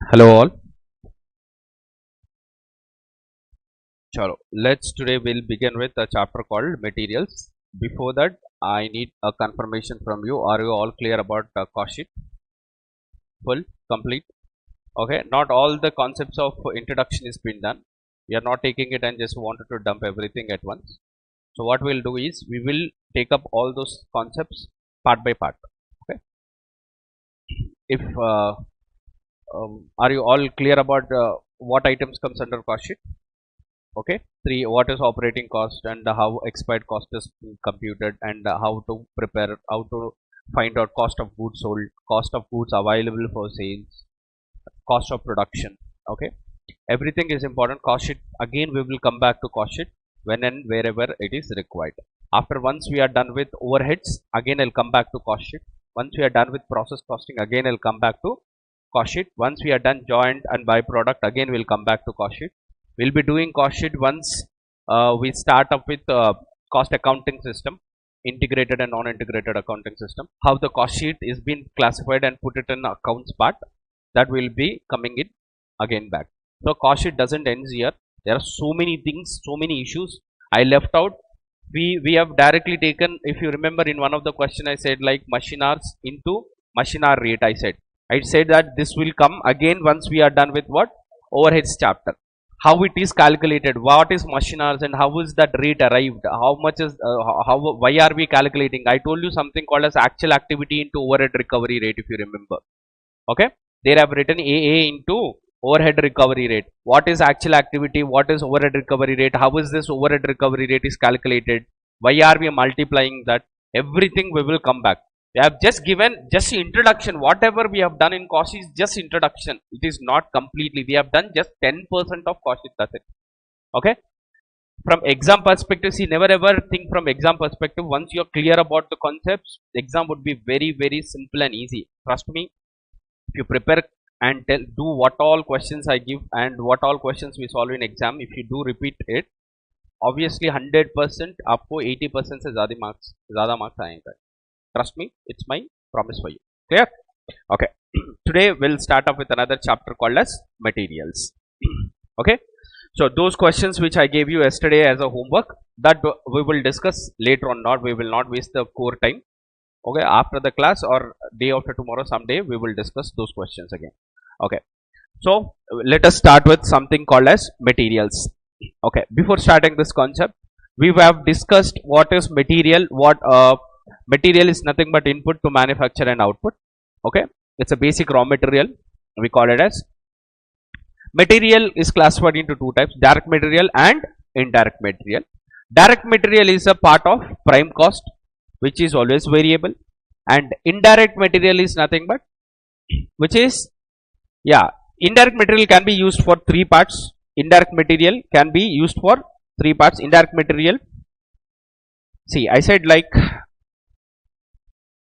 Hello all. Chalo. Today we'll begin with a chapter called materials. Before that, I need a confirmation from you. Are you all clear about cost sheet? Full, complete. Okay. Not all the concepts of introduction is been done. We are not taking it and just wanted to dump everything at once. So what we'll do is we will take up all those concepts part by part. Okay. If are you all clear about what items comes under cost sheet? Okay, three, what is operating cost and how expired cost is computed, and how to prepare, how to find out cost of goods sold, cost of goods available for sales, cost of production. Okay, everything is important. Cost sheet, again we will come back to cost sheet when and wherever it is required. After once we are done with overheads, again I'll come back to cost sheet. Once we are done with process costing, again I'll come back to cost sheet. Once we are done joint and byproduct, again we'll come back to cost sheet. We'll be doing cost sheet once we start up with cost accounting system, integrated and non-integrated accounting system. How the cost sheet is being classified and put it in accounts part, that will be coming in again back. So cost sheet doesn't end here. There are so many things, so many issues I left out. We have directly taken, if you remember in one of the question I said like machine hours into machine hour rate. I said that this will come again once we are done with what overheads chapter. How it is calculated, what is machine hours, and how is that rate arrived, how much is why are we calculating. I told you something called as actual activity into overhead recovery rate, if you remember. Okay, they have written AA into overhead recovery rate. What is actual activity, what is overhead recovery rate, how is this overhead recovery rate is calculated, why are we multiplying that, everything we will come back. We have just given just introduction. Whatever we have done in cost is just introduction. It is not completely. We have done just 10% of cost. That's it. Okay. From exam perspective, see, never ever think from exam perspective. Once you are clear about the concepts, the exam would be very, very simple and easy. Trust me. If you prepare and do what all questions I give and what all questions we solve in exam, if you do repeat it, obviously 100% आपको 80% से ज़्यादा marks आएंगे. Trust me, it's my promise for you. Clear? Okay. Today we'll start off with another chapter called as materials. Okay. So those questions which I gave you yesterday as a homework, that we will discuss later on. We will not waste the core time. Okay. After the class or day after tomorrow, someday we will discuss those questions again. Okay. So let us start with something called as materials. Okay. Before starting this concept, we have discussed what is material, material is nothing but input to manufacture and output. Okay, it's a basic raw material. We call it as material. Is classified into two types: direct material and indirect material. Direct material is a part of prime cost, which is always variable, and indirect material is nothing but, which is, indirect material can be used for three parts. Indirect material can be used for three parts. Indirect material, see, I said like,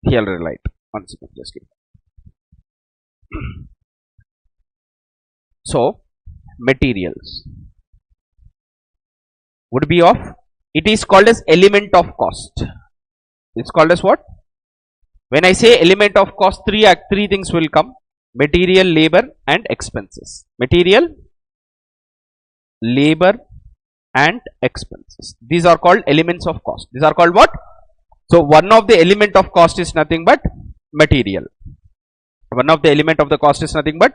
here light, one second, just give. So materials would be of, it is called as element of cost. It's called as what? When I say element of cost, three things will come: material, labor and expenses. Material, labor and expenses, these are called elements of cost. These are called what? So one of the element of cost is nothing but material. One of the element of the cost is nothing but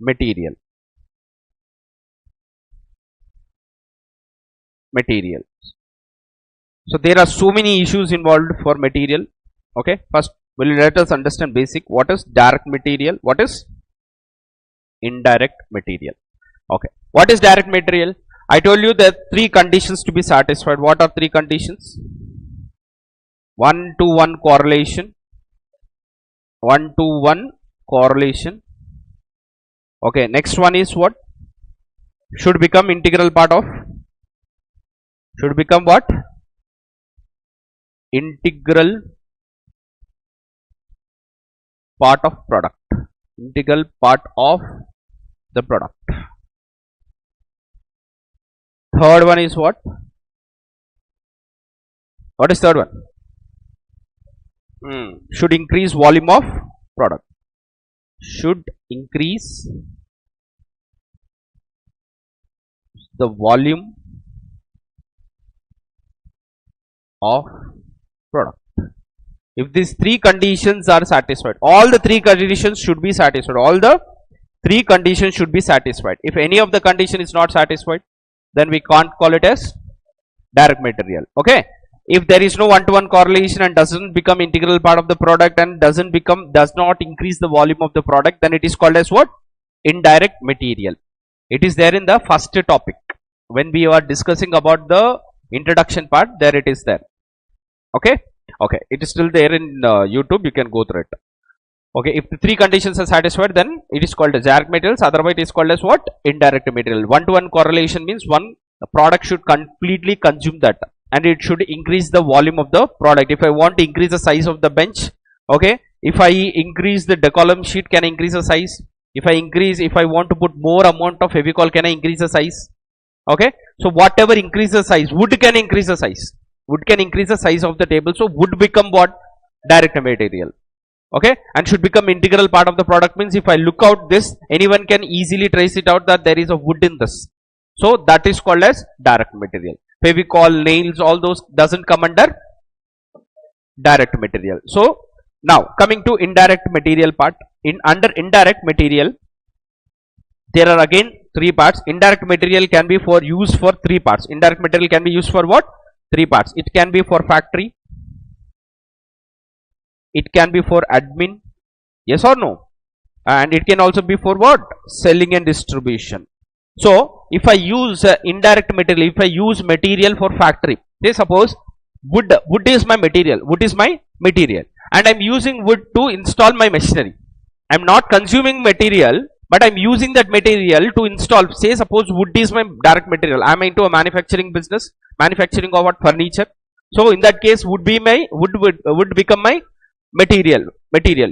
material. Material. So there are so many issues involved for material. Okay. First, let us understand basic. What is direct material? What is indirect material? Okay. What is direct material? I told you that three conditions to be satisfied. What are three conditions? 1-to-1 correlation, 1-to-1 correlation. Okay, next one is what? Should become integral part of, should become what? Integral part of product. Integral part of the product. Third one is what? What is third one? Should increase volume of product. Should increase the volume of product. If these three conditions are satisfied, all the three conditions should be satisfied. All the three conditions should be satisfied. If any of the condition is not satisfied, then we can't call it as direct material. Okay. If there is no one-to-one correlation and doesn't become integral part of the product and does not increase the volume of the product, then it is called as what? Indirect material. It is there in the first topic when we are discussing about the introduction part. There it is there. Okay. Okay, it is still there in YouTube. You can go through it. Okay, if the three conditions are satisfied, then it is called as direct materials. Otherwise, it is called as what? Indirect material. One-to-one correlation means the product should completely consume that, and it should increase the volume of the product. If I want to increase the size of the bench, okay, if I increase the decolumn sheet, can I increase the size? If I want to put more amount of Fevicol, can I increase the size? Okay, so whatever increase the size, wood can increase the size. Wood can increase the size of the table, so wood become what? Direct material. Okay, and should become integral part of the product means if I look out this, anyone can easily trace it out that there is a wood in this. So that is called as direct material. Fevicol, nails, all those doesn't come under direct material. So now coming to indirect material part. Under indirect material, there are again three parts. Indirect material can be used for three parts. Indirect material can be used for what? Three parts. It can be for factory, it can be for admin, yes or no, and it can also be for what? Selling and distribution. So if I use indirect material, if I use material for factory, say suppose wood is my material, and I'm using wood to install my machinery. I'm not consuming material, but I'm using that material to install. Say suppose wood is my direct material. I'm into a manufacturing business, manufacturing of what? Furniture. So in that case, would become my material.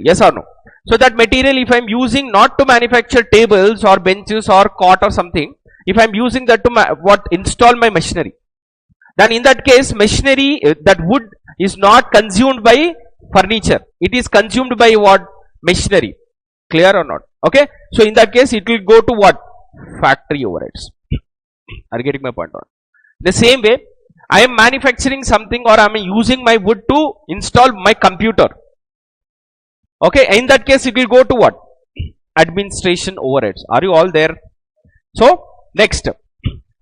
Yes or no? So that material, if I'm using not to manufacture tables or benches or cot or something, if I'm using that to install my machinery, then in that case, machinery, that wood is not consumed by furniture. It is consumed by what? Machinery. Clear or not? Okay. So in that case, it will go to what? Factory overheads. Are you getting my point? The same way, I am manufacturing something or I am using my wood to install my computer. Okay. In that case, it will go to what? Administration overheads. Are you all there? So next,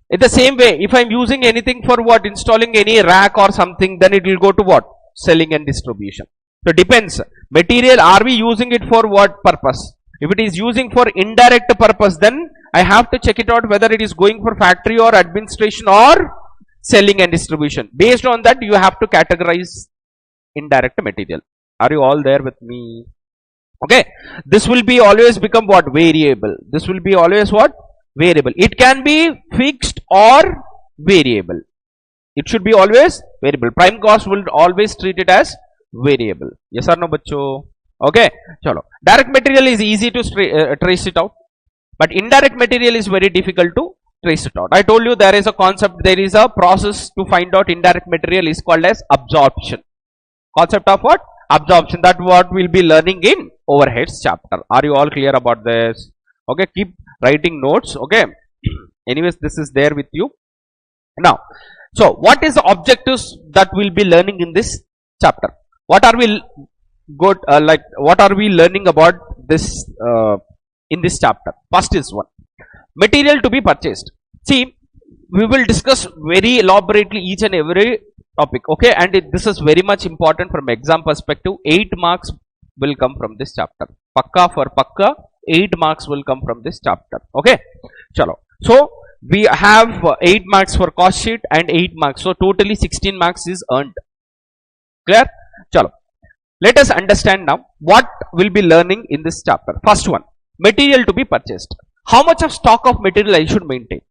in the same way, if I am using anything for what? Installing any rack or something, then it will go to what? Selling and distribution. So depends. Material, are we using it for what purpose? If it is using for indirect purpose, then I have to check it out whether it is going for factory or administration or selling and distribution. Based on that, you have to categorize indirect material. Are you all there with me? Okay. This will be always become what? Variable. This will be always what? Variable. It can be fixed or variable. It should be always variable. Prime cost will always treat it as variable. Yes or no, bachcho? Okay. Chalo. Direct material is easy to trace it out, but indirect material is very difficult to trace it out. I told you there is a concept, there is a process to find out indirect material is called as absorption. Concept of what? Absorption. That what we'll be learning in overheads chapter. Are you all clear about this? Okay. Keep writing notes. Okay. Anyways, this is there with you. Now, so what is the objectives that we'll be learning in this chapter? What are we what are we learning about this in this chapter? First is one, material to be purchased. See, we will discuss very elaborately each and every topic. Okay, and this is very much important from exam perspective. 8 marks will come from this chapter. Pakka for pakka, 8 marks will come from this chapter. Okay, chalo. So we have 8 marks for cost sheet and 8 marks. So totally 16 marks is earned. Clear? Chalo. Let us understand now what we'll be learning in this chapter. First one, material to be purchased. How much of stock of material I should maintain?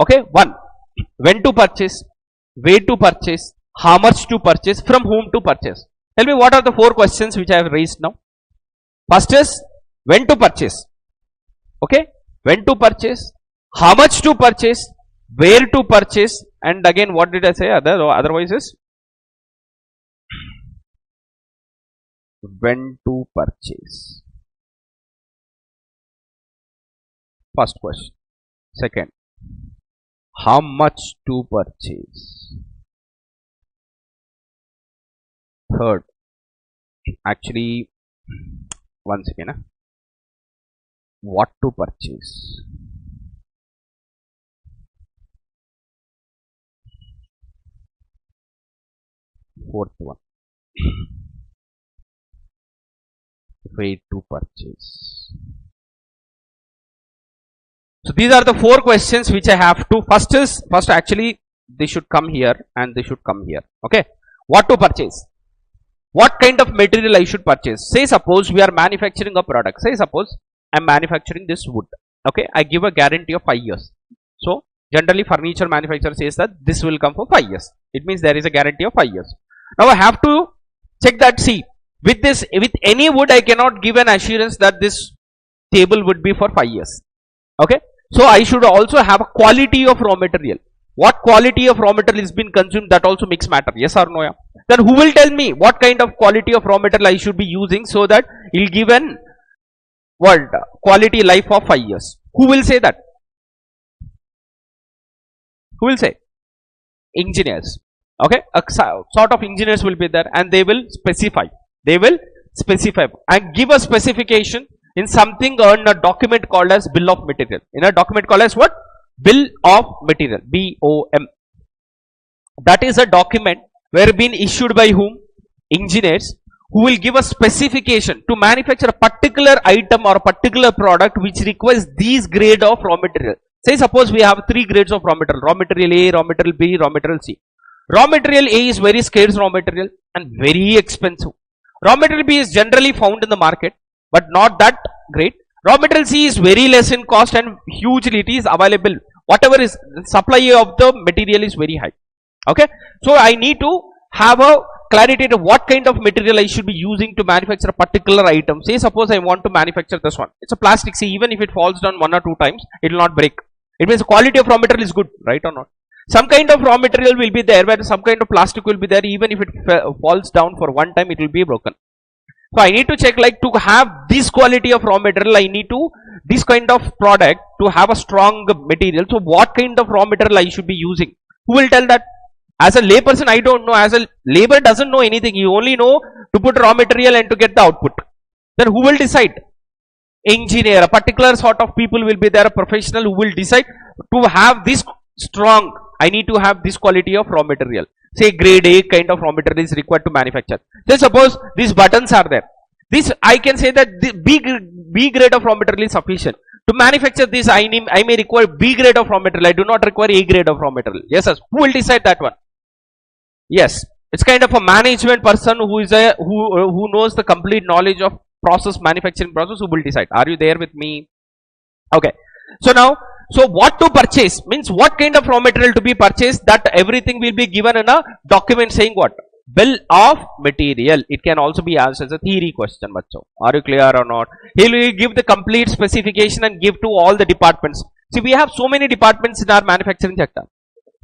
Okay, one, when to purchase, where to purchase, how much to purchase, from whom to purchase. Tell me what are the 4 questions which I have raised now. First is when to purchase. Okay, when to purchase, how much to purchase, where to purchase, and again what did I say? Otherwise is when to purchase. First question. Second, how much to purchase. Third, actually, once again, what to purchase. Fourth one, way to purchase. So these are the 4 questions which I have to. First actually they should come here and they should come here. Okay, what to purchase? What kind of material I should purchase? Say suppose we are manufacturing a product. Say suppose I am manufacturing this wood. Okay, I give a guarantee of 5 years. So generally furniture manufacturer says that this will come for 5 years. It means there is a guarantee of 5 years. Now I have to check that. See, with any wood I cannot give an assurance that this table would be for 5 years. Okay, so I should also have a quality of raw material. What quality of raw material is being consumed, that also makes matter. Yes or no? Yeah? Then who will tell me what kind of quality of raw material I should be using so that it will give an quality life of 5 years? Who will say that? Who will say? Engineers. Okay, a sort of engineers will be there and they will specify. They will specify and give a specification in something on a document called as bill of material. In a document called as what? Bill of material. BOM. That is a document where been issued by whom? Engineers, who will give a specification to manufacture a particular item or a particular product which requires these grade of raw material. Say suppose we have 3 grades of raw material. Raw material A, raw material B, raw material C. Raw material A is very scarce raw material and very expensive. Raw material B is generally found in the market but not that great. Raw material C is very less in cost and hugely it is available. Whatever is the supply of the material is very high. Okay, so I need to have a clarity of what kind of material I should be using to manufacture a particular item. Say suppose I want to manufacture this one. It's a plastic. See, even if it falls down 1 or 2 times, it will not break. It means the quality of raw material is good, right or not? Some kind of raw material will be there where some kind of plastic will be there. Even if it falls down for 1 time, it will be broken. So I need to check, like, to have this quality of raw material, I need to this kind of product to have a strong material. So what kind of raw material I should be using? Who will tell that? As a layperson, I don't know. As a labor doesn't know anything. You only know to put raw material and to get the output. Then who will decide? Engineer. A particular sort of people will be there, a professional who will decide to have this strong. I need to have this quality of raw material. Say grade A kind of raw material is required to manufacture. Then suppose these buttons are there. This I can say that the B grade of raw material is sufficient. To manufacture this, I may require B grade of raw material. I do not require A grade of raw material. Yes, sir. Who will decide that one? Yes, it's kind of a management person who is who knows the complete knowledge of manufacturing process, who will decide. Are you there with me? Okay. So now, so what to purchase means what kind of raw material to be purchased, that everything will be given in a document saying what? Bill of material. It can also be asked as a theory question. Are you clear or not? He will give the complete specification and give to all the departments. See, we have so many departments in our manufacturing sector.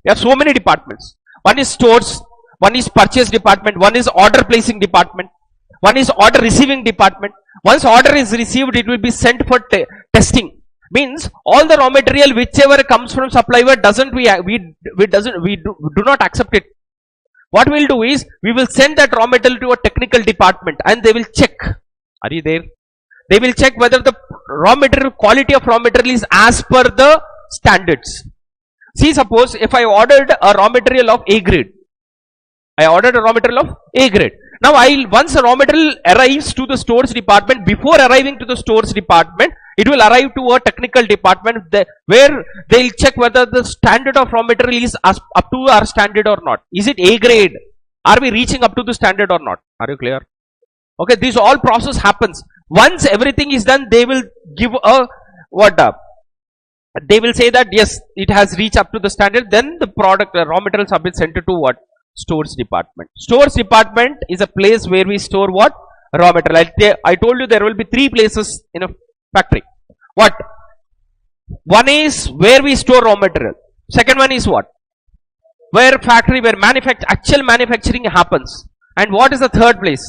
We have so many departments. One is stores, one is purchase department, one is order placing department, one is order receiving department. Once order is received, it will be sent for testing. Means all the raw material whichever comes from supplier we do not accept it. What we will do is we will send that raw material to a technical department and they will check. Are you there? They will check whether the raw material quality of raw material is as per the standards. See, suppose if I ordered a raw material of A grade, I ordered a raw material of A grade. Now, once a raw material arrives to the stores department, before arriving to the stores department, it will arrive to a technical department where they will check whether the standard of raw material is up to our standard or not. Is it A grade? Are we reaching up to the standard or not? Are you clear? Okay, this all process happens. Once everything is done, they will give a they will say that yes, it has reached up to the standard. Then the product, raw materials have been sent to what? Stores department. Stores department is a place where we store what? Raw material. I told you there will be 3 places in a factory. What? One is where we store raw material. Second one is what? Where actual manufacturing happens. And what is the third place?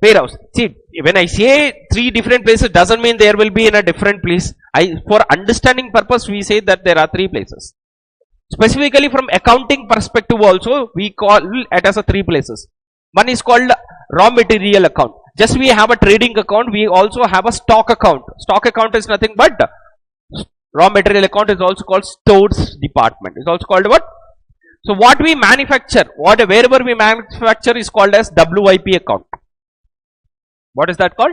Warehouse. See, when I say 3 different places, doesn't mean there will be in a different place. For understanding purpose, we say that there are 3 places. Specifically from accounting perspective also, we call it as a three places. One is called raw material account. Just we have a trading account, we also have a stock account. Stock account is nothing but raw material account is also called stores department. It's also called what? So what we manufacture, wherever we manufacture is called as WIP account. What is that called?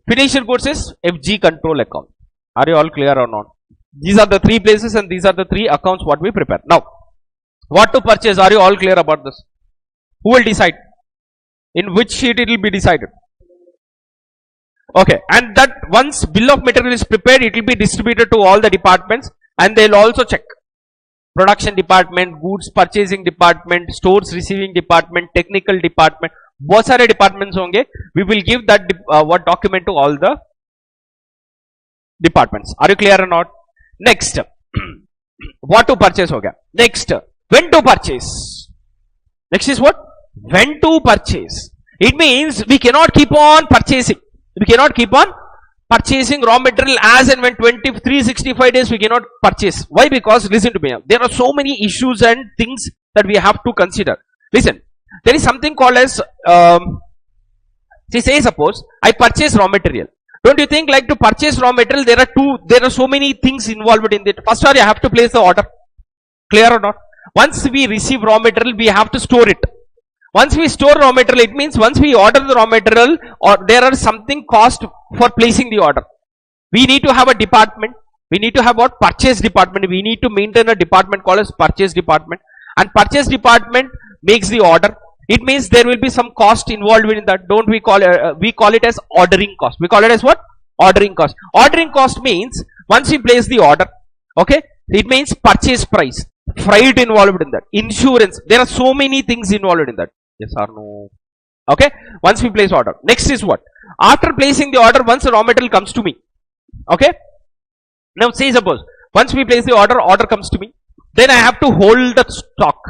Finished goods is FG control account. Are you all clear or not? These are the three places and these are the three accounts what we prepare. Now, what to purchase? Are you all clear about this? Who will decide? In which sheet it will be decided? Okay, and that once bill of material is prepared, it will be distributed to all the departments and they will also check. Production department, goods purchasing department, stores receiving department, technical department. बहुत सारे departments होंगे. We will give that what document to all the departments. Are you clear or not? Next, what to purchase हो गया. Next, when to purchase. Next is what? When to purchase. It means we cannot keep on purchasing. We cannot keep on purchasing raw material as and when 365 days we cannot purchase. Why? Because listen to me. There are so many issues and things that we have to consider. Listen, there is something called as say suppose I purchase raw material. Don't you think like to purchase raw material there are so many things involved in it. First all you have to place the order. Clear or not? Once we receive raw material we have to store it. Once we store raw material, it means once we order the raw material or there are something cost for placing the order. We need to have a department. We need to have what? Purchase department. We need to maintain a department called as purchase department. And purchase department makes the order. It means there will be some cost involved in that. Don't we call it as ordering cost. We call it as what? Ordering cost. Ordering cost means once we place the order, okay, it means purchase price, freight involved in that, insurance. There are so many things involved in that. Yes or no? Okay, once we place order. Next is what? After placing the order, once the raw material comes to me, okay, now say suppose once we place the order comes to me, then I have to hold the stock.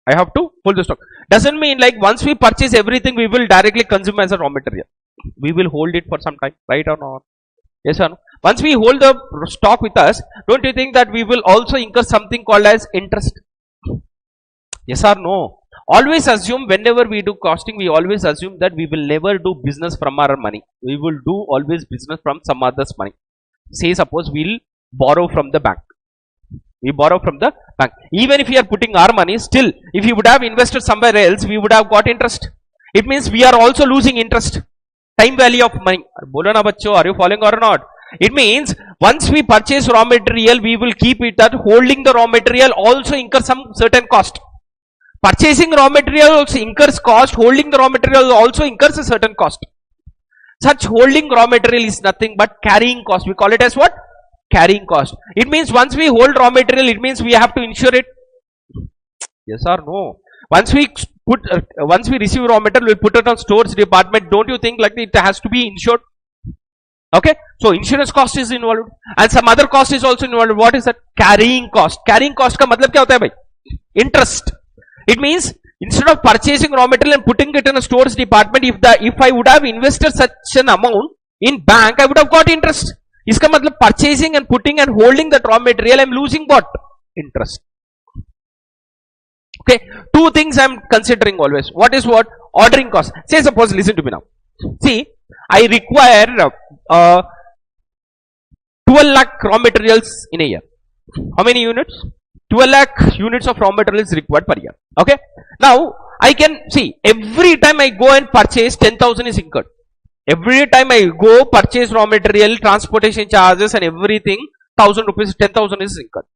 I have to hold the stock. Doesn't mean like once we purchase everything we will directly consume as a raw material. We will hold it for some time, right or not? Yes or no? Once we hold the stock with us, don't you think that we will also incur something called as interest? Yes or no? Always assume whenever we do costing, we always assume that we will never do business from our money. We will do always business from some other's money. Say suppose we'll borrow from the bank. We borrow from the bank. Even if we are putting our money, still if you would have invested somewhere else, we would have got interest. It means we are also losing interest. Time value of money. Bolo na bachcho, are you following or not? It means once we purchase raw material, we will keep it that holding the raw material also incur some certain cost. Purchasing raw material also incurs cost, holding the raw material also incurs a certain cost. Such holding raw material is nothing but carrying cost. We call it as what? Carrying cost. It means once we hold raw material, it means we have to insure it. Yes or no? Once we receive raw material, we put it on stores department. Don't you think like it has to be insured? Okay, so insurance cost is involved and some other cost is also involved. What is that? Carrying cost. Carrying cost का मतलब क्या होता है भाई? Interest. It means instead of purchasing raw material and putting it in a stores department, if I would have invested such an amount in bank, I would have got interest. इसका मतलब purchasing and putting and holding that raw material, I am losing what? Interest. Okay, two things I am considering always. What is what? Ordering cost. Say suppose, listen to me now. See, I require 12 lakh raw materials in a year. How many units? 12 lakh units of raw materials required per year. Okay. Now, I can see every time I go and purchase 10,000 is incurred. Every time I go purchase raw material, transportation charges and everything, 1,000 rupees, 10,000 is incurred.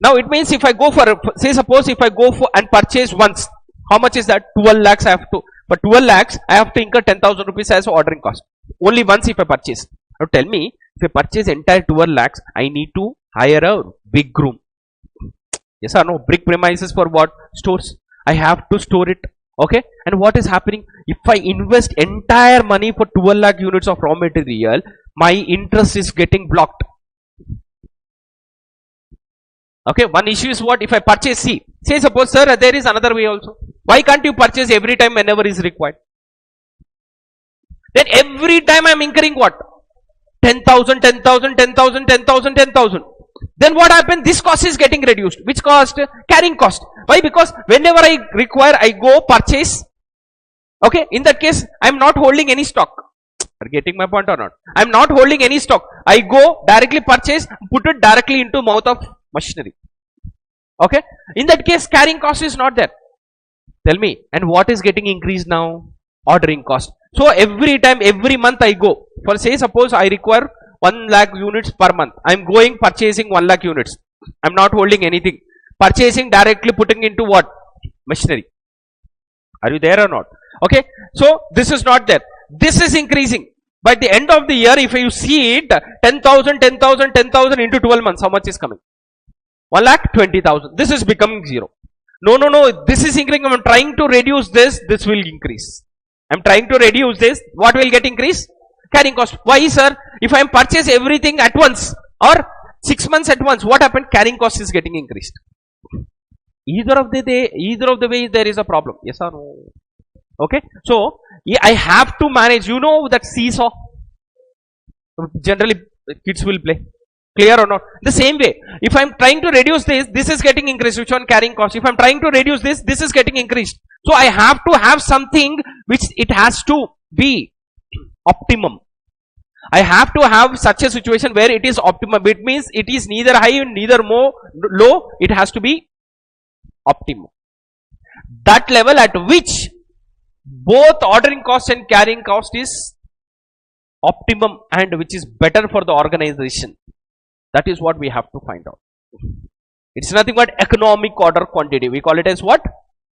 Now, it means if I go for, say suppose if I go for and purchase once, how much is that? 12 lakhs I have to, for 12 lakhs I have to incur 10,000 rupees as ordering cost. Only once if I purchase. Now, tell me, if I purchase entire 12 lakhs, I need to hire a big room. Yes or no? Brick premises for what? Stores. I have to store it. Okay. And what is happening? If I invest entire money for 12 lakh units of raw material, my interest is getting blocked. Okay. One issue is what? If I purchase, see, say suppose sir, there is another way also. Why can't you purchase every time whenever is required? Then every time I am incurring what? 10,000, 10,000, 10,000, 10,000, 10,000. then what happened? This cost is getting reduced. Which cost? Carrying cost. Why? Because whenever I require, I go purchase. Okay, in that case, I am not holding any stock. Are getting my point or not? I am not holding any stock. I go directly purchase, put it directly into mouth of machinery. Okay, in that case, carrying cost is not there. Tell me, and what is getting increased now? Ordering cost. So every time, every month I go for, say, suppose I require 1 lakh units per month. I am going purchasing 1 lakh units. I am not holding anything. Purchasing directly, putting into what? Machinery. Are you there or not? Okay, so this is not there. This is increasing. By the end of the year, if you see it, 10,000, 10,000, 10,000 into 12 months, how much is coming? 1,20,000. This is becoming 0. No. This is increasing. I am trying to reduce this. This will increase. I am trying to reduce this. What will get increased? Carrying cost. Why, sir? If I am purchase everything at once or 6 months at once, what happened? Carrying cost is getting increased. Either of the way there is a problem. Yes or no? Okay. So yeah, I have to manage. You know that seesaw. Generally, kids will play. Clear or not? The same way. If I am trying to reduce this, this is getting increased. Which one? Carrying cost. If I am trying to reduce this, this is getting increased. So I have to have something which it has to be optimum. I have to have such a situation where it is optimum. It means it is neither high neither more low. It has to be optimum. That level at which both ordering cost and carrying cost is optimum and which is better for the organization. That is what we have to find out. It's nothing but economic order quantity. We call it as what?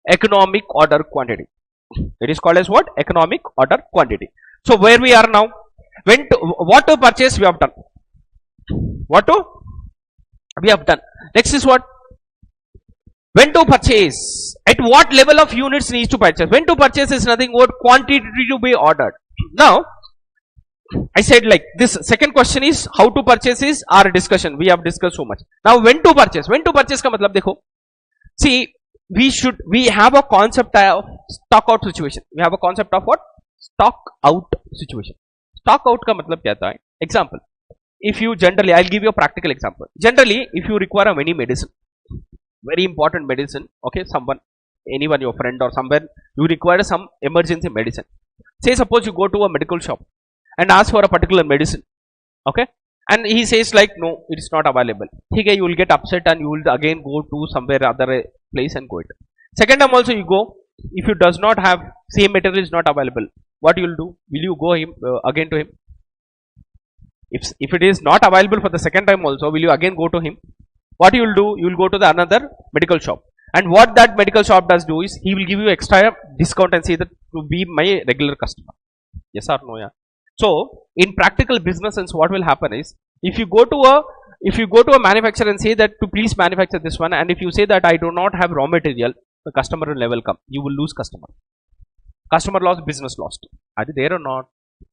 Economic order quantity. It is called as what? Economic order quantity. So where we are now? What to purchase we have done. What to? We have done. Next is what? When to purchase. At what level of units needs to purchase. When to purchase is nothing but quantity to be ordered. Now, I said like this second question is how to purchase is our discussion. We have discussed so much. Now when to purchase? When to purchase ka matlab dekho. See, we have a concept of stock out situation. We have a concept of what? Stock out situation. Stock out ka matlab kya tha? Example. If you generally, I'll give you a practical example. Generally, if you require any medicine, very important medicine, okay, anyone, your friend or somewhere, you require some emergency medicine. Say suppose you go to a medical shop and ask for a particular medicine, okay, and he says like no, it is not available. Okay, you will get upset and you will again go to somewhere other place and go it. Second time also you go, if you does not have same material is not available, what you will do? Will you go again to him? If it is not available for the second time also, will you again go to him? What you will do? You will go to the another medical shop, and what that medical shop does do is he will give you extra discount and say that to be my regular customer. Yes or no? Yeah. So in practical business sense, what will happen is if you go to a manufacturer and say that to please manufacture this one, and if you say that I do not have raw material, the customer will never come. You will lose customer. Customer lost, business lost. Are you there or not?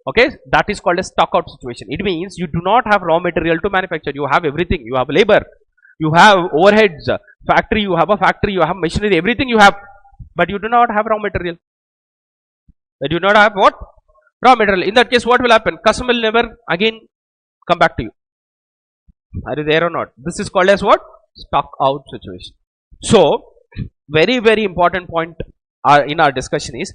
Okay, that is called a stock out situation. It means you do not have raw material to manufacture. You have everything. You have labor, you have overheads, factory, you have a factory, you have machinery, everything you have, but you do not have raw material. But you do not have what? Raw material. In that case, what will happen? Customer will never again come back to you. Are you there or not? This is called as what? Stock out situation. So, very, very important point in our discussion is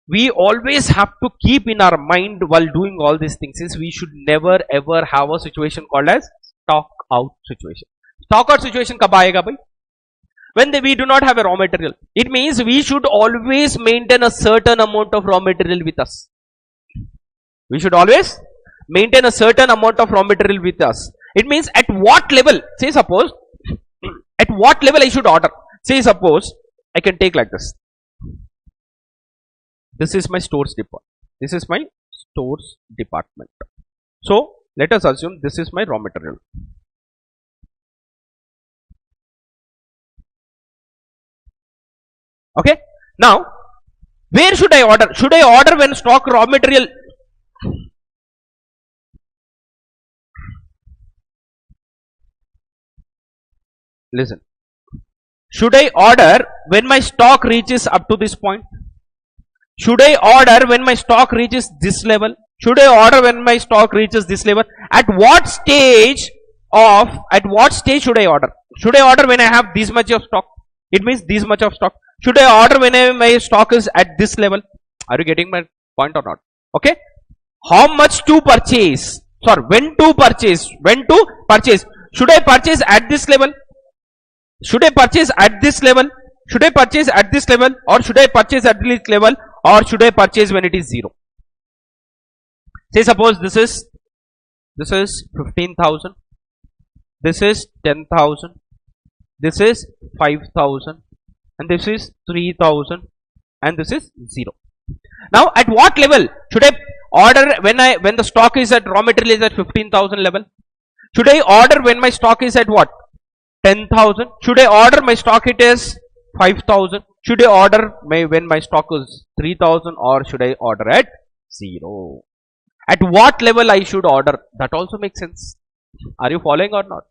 we always have to keep in our mind while doing all these things is we should never ever have a situation called as stock out situation. Stock out situation kab aayega bhai? When we do not have a raw material. It means we should always maintain a certain amount of raw material with us. We should always maintain a certain amount of raw material with us. It means at what level, say suppose, at what level I should order. Say suppose, I can take like this. This is my stores department. This is my stores department. So, let us assume this is my raw material. Okay. Now, where should I order? Should I order when stock raw material? Listen. Should I order when my stock reaches up to this point? Should I order when my stock reaches this level? Should I order when my stock reaches this level? At what stage of at what stage should I order? Should I order when I have this much of stock? It means this much of stock. Should I order when my stock is at this level? Are you getting my point or not? Okay. How much to purchase? Sorry, when to purchase? When to purchase? Should I purchase at this level? Should I purchase at this level? Should I purchase at this level? Or should I purchase at this level? Or should I purchase when it is 0? Say suppose this is 15,000. This is 10,000. This is 5,000. And this is 3,000. And this is 0. Now at what level should I order when the stock is at raw material is at 15,000 level? Should I order when my stock is at what? 10,000. Should I order my stock it is 5,000? Should I order when my stock is 3,000, or should I order at 0? At what level I should order? That also makes sense. Are you following or not?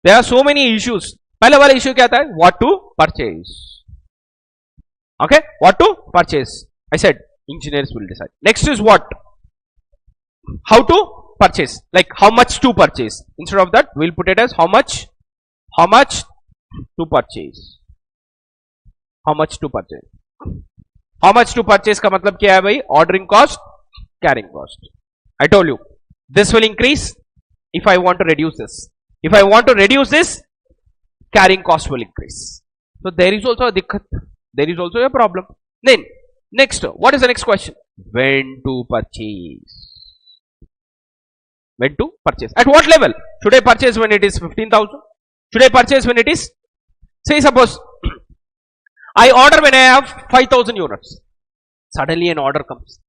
There are so many issues. पहले वाला issue क्या था? What to purchase. Okay, what to purchase. I said engineers will decide. Next is what? How to purchase. Like how much to purchase. Instead of that, we'll put it as how much to purchase. How much to purchase. How much to purchase का मतलब क्या है भाई? Ordering cost, carrying cost. I told you this will increase if I want to reduce this. If I want to reduce this, carrying cost will increase. So there is also a dikkat. There is also a problem. Then next, what is the next question? When to purchase? When to purchase? At what level? Should I purchase when it is 15,000? Should I purchase when it is? Say suppose I order when I have 5,000 units. Suddenly an order comes.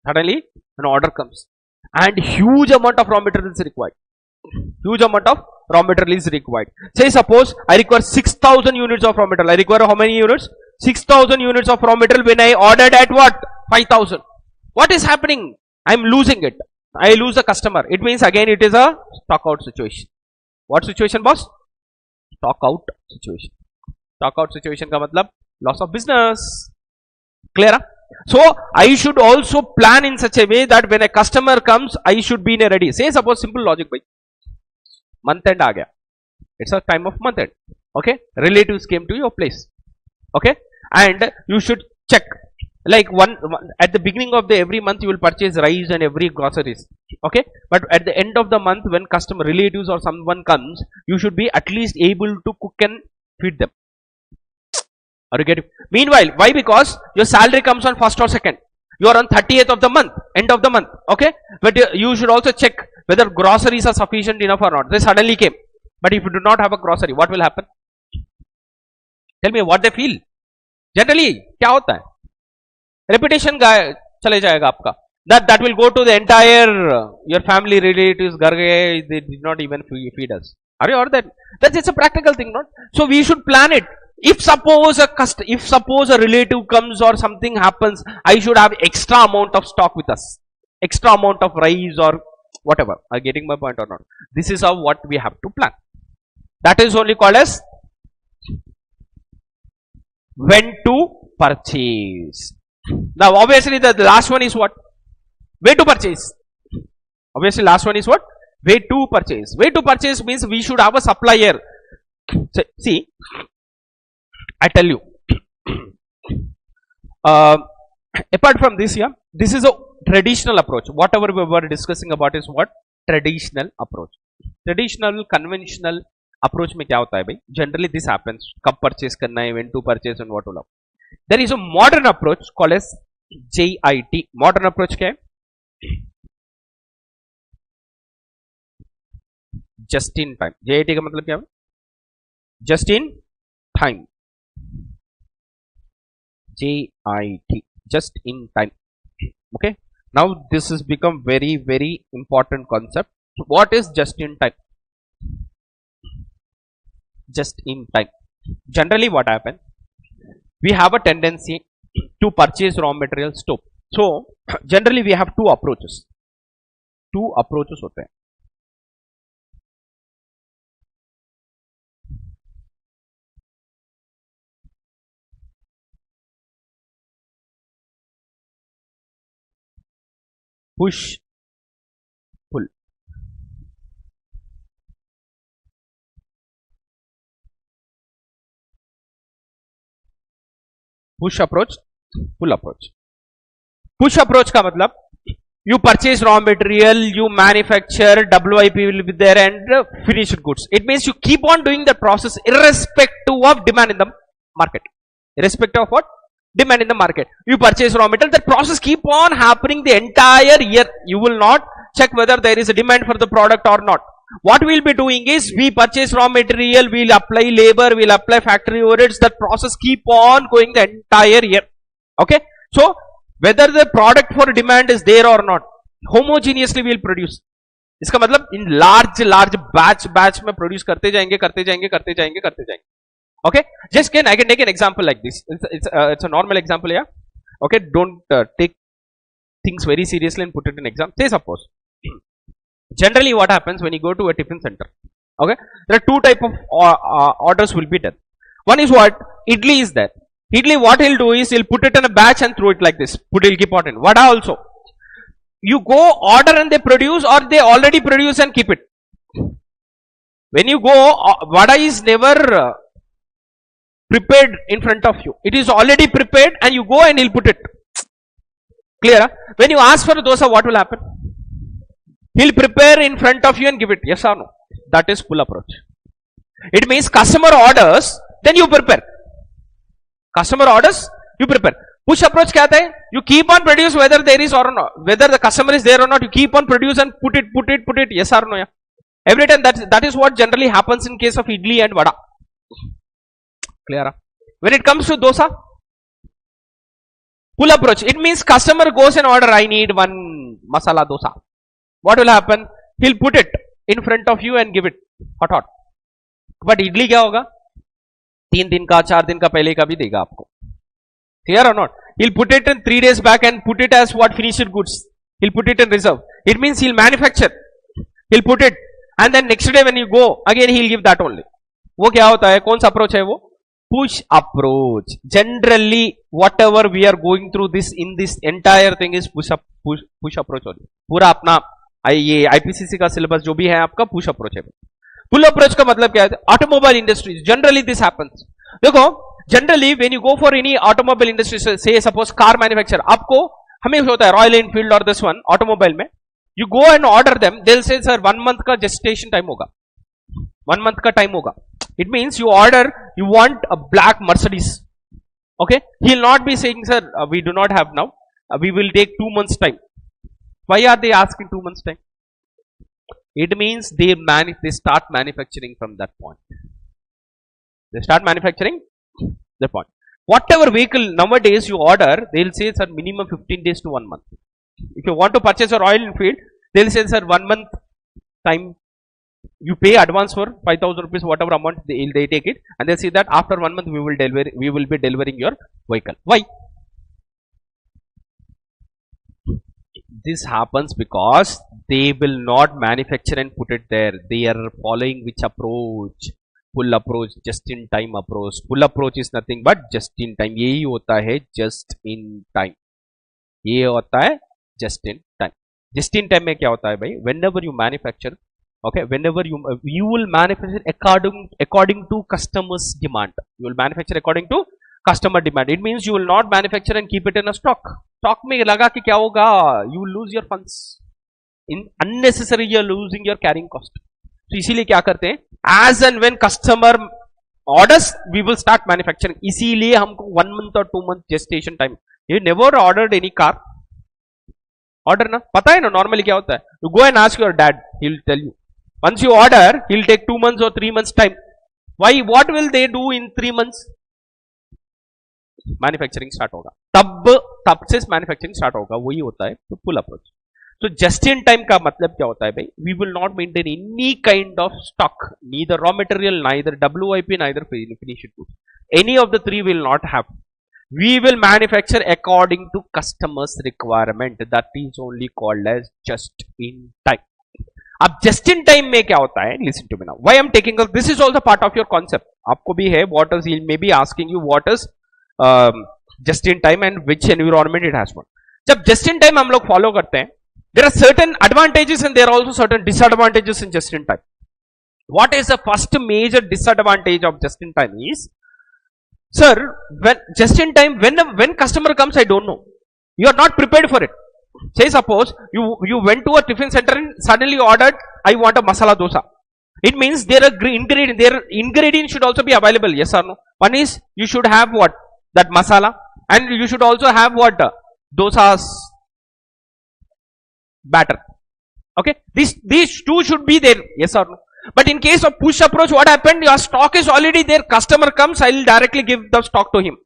Suddenly an order comes. And huge amount of raw material is required. Huge amount of raw material is required. Say suppose I require 6,000 units of raw material. I require how many units? 6,000 units of raw material when I ordered at what? 5,000. What is happening? I am losing it. I lose the customer. It means again it is a stock out situation. What situation, boss? Stock out situation. Stock out situation का मतलब loss of business. Clear? So I should also plan in such a way that when a customer comes, I should be in a ready. Say suppose simple logic by month end आ गया. It's a time of month end. Okay, relatives came to your place. Okay, and you should check like one at the beginning of the every month you will purchase rice and every groceries. Okay, but at the end of the month when customer relatives or someone comes, you should be at least able to cook and feed them. Are you getting? Meanwhile, why? Because your salary comes on 1st or 2nd. You are on 30th of the month, end of the month. Okay, but you should also check whether groceries are sufficient enough or not. They suddenly came, but if you do not have a grocery, what will happen? Tell me what they feel. Generally, क्या होता है? Reputation चले जाएगा आपका. That will go to the entire your family relatives. घर गए, they did not even feed us. Are you aware that? That's it's a practical thing, not? So we should plan it. If suppose a relative comes or something happens, I should have extra amount of stock with us, extra amount of rice or whatever. Are you getting my point or not? This is how what we have to plan. That is only called as when to purchase. Now obviously the last one is what? Way to purchase. Obviously last one is what? Way to purchase. Way to purchase means we should have a supplier. So, see, I tell you, apart from this, yeah, this is a traditional approach. Whatever we were discussing about is what? Traditional approach. Traditional, conventional approach में क्या होता है भाई? Generally this happens. कब purchase करना है, when to purchase and what to love. There is a modern approach called as JIT. Modern approach क्या है? Just in time. JIT का मतलब क्या है? Just in time. JIT, just in time. Okay, now this has become very, very important concept. So what is just in time? Just in time. Generally what happens? We have a tendency to purchase raw material stock. So generally we have two approaches. Two approaches होते हैं. Push, pull. Push approach, पुल approach. Push approach का मतलब you purchase raw material, you manufacture, WIP will be there and finished goods. It means you keep on doing the process irrespective of demand in the market. Irrespective of what? Demand in the market. You purchase raw material, that process keep on happening the entire year. You will not check whether there is a demand for the product or not. What we will be doing is we purchase raw material, we will apply labor, we will apply factory overheads. That process keep on going the entire year. Okay. So whether the product for demand is there or not, homogeneously we will produce. इसका मतलब in large batch में produce करते जाएंगे. Okay, just I can take an example like this. It's a normal example here. Okay, don't take things very seriously and put it in exam. Say suppose generally what happens when you go to a tiffin center. Okay, there are two type of orders will be done. One is what? Idli is there. Idli, what he'll do is he'll put it in a batch and throw it like this. He'll keep on in. Vada also. You go order and they produce, or they already produce and keep it. When you go, vada is never prepared in front of you. It is already prepared and you go and he'll put it. Clear? When you ask for dosa, what will happen? He'll prepare in front of you and give it. Yes or no? That is pull approach. It means customer orders, then you prepare. Customer orders, you prepare. Push approach क्या है? You keep on produce whether there is or not, whether the customer is there or not. You keep on produce and put it. Yes or no? Yeah. Every time that is what generally happens in case of idli and vada. Clear? When it comes to dosa, pull approach. It means customer goes and order. I need one masala dosa. What will happen? He'll put it in front of you and give it hot. But idli क्या होगा? 3 दिन का 4 दिन का पहले का भी देगा आपको. Clear or not? He'll put it in 3 days back and put it as what finished goods. He'll put it in reserve. It means he'll manufacture. He'll put it and then next day when you go again he'll give that only. वो क्या होता है? कौन सा approach है वो? Push approach. Generally whatever we are going through this in this entire thing is push approach only. पूरा अपना ये IPCC का syllabus जो भी है आपका push approach है. Pull approach का मतलब क्या है? Automobile industries. Generally this happens. देखो generally when you go for any automobile industry, say suppose car manufacturer, आपको हमें होता है Royal Enfield or this one automobile में, you go and order them, they'll say sir 1 month का gestation time होगा, 1 month का time होगा. It means you order, you want a black Mercedes. Okay, he'll not be saying sir we do not have now, we will take 2 months time. Why are they asking 2 months time? It means they start manufacturing from that point. They start manufacturing the point. Whatever vehicle nowadays you order, they'll say sir minimum 15 days to 1 month. If you want to purchase a Royal Enfield, they'll say sir 1 month time. You pay advance for 5,000 rupees, whatever amount they take it, and they'll say that after 1 month we will be delivering your vehicle. Why? This happens because they will not manufacture and put it there. They are following which approach? Pull approach, just in time approach. Pull approach is nothing but just in time. यही होता है just in time. ये होता है just in time. Just in time में क्या होता है भाई? Whenever you manufacture, okay, whenever you will manufacture according to customers' demand. You will manufacture according to customer demand. It means you will not manufacture and keep it in a stock. Stock में लगा कि क्या होगा? You will lose your funds. In unnecessary you are losing your carrying cost. तो इसीलिए क्या करते हैं? As and when customer orders, we will start manufacturing. इसीलिए हमको 1 month or 2 month gestation time. You never ordered any car? Order ना? पता है ना normally क्या होता है? You go and ask your dad. He'll tell you. Once you order, he'll take 2 months or 3 months time. Why? What will they do in 3 months? Manufacturing start होगा. तब से manufacturing start होगा. वही होता है तो pull approach. So just in time का मतलब क्या होता है भाई? We will not maintain any kind of stock, neither raw material, neither WIP, neither finished goods. Any of the three will not have. We will manufacture according to customers' requirement. That is only called as just in time. अब just in time में क्या होता है? Listen to me now. Why I'm taking up? This is also part of your concept. आपको भी है. What is? He may be asking you what is just in time and which environment it has one. जब just in time हम लोग follow करते हैं, there are certain advantages and there are also certain disadvantages in just in time. What is the first major disadvantage of just in time is Sir, when just in time, when customer comes, I don't know. You are not prepared for it. Say suppose you went to a tiffin center and suddenly ordered, I want a masala dosa. It means their ingredient should also be available. Yes or no? One is you should have what? That masala, and you should also have what? Dosa's batter. Okay, these two should be there. Yes or no? But in case of push approach, what happened? Your stock is already there. Customer comes, I will directly give the stock to him.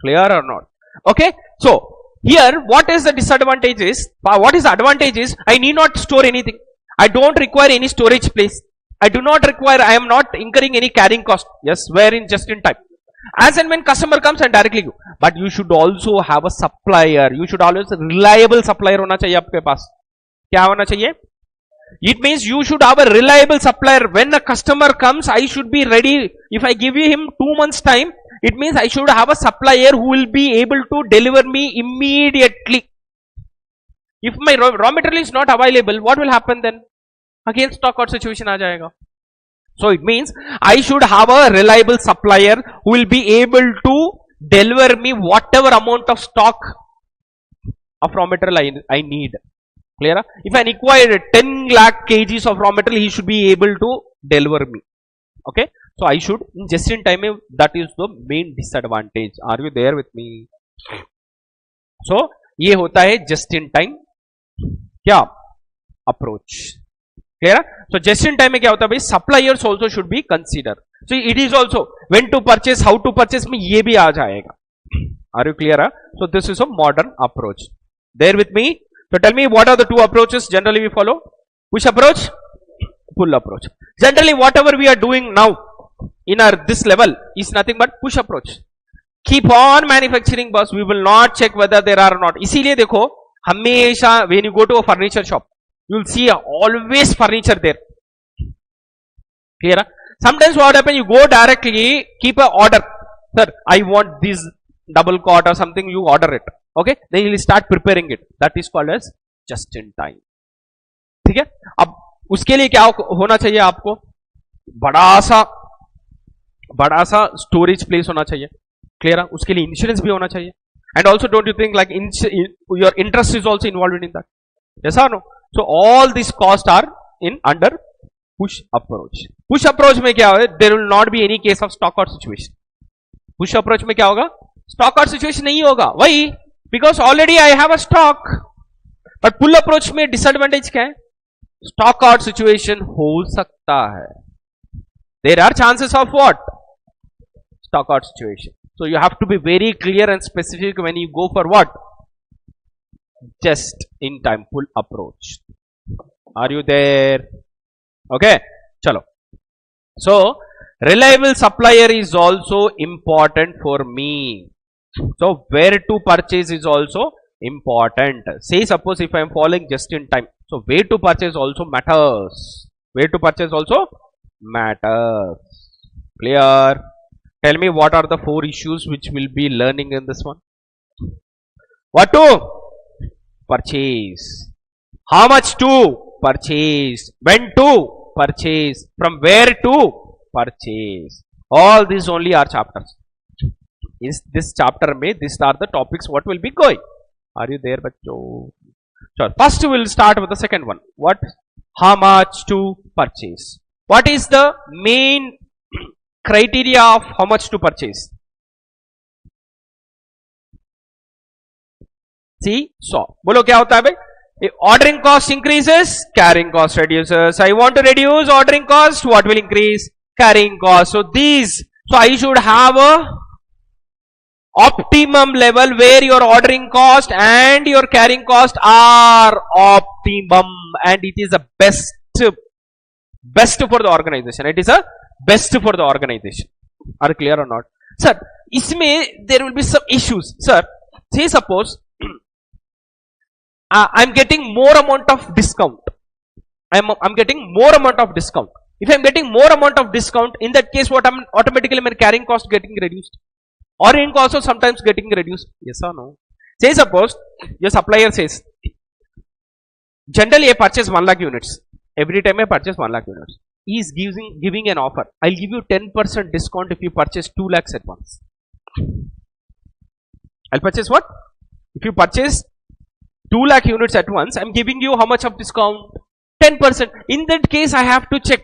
Clear or not? Okay. So here, what is the disadvantage is? What is the advantage is? I need not store anything. I don't require any storage place. I do not require. I am not incurring any carrying cost. Yes, wherein just in time. As and when customer comes and directly give. But you should also have a supplier. You should always reliable supplier होना चाहिए आपके पास. क्या होना चाहिए? It means you should have a reliable supplier. When a customer comes, I should be ready. If I give him 2 months time, it means I should have a supplier who will be able to deliver me immediately. If my raw material is not available, what will happen then? Again stock out situation आ जाएगा. So it means I should have a reliable supplier who will be able to deliver me whatever amount of stock of raw material I need. Clear? If I require 10 lakh kgs of raw material, he should be able to deliver me. Okay. So I should just in time. That is the main disadvantage. Are you there with me? So ये होता है just in time क्या approach. Clear? So just in time में क्या होता है भाई? Suppliers also should be considered. So it is also when to purchase, how to purchase में ये भी आ जाएगा. Are you clear? So this is a modern approach. There with me? So tell me, what are the two approaches generally we follow? Push approach, pull approach. Generally whatever we are doing now in our this level is nothing but push approach. Keep on manufacturing boss. We will not check whether there are or not. इसीलिए देखो हमेशा when you go to a furniture shop, you will see always furniture there. Clear? Sometimes what happens, you go directly, keep a order. Sir, I want this double cot or something, you order it. Okay, then you will start preparing it. That is called as just in time. ठीक है? अब उसके लिए क्या होना चाहिए आपको? बड़ा सा स्टोरेज प्लेस होना चाहिए. क्लियर है? उसके लिए इंश्योरेंस भी होना चाहिए. And also don't you think like your interest is also involved in that? Yes or no? So all these costs are in under push approach. Push approach में क्या होगा? There will not be any case of stock out situation. Push approach में क्या होगा? Stock out situation नहीं होगा. Why? Because already I have a stock. But pull approach में disadvantage क्या है? Stock out situation हो सकता है. There are chances of what? Stock out situation. So you have to be very clear and specific when you go for what? Just in time pull approach. Are you there? Okay. Chalo. So reliable supplier is also important for me. So where to purchase is also important. Say suppose if I am following just in time. So where to purchase also matters. Where to purchase also matters. Clear? Tell me what are the 4 issues which we'll be learning in this one. What to? Purchase. How much to? Purchase. When to? Purchase. From where to? Purchase. All these only are chapters. Is this chapter may these are the topics what will be going. Are you there, bachcho? Sure. First we will start with the second one. What? How much to purchase? What is the main criteria of how much to purchase? See, so bolo kya hota hai bhai? If ordering cost increases, carrying cost reduces. I want to reduce ordering cost, what will increase? Carrying cost. So these, so I should have a optimum level where your ordering cost and your carrying cost are optimum, and it is the best for the organization. It is a best for the organization. Are you clear or not? Sir, isme there will be some issues. Sir, say suppose I'm getting more amount of discount. I'm getting more amount of discount. If I'm getting more amount of discount, in that case, what I'm automatically my carrying cost getting reduced. Ordering cost also sometimes getting reduced. Yes or no? Say suppose your supplier says, generally I purchase 1 lakh units. Every time I purchase 1 lakh units. He is giving an offer. I'll give you 10% discount if you purchase 2 lakhs at once. I'll purchase what? If you purchase 2 lakh units at once, I'm giving you how much of discount? 10%. In that case, I have to check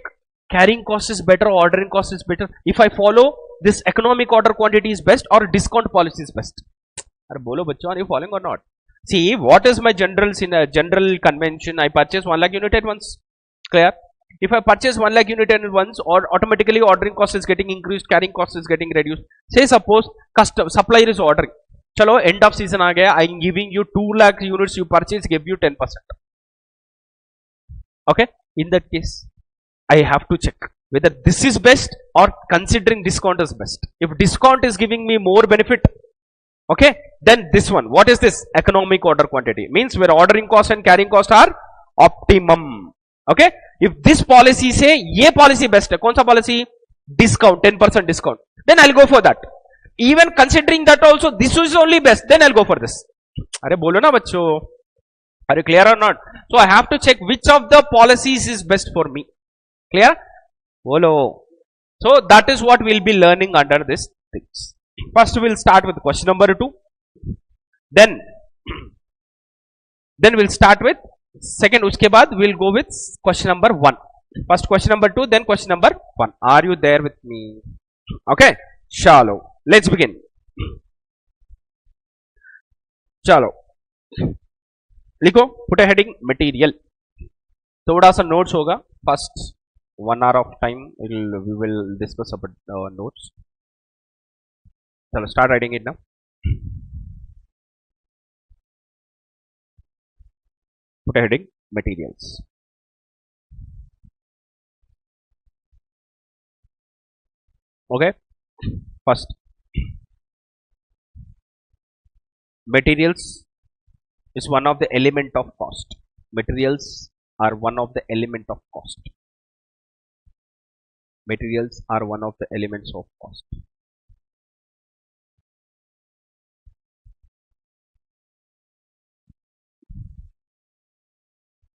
carrying cost is better, ordering cost is better. If I follow this economic order quantity is best or discount policy is best. Bolo bachcho, are you following or not? See, what is my general convention? I purchase 1 lakh unit at once. Clear? If I purchase 1 lakh unit at once, or automatically ordering cost is getting increased, carrying cost is getting reduced. Say suppose supplier is ordering. Chalo, end of season aa gaya, I am giving you 2 lakh units you purchase, give you 10%. Okay? In that case, I have to check whether this is best or considering discount is best. If discount is giving me more benefit, okay, then this one. What is this? Economic order quantity. Means where ordering cost and carrying cost are optimum. Okay? If this policy say, ye policy best hai, kaun sa policy? Discount, 10% discount. Then I'll go for that. Even considering that also, this is only best, then I'll go for this. Are bolo na bachcho? Are you clear or not? So I have to check which of the policies is best for me. Clear? Bolo. So that is what we'll be learning under this things. First we'll start with question number 2. Then we'll start with second. Uske baad we'll go with question number 1. First question number 2, then question number 1. Are you there with me? Okay. Chalo. Let's begin. Chalo. लिखो, put a heading material. थोड़ा सा notes होगा. First 1 hour of time we will discuss about notes. चलो start writing it now. Put a heading materials. Okay. First, materials is one of the element of cost. Materials are one of the element of cost. Materials are one of the elements of cost.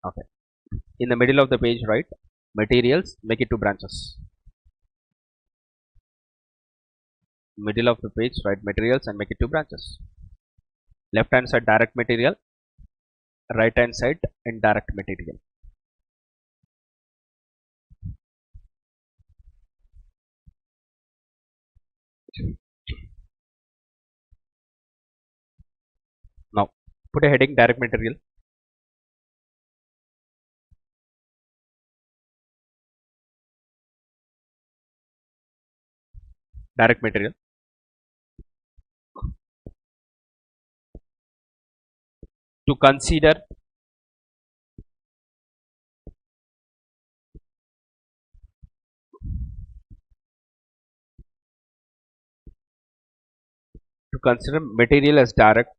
Okay. In the middle of the page, write materials, make it 2 branches. Middle of the page, write materials and make it 2 branches. Left hand side direct material, right hand side indirect material. Now put a heading direct material. Direct material. To consider material as direct,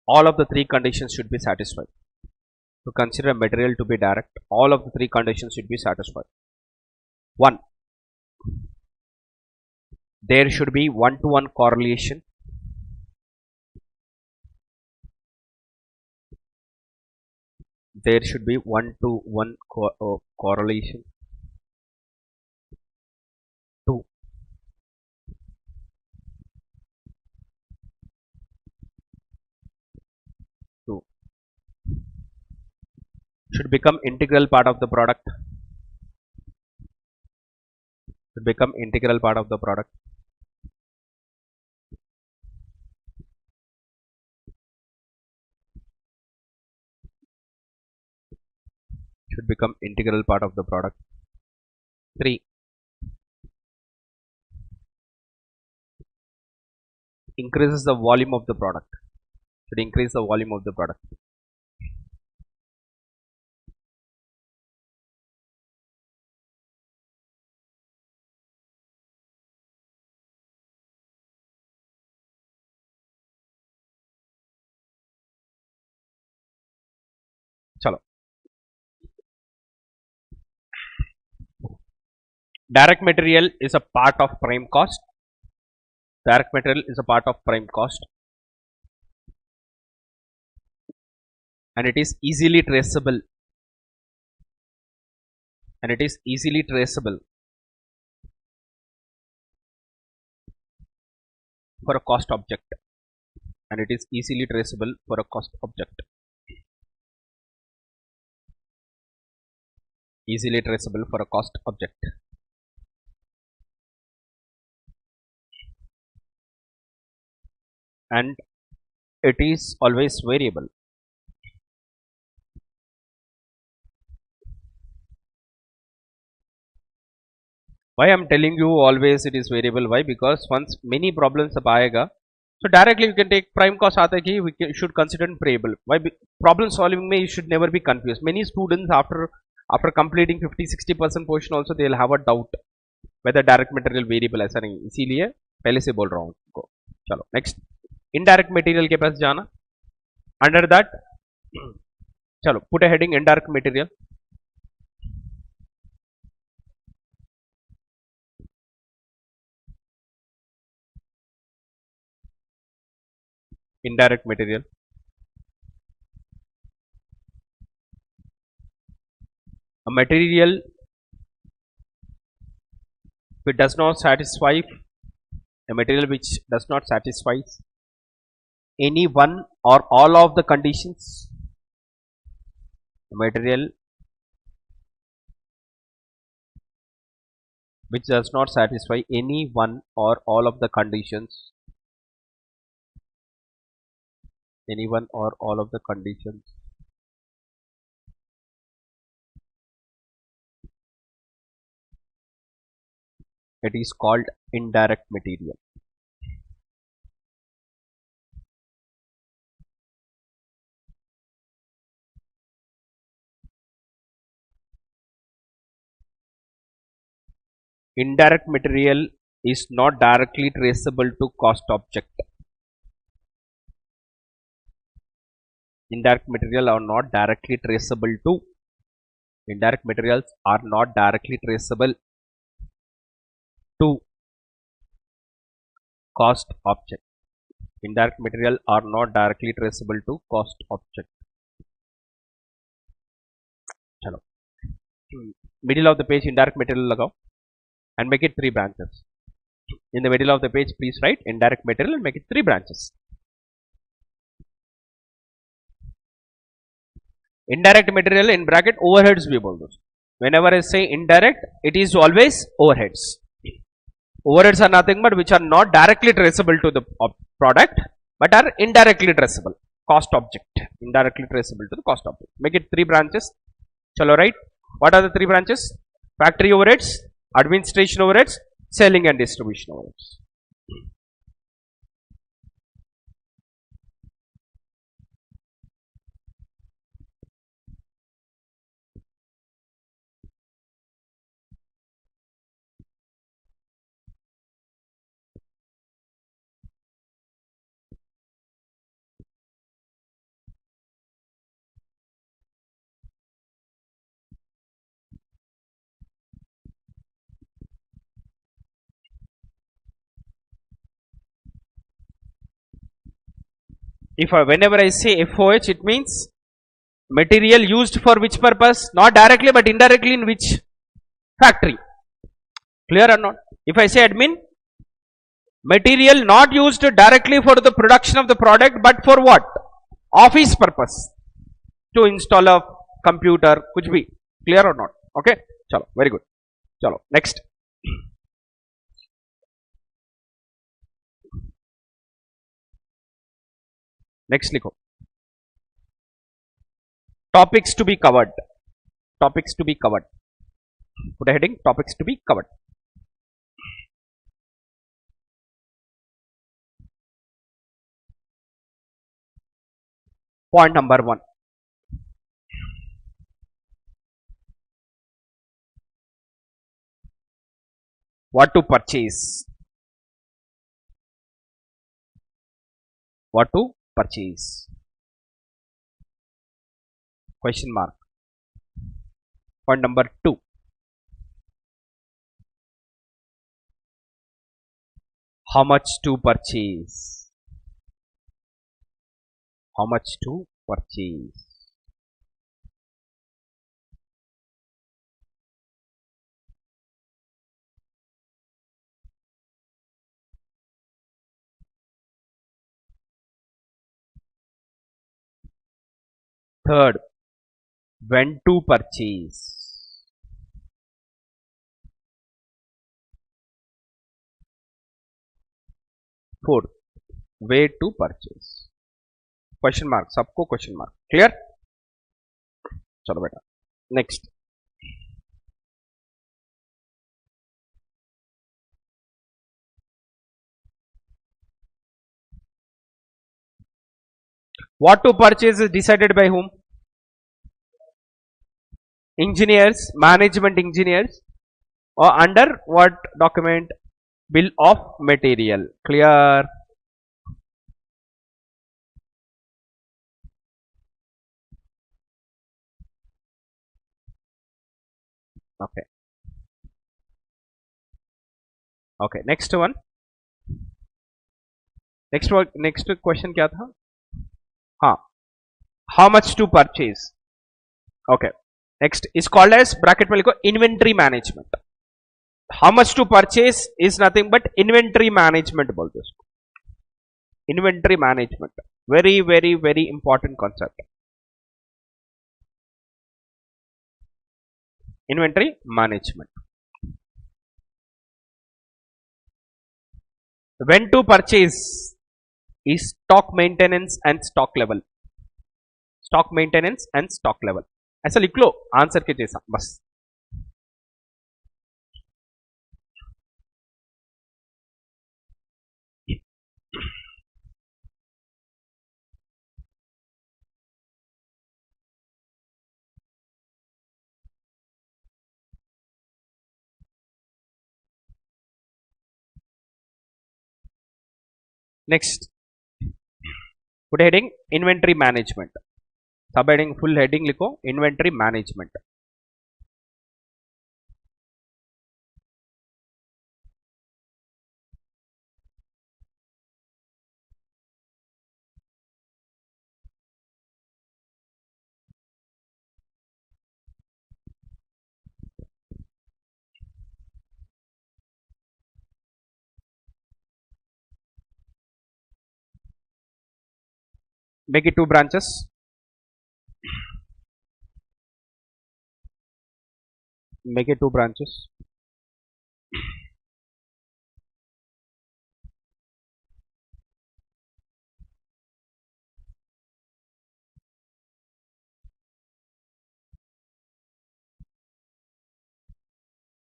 all of the 3 conditions should be satisfied. To consider material to be direct, all of the 3 conditions should be satisfied. 1. There should be 1-to-1 correlation. There should be 1-to-1 correlation. 2. Should become integral part of the product. Should become integral part of the product. Should become integral part of the product. 3. Increases the volume of the product. Should increase the volume of the product. Chalo. Direct material is a part of prime cost. Direct material is a part of prime cost. And it is easily traceable. And it is easily traceable. for a cost object, and it is easily traceable for a cost object. Easily traceable for a cost object. And it is always variable. Why I'm telling you always it is variable? Why? Because once many problems ab aayega, so directly you can take prime cost aata hai ki should consider variable. Why? Problem solving mein you should never be confused. Many students after completing 50-60% portion also they will have a doubt whether direct material variable ऐसा नहीं, इसीलिए पहले से बोल रहा हूँ उनको. चलो next, indirect material के पास जाना. Under that, चलो put a heading indirect material. Indirect material. A material which does not satisfy, a material which does not satisfy any one or all of the conditions. A material which does not satisfy any one or all of the conditions. Any one or all of the conditions. It is called indirect material. Indirect material is not directly traceable to cost object. Indirect material are not directly traceable to. Indirect materials are not directly traceable to cost object. Indirect material are not directly traceable to cost object. चलो, middle of the page indirect material लगाओ and make it 3 branches. In the middle of the page, please write indirect material and make it 3 branches. Indirect material in bracket overheads भी बोल दो. Whenever I say indirect, it is always overheads. Overheads are nothing but which are not directly traceable to the product but are indirectly traceable. Cost object. Indirectly traceable to the cost object. Make it 3 branches. Chalo, right? What are the 3 branches? Factory overheads, administration overheads, selling and distribution overheads. If whenever I say FOH, it means material used for which purpose? Not directly but indirectly in which factory? Clear or not? If I say admin, material not used directly for the production of the product but for what? Office purpose. To install a computer, कुछ भी. Clear or not? Okay? चलो, very good. चलो, next. Next लिखो. Topics to be covered. Topics to be covered. Put a heading, topics to be covered. Point number 1. What to purchase? What to purchase? Question mark. Point number 2. How much to purchase? How much to purchase? Third, when to purchase. Fourth, way to purchase. Question mark, सबको question mark. Clear? चलो बेटा. Next. What to purchase is decided by whom? Engineers, management engineers, or under what document? Bill of material. Clear? Okay. Okay. Next one. Next question क्या था? हाँ. How much to purchase? Okay. Next is called as bracket में लिखो inventory management. How much to purchase is nothing but inventory management बोलते हैं उसको. Inventory management. Very, very, very important concept. Inventory management. When to purchase is stock maintenance and stock level. Stock maintenance and stock level. ऐसा लिख लो answer के जैसा बस. Next, put heading inventory management. Sub heading full heading लिखो inventory management. Make it 2 branches. Make it 2 branches.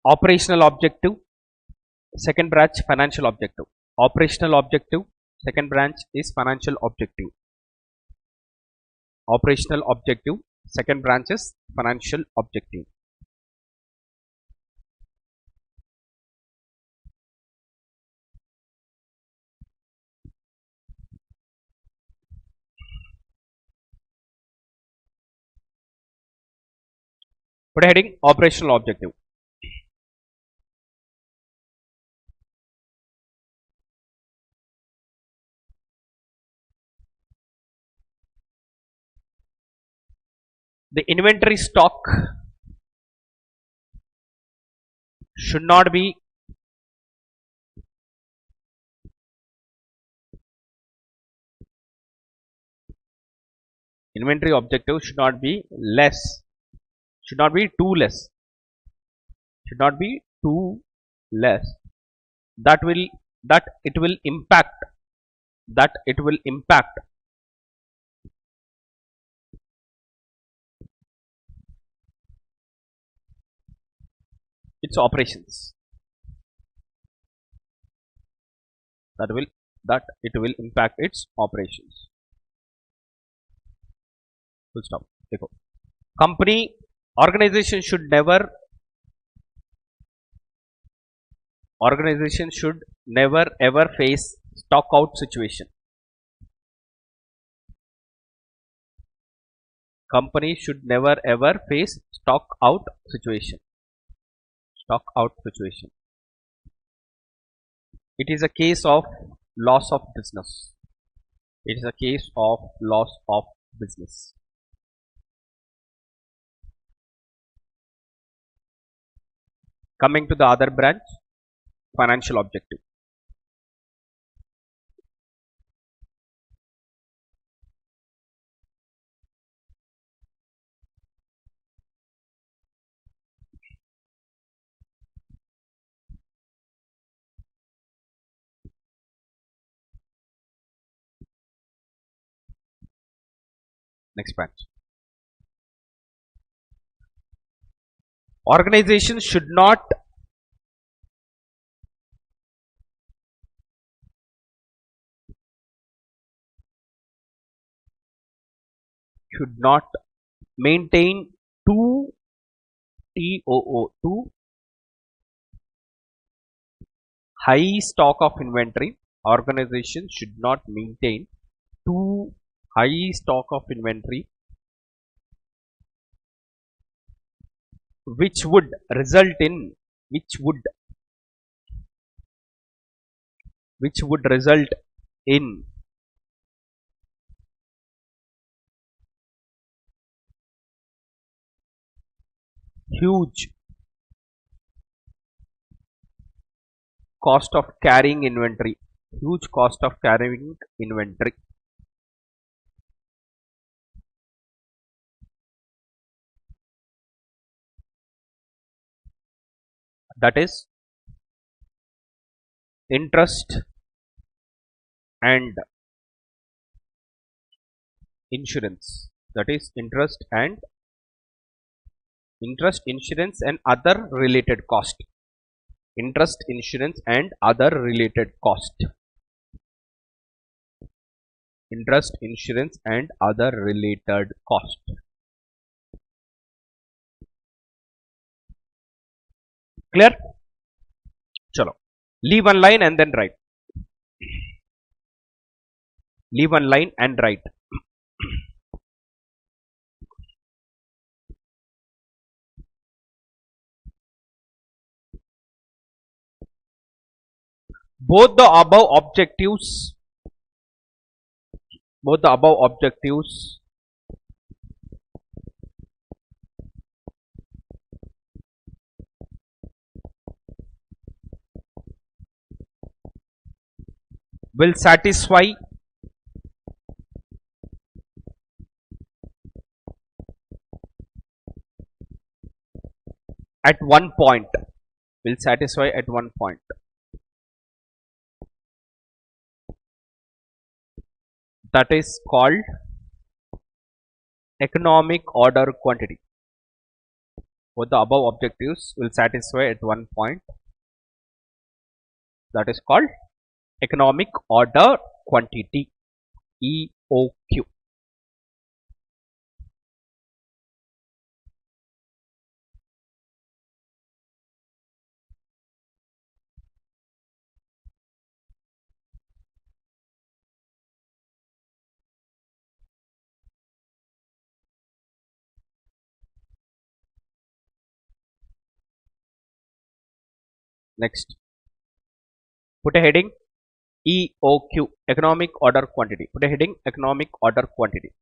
Operational objective. Second branch financial objective. Operational objective. Second branch is financial objective. Operational objective. Second branch is financial objective. Put a heading operational objective. The inventory stock should not be inventory objective should not be less, should not be too less, should not be too less. That it will impact its operations. That it will impact its operations. Full stop. देखो company organization should never ever face stock out situation. Company should never ever face stock out situation. Stock out situation. It is a case of loss of business. It is a case of loss of business. Coming to the other branch, financial objective. Next branch. Organizations should not maintain two two high stock of inventory. Organization should not maintain too high stock of inventory, which would result in which would result in huge cost of carrying inventory. Huge cost of carrying inventory. That is interest and insurance. That is interest, insurance and other related cost. Interest, insurance and other related cost. Interest, insurance and other related cost. Clear? Chalo. Leave one line and then write. Leave one line and write. Both the above objectives will satisfy at one point. Will satisfy at one point. That is called economic order quantity. Both the above objectives will satisfy at one point. That is called economic order quantity, EOQ. Next, put a heading EOQ, economic order quantity. Put a heading economic order quantity.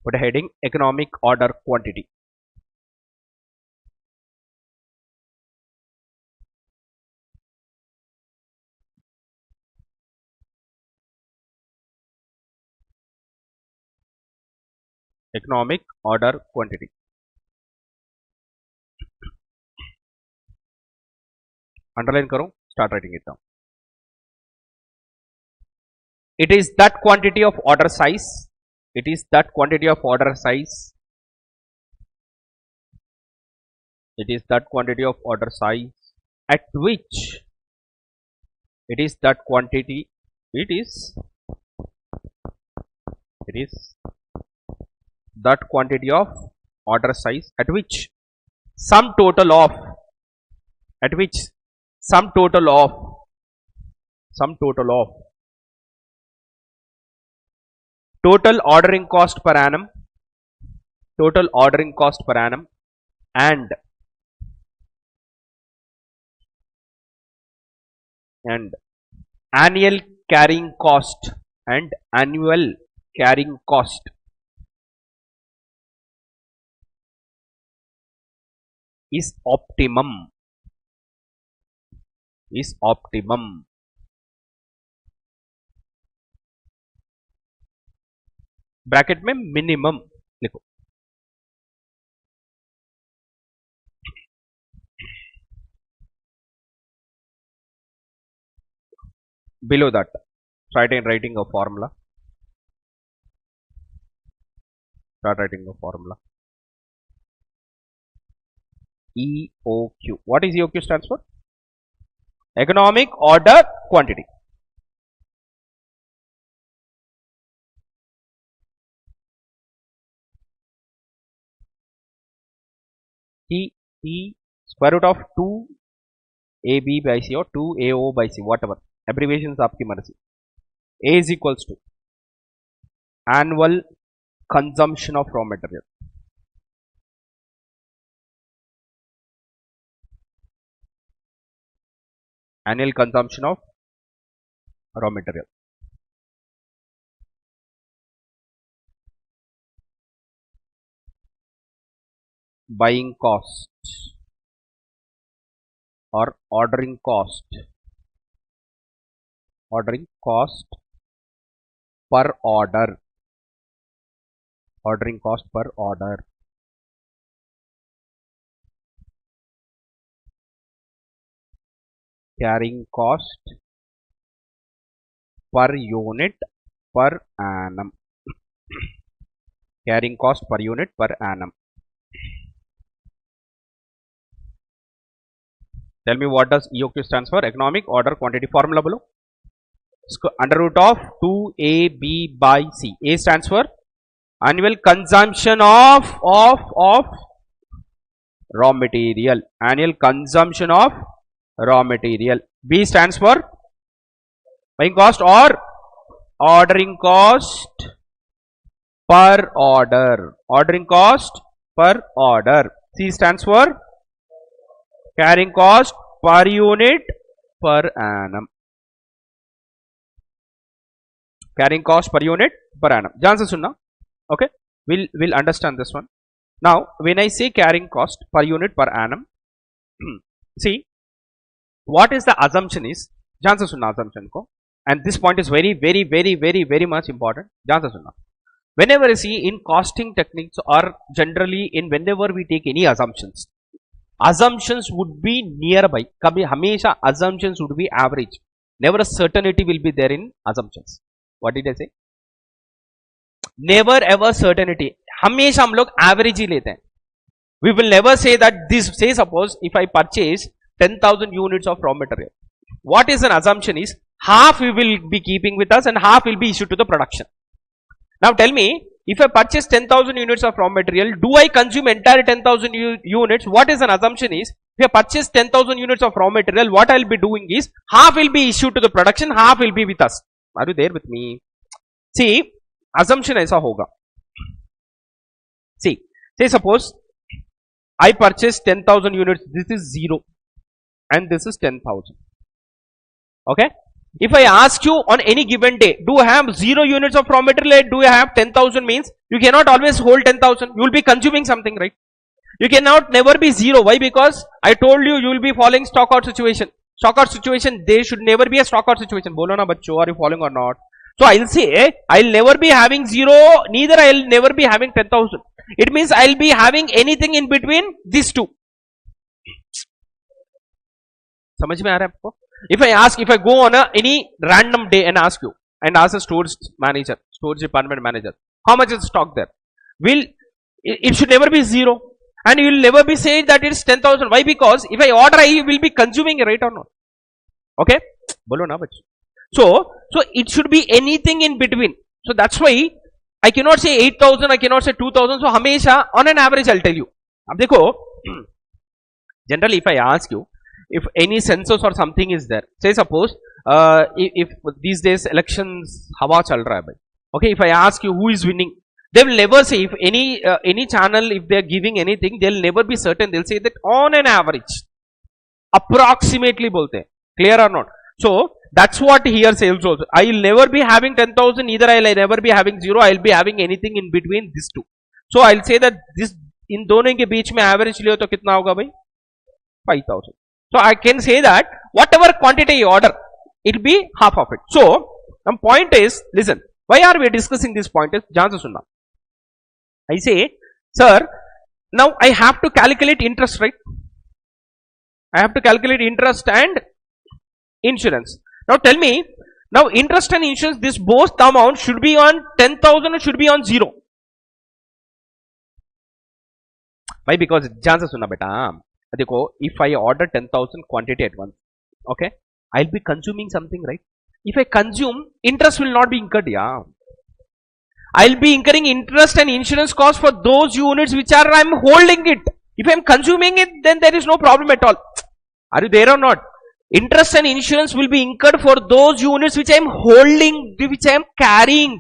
Put a heading economic order quantity. Economic order quantity. Underline करो, start writing it down. It is that quantity of order size. It is that quantity of order size. It is that quantity of order size at which it is that quantity. It is that quantity of order size at which sum total of total ordering cost per annum and annual carrying cost is optimum. Bracket में minimum लिखो. Below that, try writing a formula. Start writing the formula. EOQ. What is EOQ stands for? Economic order quantity. E square root of 2 AB by C or 2 AO by C, whatever. Abbreviations आपकी मर्जी. A is equals to annual consumption of raw material. Annual consumption of raw material. Buying cost or ordering cost. Ordering cost per order. Ordering cost per order. Carrying cost per unit per annum. Carrying cost per unit per annum. Tell me what does EOQ stands for? Economic order quantity. Formula below. Under root of 2AB by C. A stands for annual consumption of raw material. Annual consumption of raw material. B stands for buying cost or ordering cost per order. Ordering cost per order. C stands for carrying cost per unit per annum. Carrying cost per unit per annum. Jansa sunna. Okay. We'll understand this one. Now, when I say carrying cost per unit per annum, see, what is the assumption is, jansa sunna assumption ko. And this point is very much important. Jansa sunna. Whenever you see in costing techniques or generally in whenever we take any assumptions would be nearby. Kabhi hamesha assumptions would be average. Never a certainty will be there in assumptions. What did I say? Never ever certainty. Hamesha hum log average hi lete hain. We will never say that this, say suppose if I purchase 10,000 units of raw material. What is an assumption is half we will be keeping with us and half will be issued to the production. Now tell me, if I purchase 10,000 units of raw material, do I consume entire 10,000 units? What is an assumption is, if I purchase 10,000 units of raw material, what I will be doing is, half will be issued to the production, half will be with us. Are you there with me? See, assumption aisa hoga. See, say suppose, I purchase 10,000 units, this is 0 and this is 10,000. Okay? If I ask you on any given day, do I have 0 units of raw material, do I have 10,000 means, you cannot always hold 10,000, you will be consuming something, right? You cannot never be 0. Why? Because I told you, you will be following stock out situation. Stock out situation, there should never be a stock out situation. Bolo na bachcho, are you following or not? So I'll say, I'll never be having 0, neither I'll never be having 10,000. It means I'll be having anything in between these two. समझ में आ रहा है आपको? If I go on any random day and ask you, and ask a stores manager, stores department manager, how much is stock there? It should never be 0, and you will never be saying that it's 10,000. Why? Because if I order, I will be consuming it, right or not? Okay? Bolo na bachcho. So it should be anything in between. So that's why I cannot say 8,000, I cannot say 2,000. So hamesha on an average I'll tell you. Ab dekho, generally if I ask you, if any census or something is there, say suppose if these days elections hawa chal raha hai bhai. Okay, if I ask you who is winning, they will never say, if any channel, if they are giving anything, they'll never be certain. They'll say that on an average, approximately bolte. Clear or not? So that's what here says also. I will never be having 10,000, either I will never be having 0, I will be having anything in between these two. So I'll say that this in dono ke beech mein average liyo to kitna hoga bhai? 5,000. So I can say that whatever quantity you order, it will be half of it. So the point is, listen, why are we discussing this point is, Jansa sunna. I say, sir, now I have to calculate interest, right? I have to calculate interest and insurance. Now tell me, now interest and insurance, this both amount should be on 10,000 or should be on 0? Why? Because ध्यान से सुनना बेटा, देखो, if I order 10,000 quantity at once, okay, I'll be consuming something, right? If I consume, interest will not be incurred, yeah. I'll be incurring interest and insurance costs for those units which are I'm holding it. If I'm consuming it, then there is no problem at all. Are you there or not? Interest and insurance will be incurred for those units which I am holding, which I am carrying.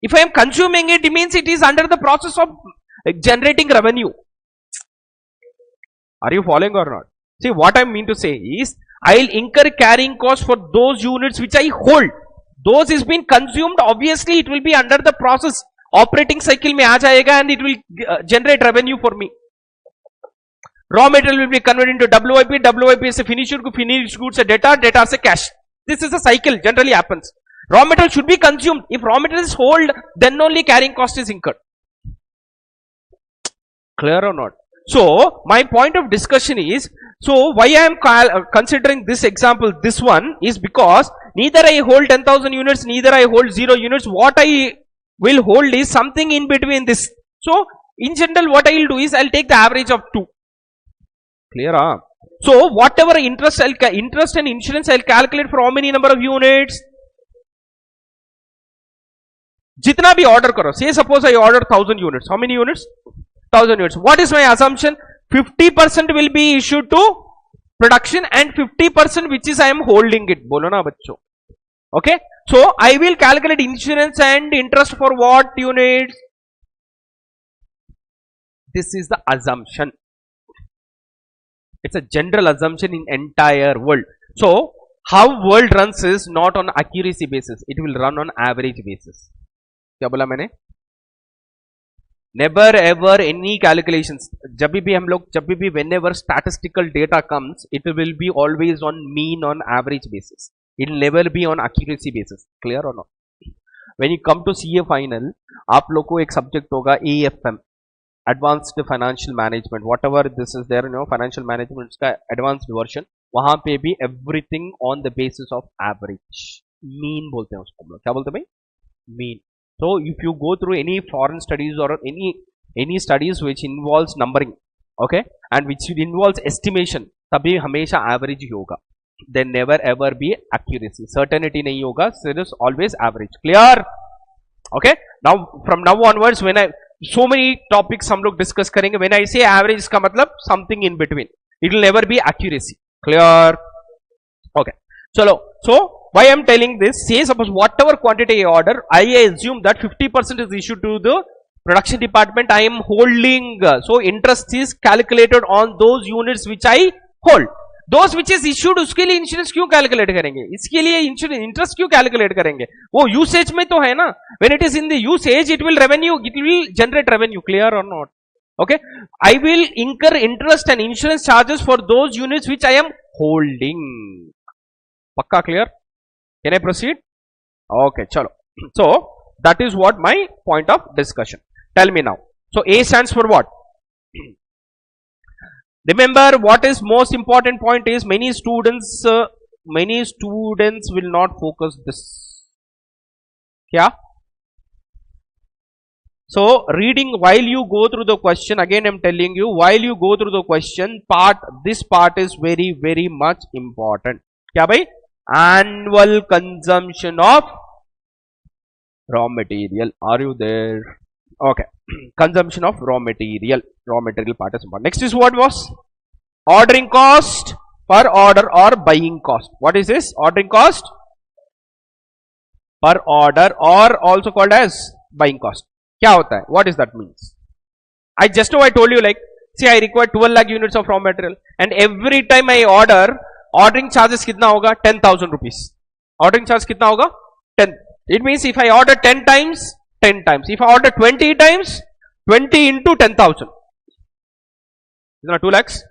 If I am consuming it, it means it is under the process of generating revenue. Are you following or not? See, what I mean to say is, I'll incur carrying costs for those units which I hold. Those is being consumed, obviously it will be under the process. Operating cycle mein aa jayega and it will generate revenue for me. Raw material will be converted into WIP. WIP is a finished goods, a data is a cash. This is a cycle, generally happens. Raw material should be consumed. If raw material is hold, then only carrying cost is incurred. Clear or not? So, my point of discussion is, so why I am considering this example, this one, is because neither I hold 10,000 units, neither I hold 0 units. What I will hold is something in between this. So, in general, what I will do is, I will take the average of 2. Clear? Huh? So, whatever interest and insurance, I will calculate for how many number of units? Jitna bhi order karo. Say, suppose I order 1,000 units. How many units? 1,000 units. What is my assumption? 50% will be issued to production and 50% which is I am holding it. Bolo na bachcho. Okay. So, I will calculate insurance and interest for what units? This is the assumption. It's a general assumption in entire world. So, how world runs is not on accuracy basis. It will run on average basis. क्या बोला मैंने? Never ever any calculations. जब भी हम लोग whenever statistical data comes, it will be always on mean, on average basis. It will never be on accuracy basis. Clear or not? When you come to CA final, आप लोग को एक subject होगा AFM, Advanced Financial Management. Whatever this is there, you know, financial management का advanced version. वहाँ पे भी everything on the basis of average. Mean बोलते हैं उसको हम लोग. क्या बोलते हैं भाई? Mean. So, if you go through any foreign studies or any studies which involves numbering, okay, and which involves estimation, तभी हमेशा average ही होगा. There never ever be accuracy. Certainty नहीं होगा. There is always average. Clear? Okay. Now, from now onwards, when so many topics हम लोग discuss करेंगे. When I say average, इसका मतलब something in between. It will never be accuracy. Clear? Okay. चलो. So, why I am telling this? Say suppose whatever quantity I order, I assume that 50% is issued to the production department. I am holding. So interest is calculated on those units which I hold. Those which is issued, उसके लिए insurance क्यों calculate करेंगे? इसके लिए interest क्यों calculate करेंगे? वो usage में तो है ना? When it is in the usage, it will generate revenue. Clear or not? Okay. I will incur interest and insurance charges for those units which I am holding. Pakka clear? Can I proceed? Okay, chalo. So, that is what my point of discussion. Tell me now. So, A stands for what? Remember, what is most important point is many students will not focus this. Yeah? So, reading while you go through the question, again I am telling you, while you go through the question, this part is very, very much important. Kya bhai? Annual consumption of raw material. Are you there? Okay. Consumption of raw material. Raw material part is important. Next is what was? Ordering cost per order or buying cost. What is this? Ordering cost per order or also called as buying cost. Kya hota hai? What does that means? I told you, like, see, I require 12 lakh units of raw material and every time I order, ordering charges kitna hoga? 10,000 rupees. Ordering charge kitna hoga? 10. It means if I order 10 times, 10 times. If I order 20 times, 20 into 10,000. Isn't that 2 lakhs?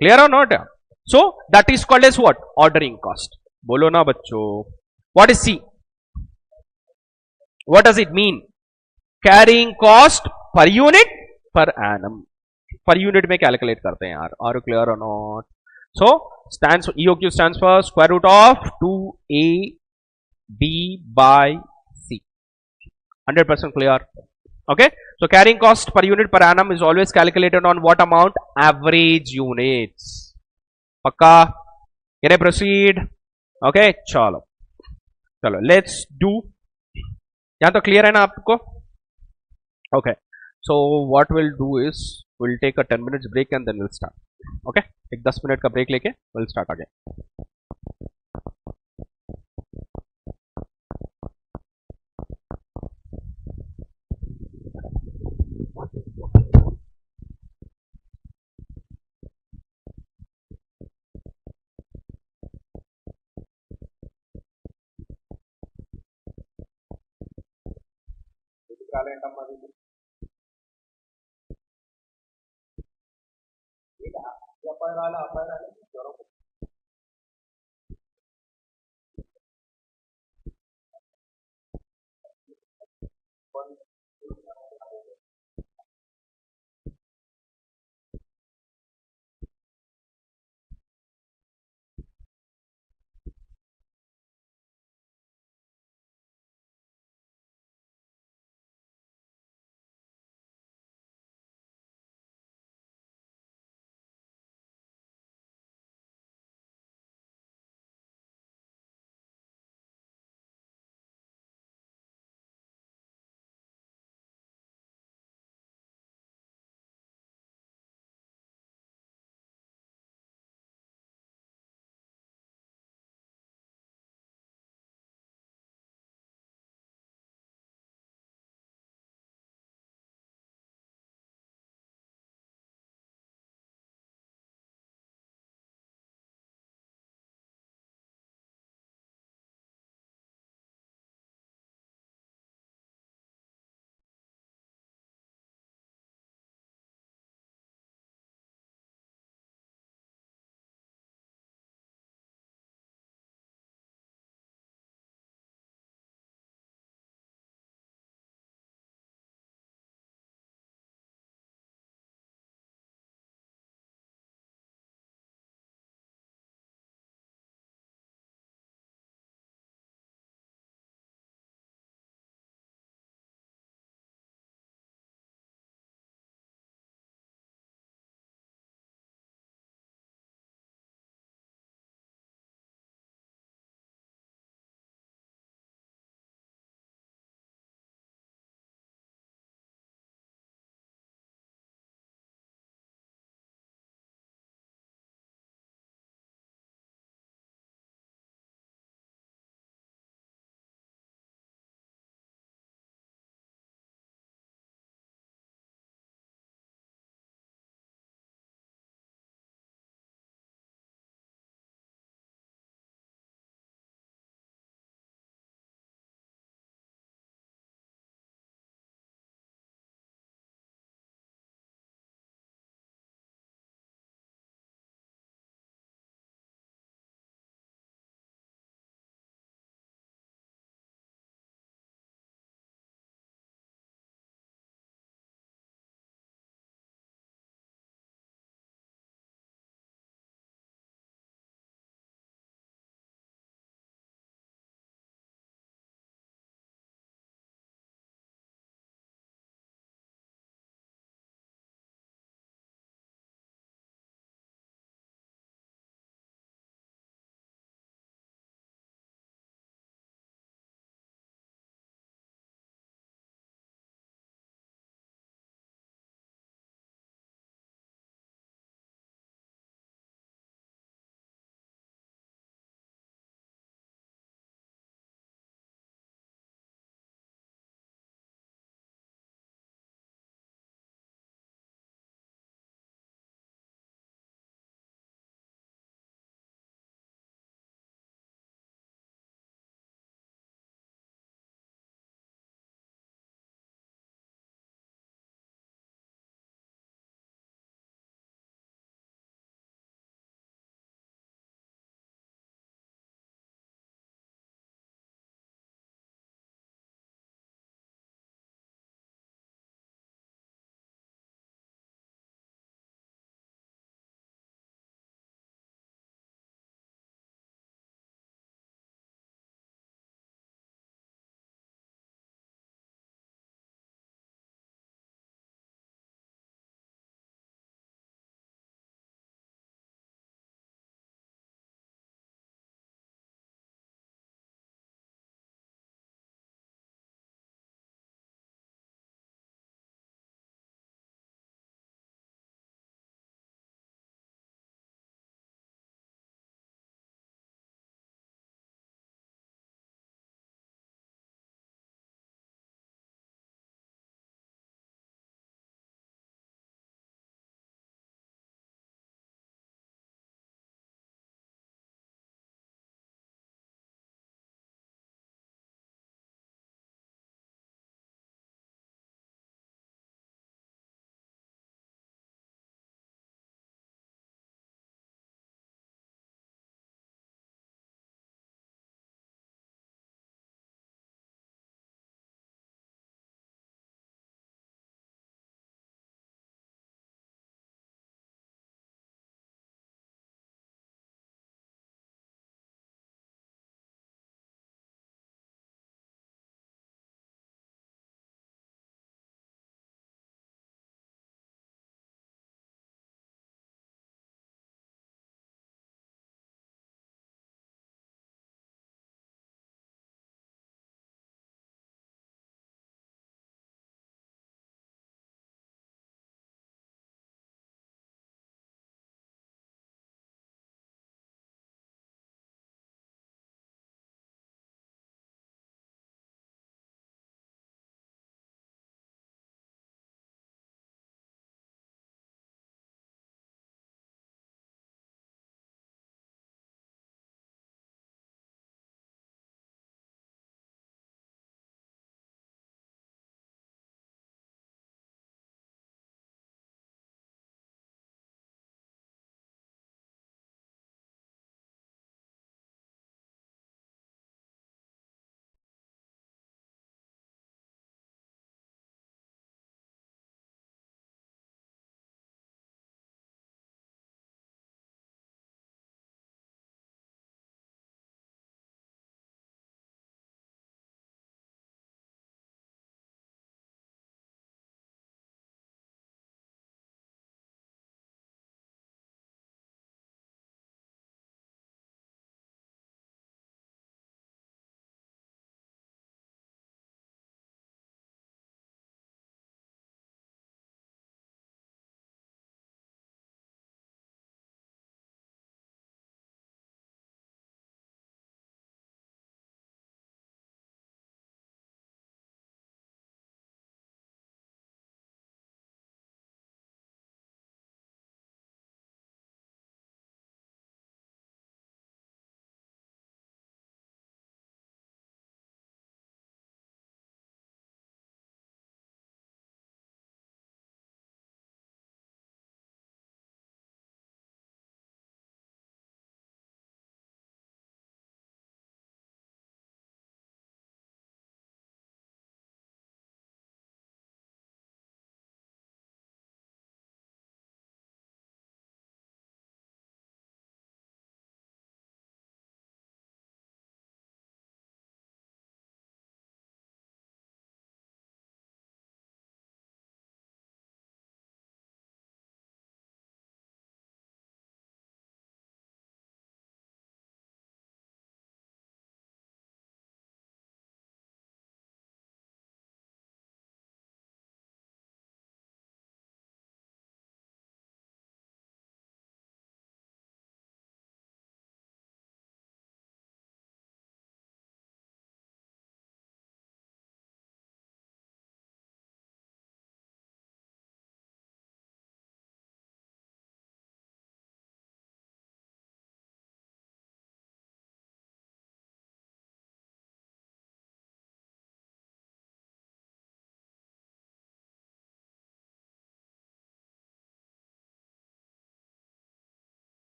Clear or not? So, that is called as what? Ordering cost. Bolo na bachcho. What is C? What does it mean? Carrying cost per unit per annum. Per unit में calculate करते हैं यार. Are you clear or not? So, EOQ stands for square root of 2AB by C. 100% clear. Okay, so carrying cost per unit per annum is always calculated on what amount? Average units. Pakka? Can I proceed? Okay, chalo. Chalo, let's do. यहाँ तो clear है ना आपको? Okay. So what we'll do is we'll take a 10 minutes break and then we'll start. Okay? एक 10 minute का break लेके we'll start again.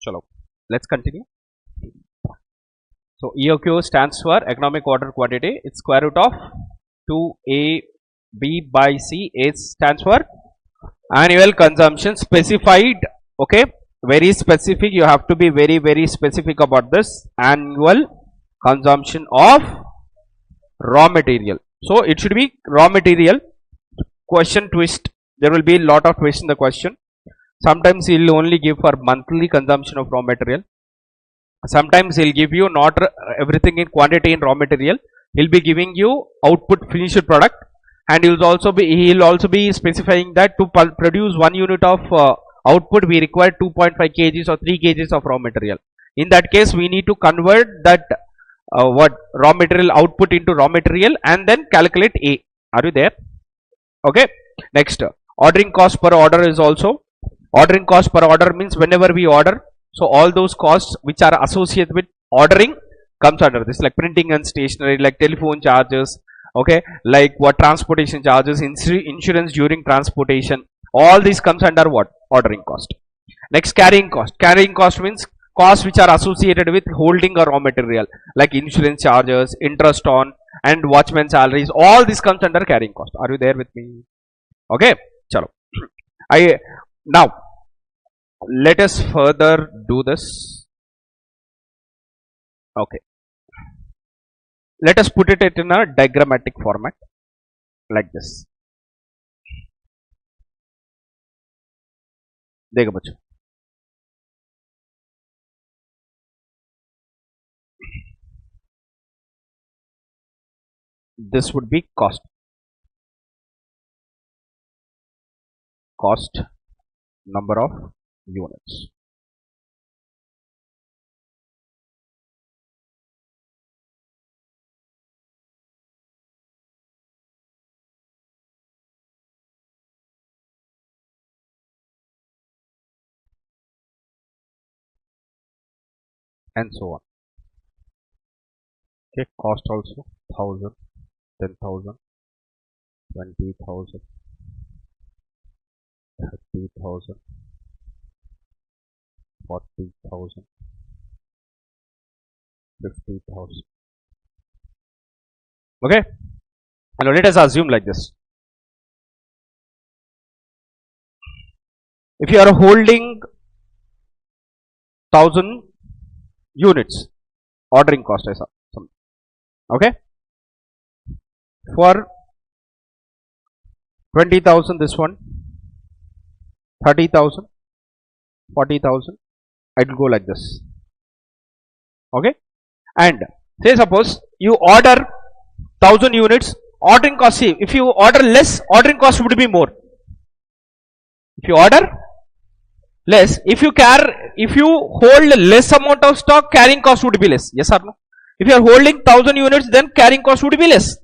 Chalo, let's continue. So EOQ stands for economic order quantity. It's square root of 2A B by C. A stands for annual consumption specified. Okay, very specific. You have to be very specific about this annual consumption of raw material. So it should be raw material. Question twist. There will be a lot of twists in the question. Sometimes he will only give for monthly consumption of raw material. Sometimes he'll give you not everything in quantity in raw material. He'll be giving you output finished product, and he'll also be specifying that to produce 1 unit of output we require 2.5 kgs or 3 kgs of raw material. In that case, we need to convert that raw material output into raw material and then calculate A. Are you there? Okay. Next, ordering cost per order is also. Ordering cost per order means whenever we order, so all those costs which are associated with ordering comes under this, like printing and stationery, like telephone charges, okay, like what transportation charges, insurance during transportation, all this comes under what? Ordering cost. Next, carrying cost. Carrying cost means costs which are associated with holding a raw material, like insurance charges, interest on, and watchman salaries. All this comes under carrying cost. Are you there with me? Okay, chalo. Now let us further do this. Okay, let us put it in a diagrammatic format like this. देखो बच्चों, this would be cost number of units. And so on. Okay, cost also 1000, 10,000, 20,000, 30,000, 40,000, 50,000. Okay, and let us assume like this. If you are holding 1000 units, ordering cost is something. Okay, for 20,000 this one, 30,000, 40,000, it will go like this. Okay, and say suppose you order 1000 units, ordering cost, see, if you order less, ordering cost would be more. If you order less, if you hold less amount of stock, carrying cost would be less. Yes or no? If you are holding 1000 units, then carrying cost would be less.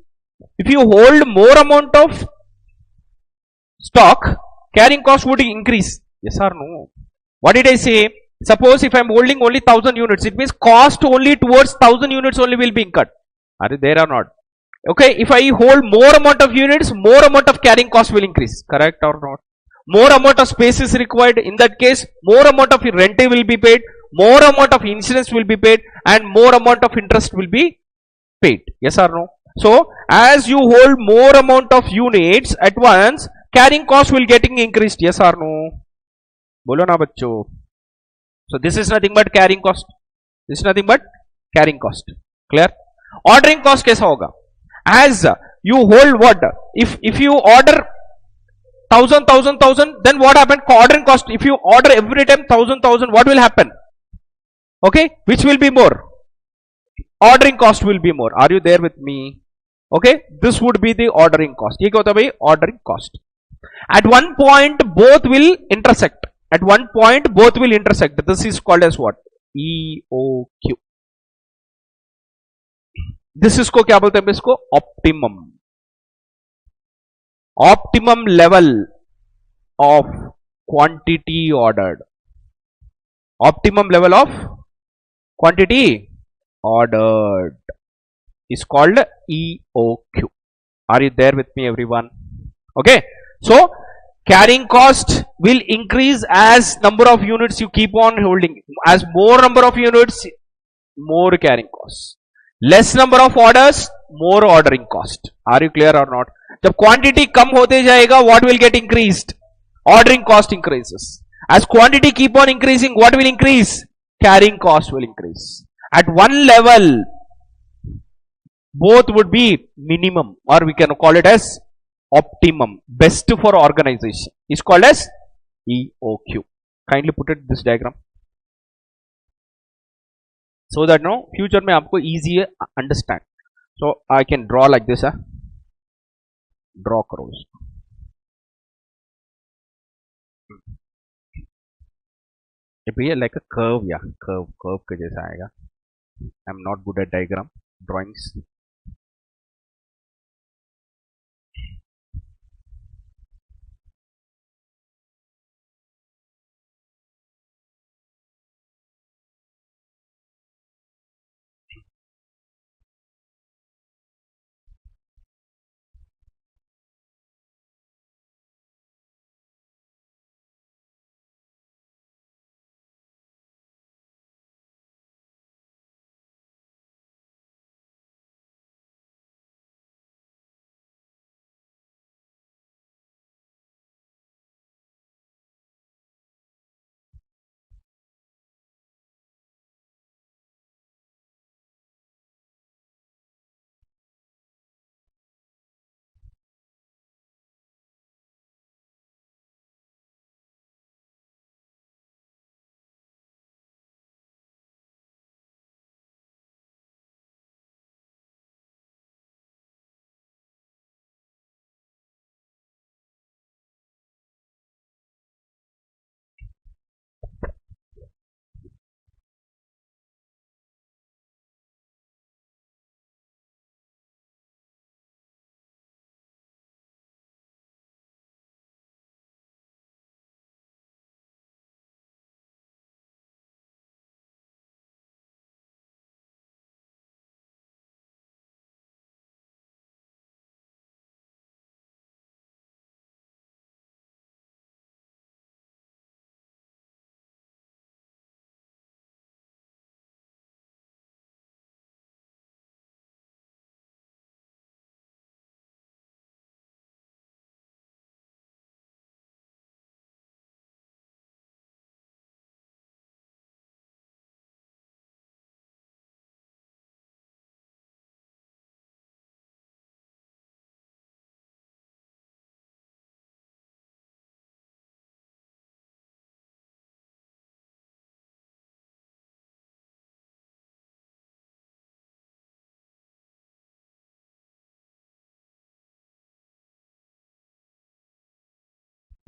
If you hold more amount of stock, carrying cost would increase. Yes or no? What did I say? Suppose if I am holding only 1000 units, it means cost only towards 1000 units only will be incurred. Are you there or not? Okay, if I hold more amount of units, more amount of carrying cost will increase. Correct or not? More amount of space is required. In that case, more amount of rent will be paid, more amount of insurance will be paid, and more amount of interest will be paid. Yes or no? So, as you hold more amount of units at once, carrying cost will getting increased. Yes or no? Bolo na bachcho. So, this is nothing but carrying cost. This is nothing but carrying cost. Clear? Ordering cost kaisa hoga? As you hold what? If you order 1000, then what happened? Ordering cost, if you order every time 1000, what will happen? Okay, which will be more? Ordering cost will be more. Are you there with me? Okay, this would be the ordering cost. Ye kya hota bhai? Ordering cost. At one point, both will intersect. At one point, both will intersect. This is called as what? EOQ. This is को क्या बोलते हैं इसको? Optimum. Optimum level of quantity ordered. Optimum level of quantity ordered is called EOQ. Are you there with me, everyone? Okay. So carrying cost will increase as number of units you keep on holding. As more number of units, more carrying cost. Less number of orders, more ordering cost. Are you clear or not? जब quantity कम होते जाएगा, what will get increased? Ordering cost increases. As quantity keep on increasing, what will increase? Carrying cost will increase. At one level, both would be minimum, or we can call it as optimum, best for organization, is called as EOQ. Kindly put it this diagram so that no future में आपको easy understand. So I can draw like this. Draw करो इसको. ये भैया like a curve या curve के जैसा आएगा. I'm not good at diagram drawings.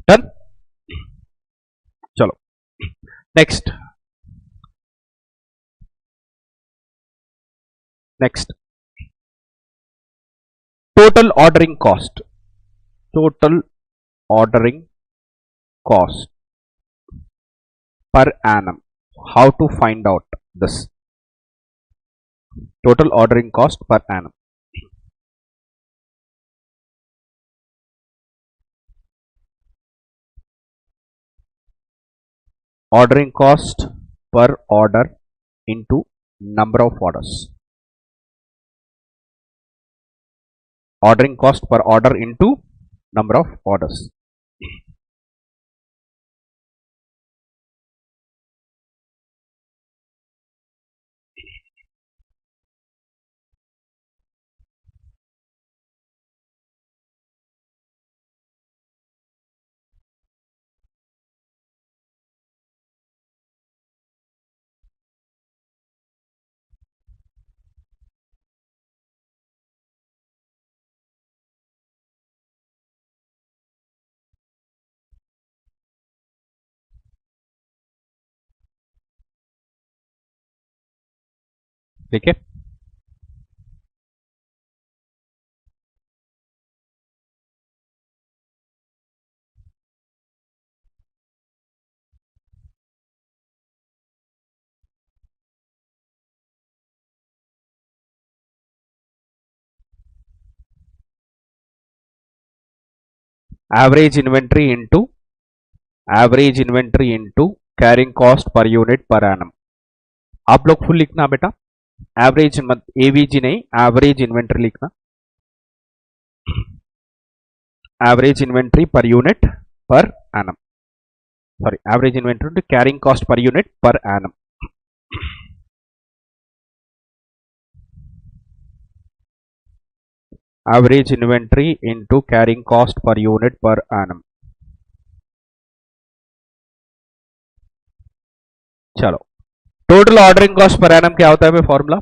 Done? चलो next total ordering cost per annum. How to find out this total ordering cost per annum? Ordering cost per order into number of orders. Ordering cost per order into number of orders. ठीक है. average inventory into carrying cost per unit per annum. आप लोग full लिखना बेटा, average मत AVG नहीं, average inventory लिखना, average inventory per unit per annum, sorry average inventory carrying cost per unit per annum. Average inventory into carrying cost per unit per annum. चलो, total ordering cost per annum क्या होता है formula?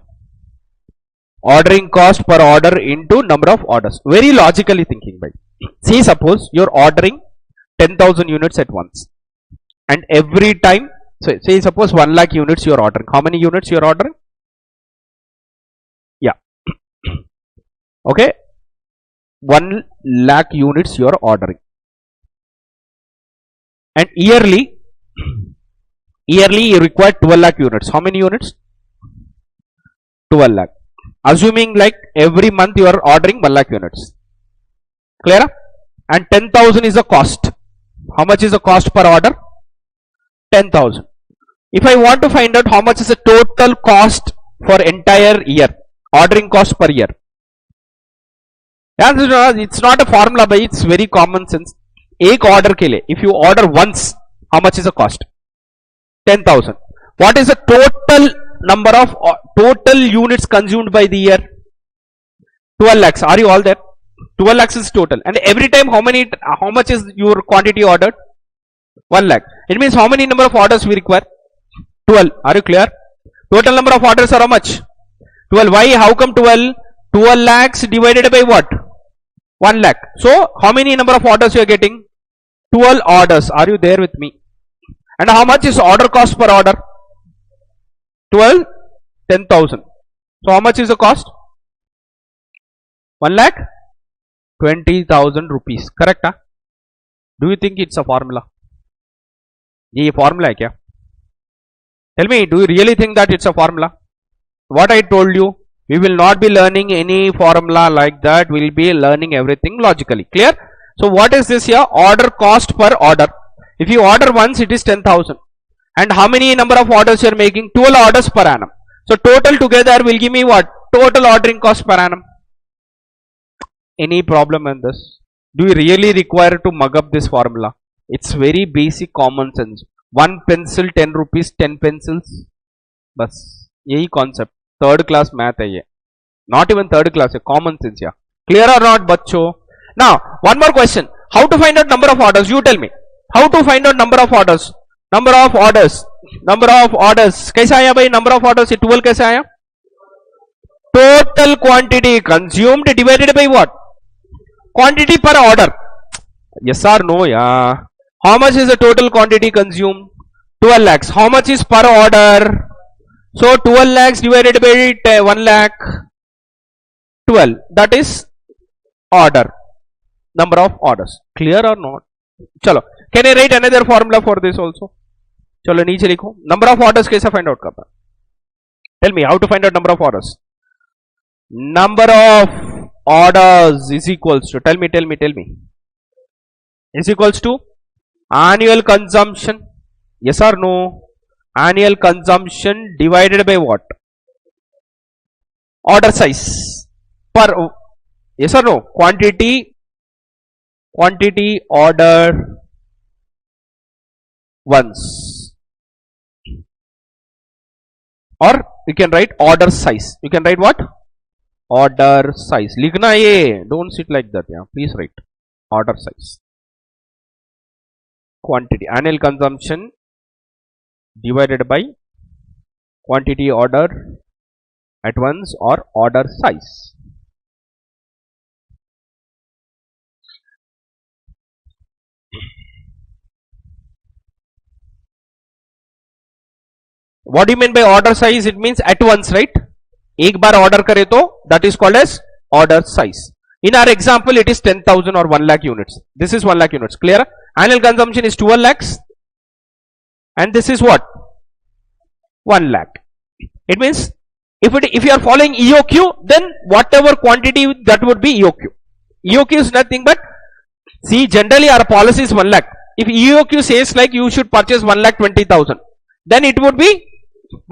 Ordering cost per order into number of orders. Very logically thinking भाई. See, suppose you're ordering 10,000 units at once, and every time, so say suppose 1 lakh units you're ordering. How many units you're ordering? Yeah. Okay. 1 lakh units you're ordering. And yearly you require 12 lakh units. How many units? 12 lakh. Assuming like every month you are ordering 1 lakh units. Clear? And 10,000 is the cost. How much is the cost per order? 10,000. If I want to find out how much is the total cost for entire year, ordering cost per year. It's not a formula, but it's very common sense. एक order के लिए, if you order once, how much is the cost? 10,000. What is the total number of total units consumed by the year? 12 lakhs. Are you all there? 12 lakhs is total. And every time how much is your quantity ordered? 1 lakh. It means how many number of orders we require? 12. Are you clear? Total number of orders are how much? 12. Why? How come 12? 12 lakhs divided by what? 1 lakh. So how many number of orders you are getting? 12 orders. Are you there with me? And how much is order cost per order? 12, 10,000. So how much is the cost? 1 lakh 20,000 rupees. Correct? Huh? Do you think it's a formula? ये formula है क्या? Tell me, do you really think that it's a formula? What I told you, we will not be learning any formula like that. We will be learning everything logically. Clear? So what is this here? Order cost per order. If you order once, it is 10,000. And how many number of orders you are making? 12 orders per annum. So total together will give me what? Total ordering cost per annum. Any problem in this? Do you really require to mug up this formula? It's very basic common sense. 1 pencil 10 rupees, 10 pencils. बस यही concept. Third class math है ये. Not even third class, common sense. Yeah. Clear or not, बच्चों? Now one more question. How to find out number of orders? You tell me. How to find out number of orders? Number of orders. कैसा आया भाई? Number of orders 12 कैसे आया? Total quantity consumed divided by what? Quantity per order. Yes or no? Yeah. How much is the total quantity consumed? 12 lakhs. How much is per order? So 12 lakhs divided by 1 lakh. 12. That is order. Number of orders. Clear or not? चलो. Can I write another formula for this also? चलो नीचे लिखो. Number of orders कैसा find out करना? Tell me how to find out number of orders. Number of orders is equals to, tell me, is equals to annual consumption. Yes or no? Annual consumption divided by what? Order size per, yes or no? Quantity order once, or you can write order size. You can write what? Order size. लिखना ये, don't sit like that. Yeah, please write order size. Quantity, annual consumption divided by quantity order at once, or order size. What do you mean by order size? It means at once, right? एक बार order करे तो that is called as order size. In our example, it is 10,000 or 1 lakh units. This is 1 lakh units. Clear? Annual consumption is 12 lakhs, and this is what? 1 lakh. It means if you are following EOQ, then whatever quantity, that would be EOQ. EOQ is nothing but See, generally our policy is 1 lakh. If EOQ says like you should purchase 1,20,000, then it would be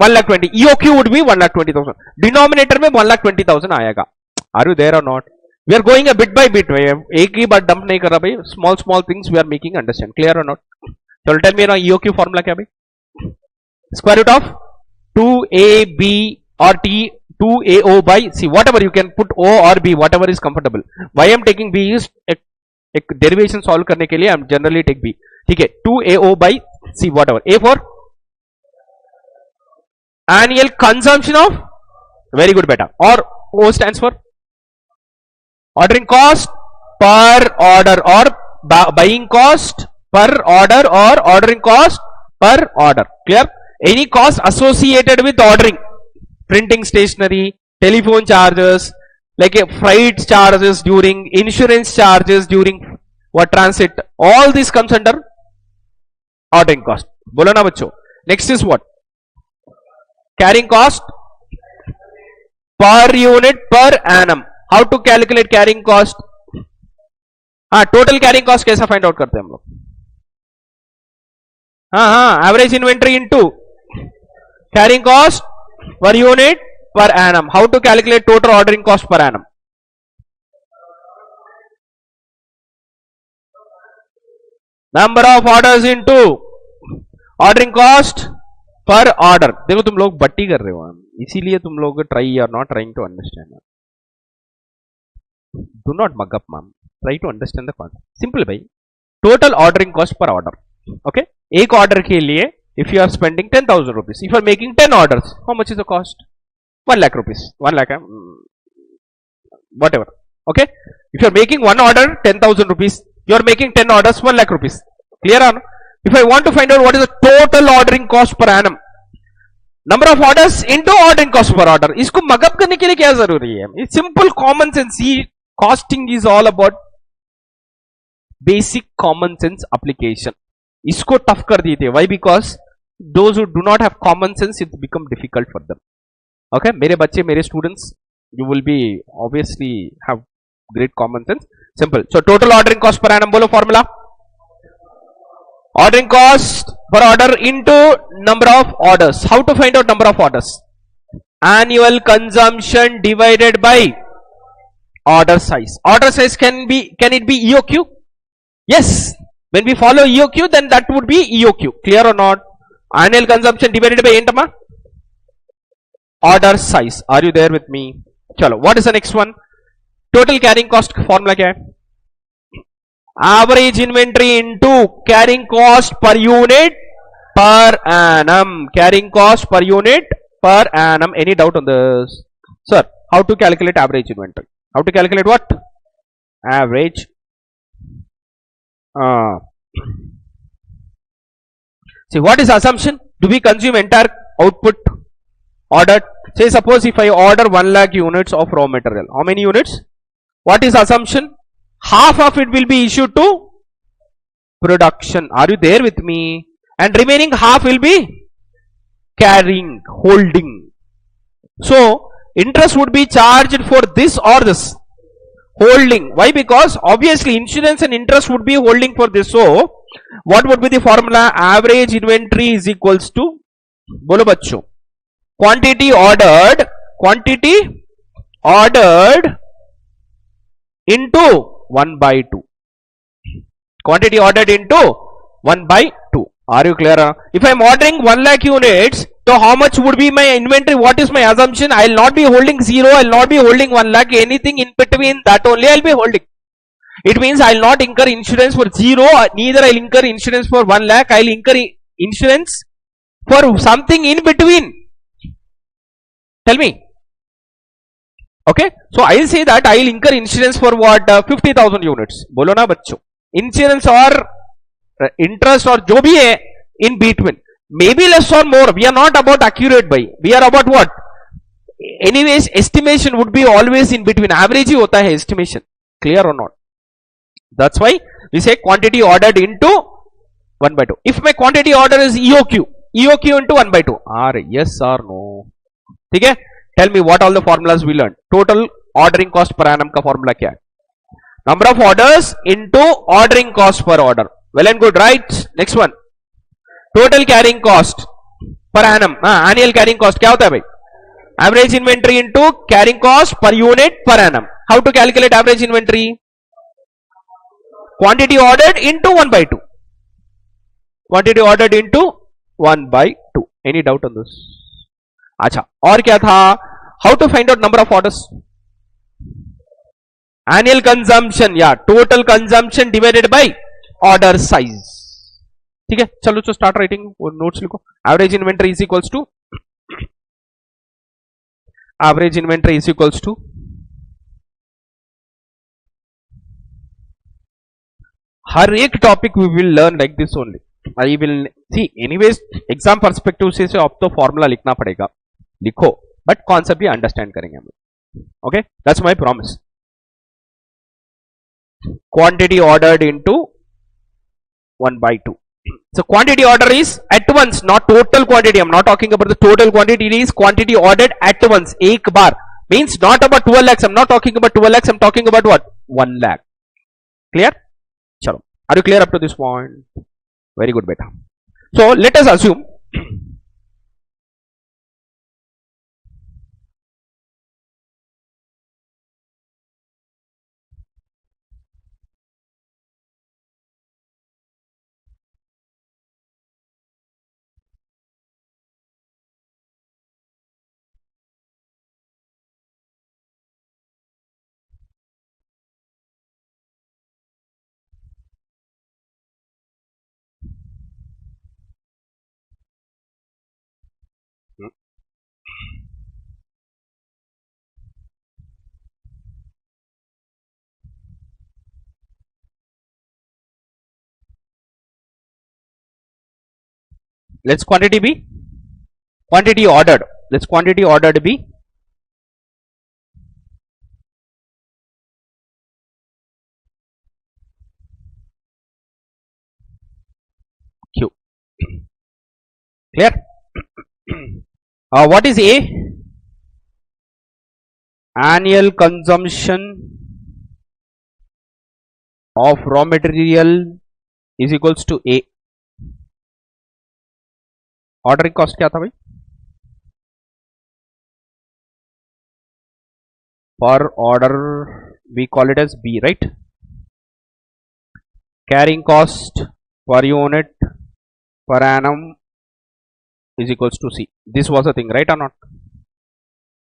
1,20,000. EOQ would be 1,20,000. Denominator में 1,20,000 आएगा. Are you there or not? We are going a bit by bit. एक ही बार dump नहीं कर रहा भाई. Small things we are making understand. Clear or not? So tell me now EOQ formula क्या भाई? Square root of 2AB or T 2AO by C. Whatever you can put O or B, whatever is comfortable. Why I am taking B is एक derivation solve करने के लिए I am generally take B. ठीक है, 2AO by C whatever. A for annual consumption of, very good beta, or O stands for ordering cost per order or buying cost per order or ordering cost per order. Clear? Any cost associated with ordering, printing stationery, telephone charges, like a freight charges during, insurance charges during what transit, all this comes under ordering cost. बोलो ना बच्चों. Next is what? Carrying cost per unit per annum. How to calculate carrying cost? हाँ, total carrying cost कैसा find out करते हैं हम लोग? हाँ, average inventory into carrying cost per unit per annum. How to calculate total ordering cost per annum? Number of orders into ordering cost per order. देखो तुम लोग बट्टी कर रहे हो, इसीलिए तुम लोग try or not trying to understand. Do not mug up, ma'am. Try to understand the concept. Simple भाई. Total ordering cost per order. Okay. एक order के लिए if you are spending 10,000 rupees, if you are making 10 orders, how much is the cost? 1 lakh rupees. 1 lakh, whatever. Okay. If you are making one order 10,000 rupees, you are making 10 orders 1 lakh rupees. Clear on? If I want to find out what is the total ordering cost per annum, number of orders into ordering cost per order, इसको mug up करने के लिए क्या जरूरी है? It's simple common sense. See, costing is all about basic common sense application. इसको tough कर दिए थे. Why? Because those who do not have common sense, it's become difficult for them. Okay, मेरे बच्चे, मेरे students, you will be obviously have great common sense. Simple. So total ordering cost per annum, बोलो formula. Ordering cost per order into number of orders. How to find out number of orders? Annual consumption divided by order size. Order size can it be EOQ? Yes. When we follow EOQ, then that would be EOQ. Clear or not? Annual consumption divided by entama order size. Are you there with me? Chalo. What is the next one? Total carrying cost formula क्या है? Average inventory into carrying cost per unit per annum. Carrying cost per unit per annum. Any doubt on this? Sir, how to calculate average inventory? How to calculate what? Average. See, what is assumption? Do we consume entire output ordered? Say suppose if I order 1 lakh units of raw material. How many units? What is assumption? Half of it will be issued to production. Are you there with me? And remaining half will be carrying, holding. So interest would be charged for this or this. Holding. Why? Because obviously insurance and interest would be holding for this. So what would be the formula? Average inventory is equals to, bolo bachcho, quantity ordered into 1 by 2. Quantity ordered into 1 by 2. Are you clear? If I am ordering 1 lakh units, so how much would be my inventory? What is my assumption? I will not be holding 0, I will not be holding 1 lakh, anything in between that only I will be holding. It means I will not incur insurance for 0, neither I will incur insurance for 1 lakh, I will incur insurance for something in between. Tell me. Okay, so I will say that I will incur insurance for what? 50,000 units. Bolo na bachcho. Insurance or interest or jo bhi hai in between. Maybe less or more. We are not about accurate buy. We are about what? Anyways, estimation would be always in between. Average hi hota hai estimation. Clear or not? That's why we say quantity ordered into 1 by 2. If my quantity order is EOQ into 1 by 2. Yes or no? Okay? Tell me what all the formulas we learned. Total ordering cost per annum का formula क्या है? Number of orders into ordering cost per order. Well and good, right? Next one. Total carrying cost per annum. Annual carrying cost क्या होता है भाई? Average inventory into carrying cost per unit per annum. How to calculate average inventory? Quantity ordered into 1 by 2. Quantity ordered into 1 by 2. Any doubt on this? अच्छा, और क्या था? How to find out number of orders? Annual consumption, yeah, total consumption divided by order size. ठीक है, चलो तो start writing notes लिखो. Average inventory is equals to हर एक topic we will learn like this only. I will see anyways exam perspective से अब तो फॉर्मूला लिखना पड़ेगा, लिखो, बट कॉन्सेप्ट भी अंडरस्टैंड करेंगे हम लोग. Okay, that's my promise. Quantity ordered into 1 by 2. So quantity order is at once, not total quantity. I'm not talking about the total quantity. It is quantity ordered at once. एक बार means not about 12 lakhs. I'm not talking about 12 lakhs. I'm talking about what? 1 lakh. Clear? Chalo. Are you clear up to this point? Very good, beta. So let us assume let's quantity be quantity ordered. Let's quantity ordered be Q. Clear? What is A? Annual consumption of raw material is equals to A. Ordering cost क्या था भाई? Per order we call it as B, right? Carrying cost per unit per annum is equals to C. This was a thing, right or not?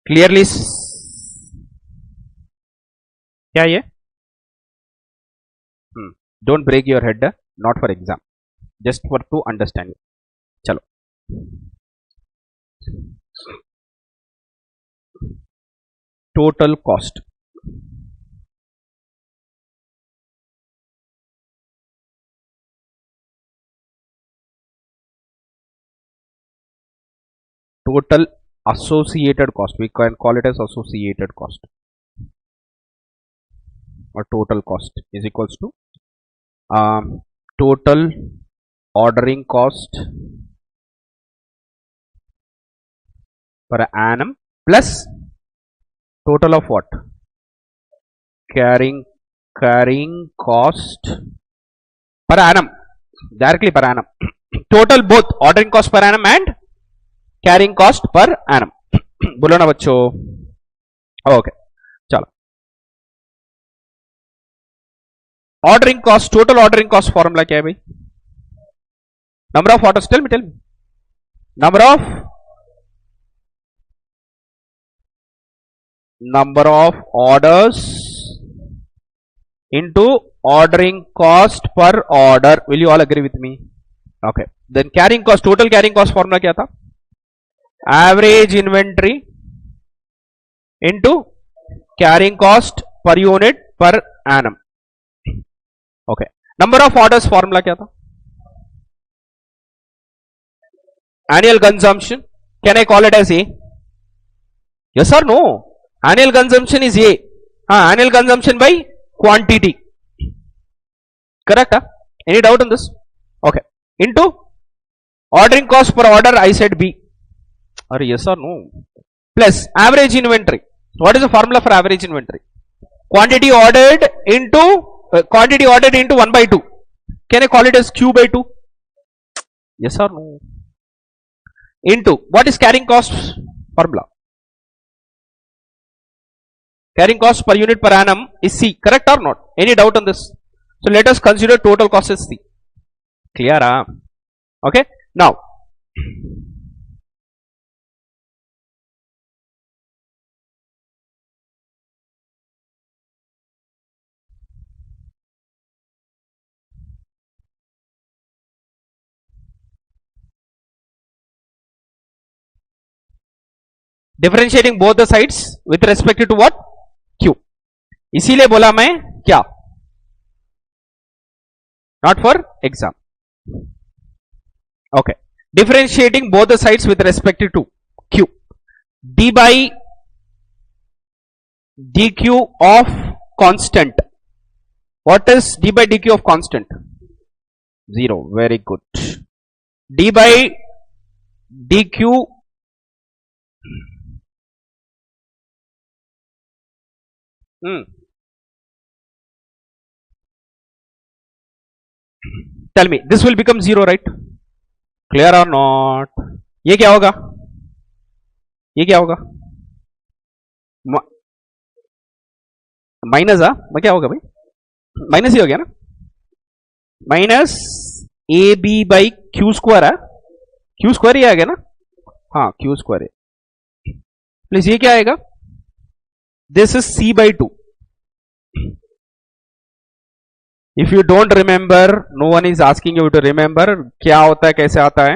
Clearly क्या ये? Don't break your head, not for exam, just for to understand it. चलो, total cost. Total associated cost, we can call it as associated cost or total cost is equals to total ordering cost per annum plus total of what? Carrying cost per annum, directly per annum. Total both ordering cost per annum and carrying cost per annum. बोलो ना बच्चों. Okay, चलो. Ordering cost, total ordering cost formula क्या है भाई? Number of orders, tell me. Number of orders into ordering cost per order. Will you all agree with me? Okay. Then carrying cost, total carrying cost formula क्या था? Average inventory into carrying cost per unit per annum. Okay. Number of orders formula क्या था? Annual consumption. Can I call it as A? Yes or no? Annual consumption is A. Annual consumption by quantity. Correct? Any doubt on this? Okay. Into ordering cost per order, I said B. Or yes or no? Plus average inventory. What is the formula for average inventory? quantity ordered into 1 by 2. Can I call it as q by 2? Yes or no? Into what is carrying cost formula? Carrying cost per unit per annum is C, correct or not? Any doubt on this? So let us consider total cost as C. Clear? Okay. Now differentiating both the sides with respect to what? Q. इसीलिए बोला मैं क्या? Not for exam. Okay. Differentiating both the sides with respect to Q. D by dq of constant. What is d by dq of constant? 0. Very good. D by dq tell me, this will become 0, right? Clear or not? ये क्या होगा? ये क्या होगा? Minus क्या होगा भाई? Minus ही हो गया ना? Minus A B by Q square है. क्यू स्क्वायर ही आ गया ना? हाँ, क्यू स्क्वायर है. प्लीज ये क्या आएगा? This is C by 2. If you don't remember, no one is asking you to remember क्या होता है, कैसे आता है.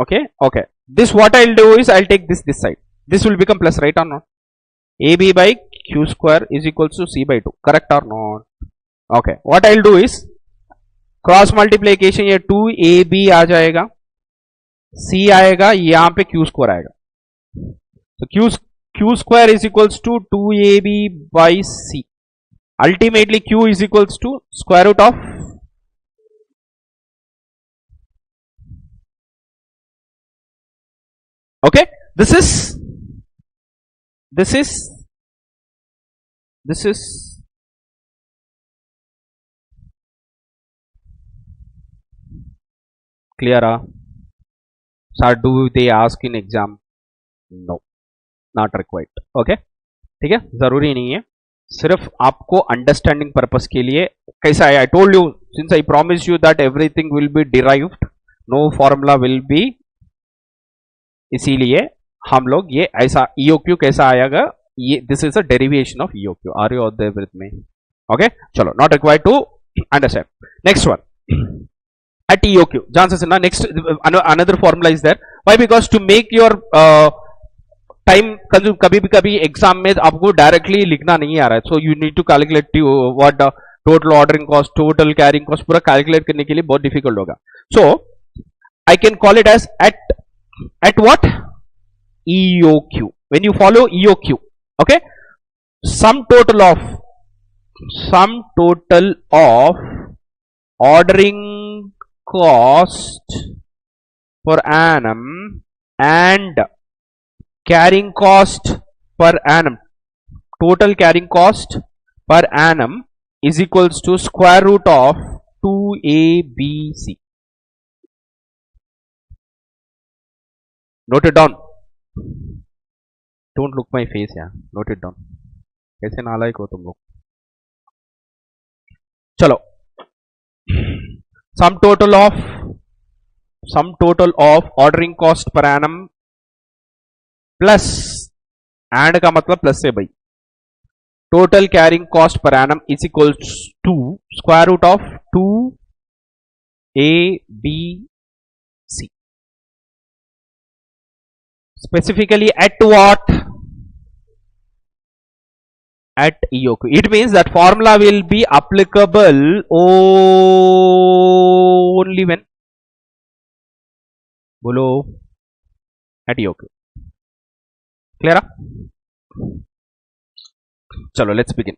Okay, okay. This what I'll do is I'll take this side. This will become plus, right or not? AB by Q square is equals to C by 2. Correct or not? Okay. What I'll do is cross multiplication, ये 2AB आ जाएगा, C आएगा, यहाँ पे Q square आएगा. So Q square is equals to 2AB by C. Ultimately Q is equals to square root of okay. This is clear? Sir, do they ask in exam? No, not required. Okay, ठीक है, जरूरी नहीं है, सिर्फ आपको understanding purpose के लिए. कैसा है? I told you, since I promise you that everything will be derived, no formula will be. इसीलिए हम लोग ये ऐसा ईओक्यू कैसा आएगा, ये this is a derivation of EOQ. Are you there with me? Okay, चलो, not required to understand. Next one at EOQ. Chances na next another formula is there. Why? Because to make your time consume, कभी भी कभी exam में आपको directly लिखना नहीं आ रहा है, so you need to calculate what total ordering cost, total carrying cost, पूरा कैलकुलेट करने के लिए बहुत डिफिकल्ट होगा. So I can call it as at what? EOQ. When you follow EOQ, okay, sum total of ordering cost per annum and carrying cost per annum, total carrying cost per annum is equals to square root of 2ABC. Note it down. Don't look my face, yeah. Note it down. कैसे नालायक हो तुम लोग. चलो, sum total of ordering cost per annum plus and का मतलब plus से भाई, total carrying cost per annum is equals to square root of 2ABC. Specifically at what? At EOQ. It means that formula will be applicable only when below at EOQ. Clear? Chalo, let's begin.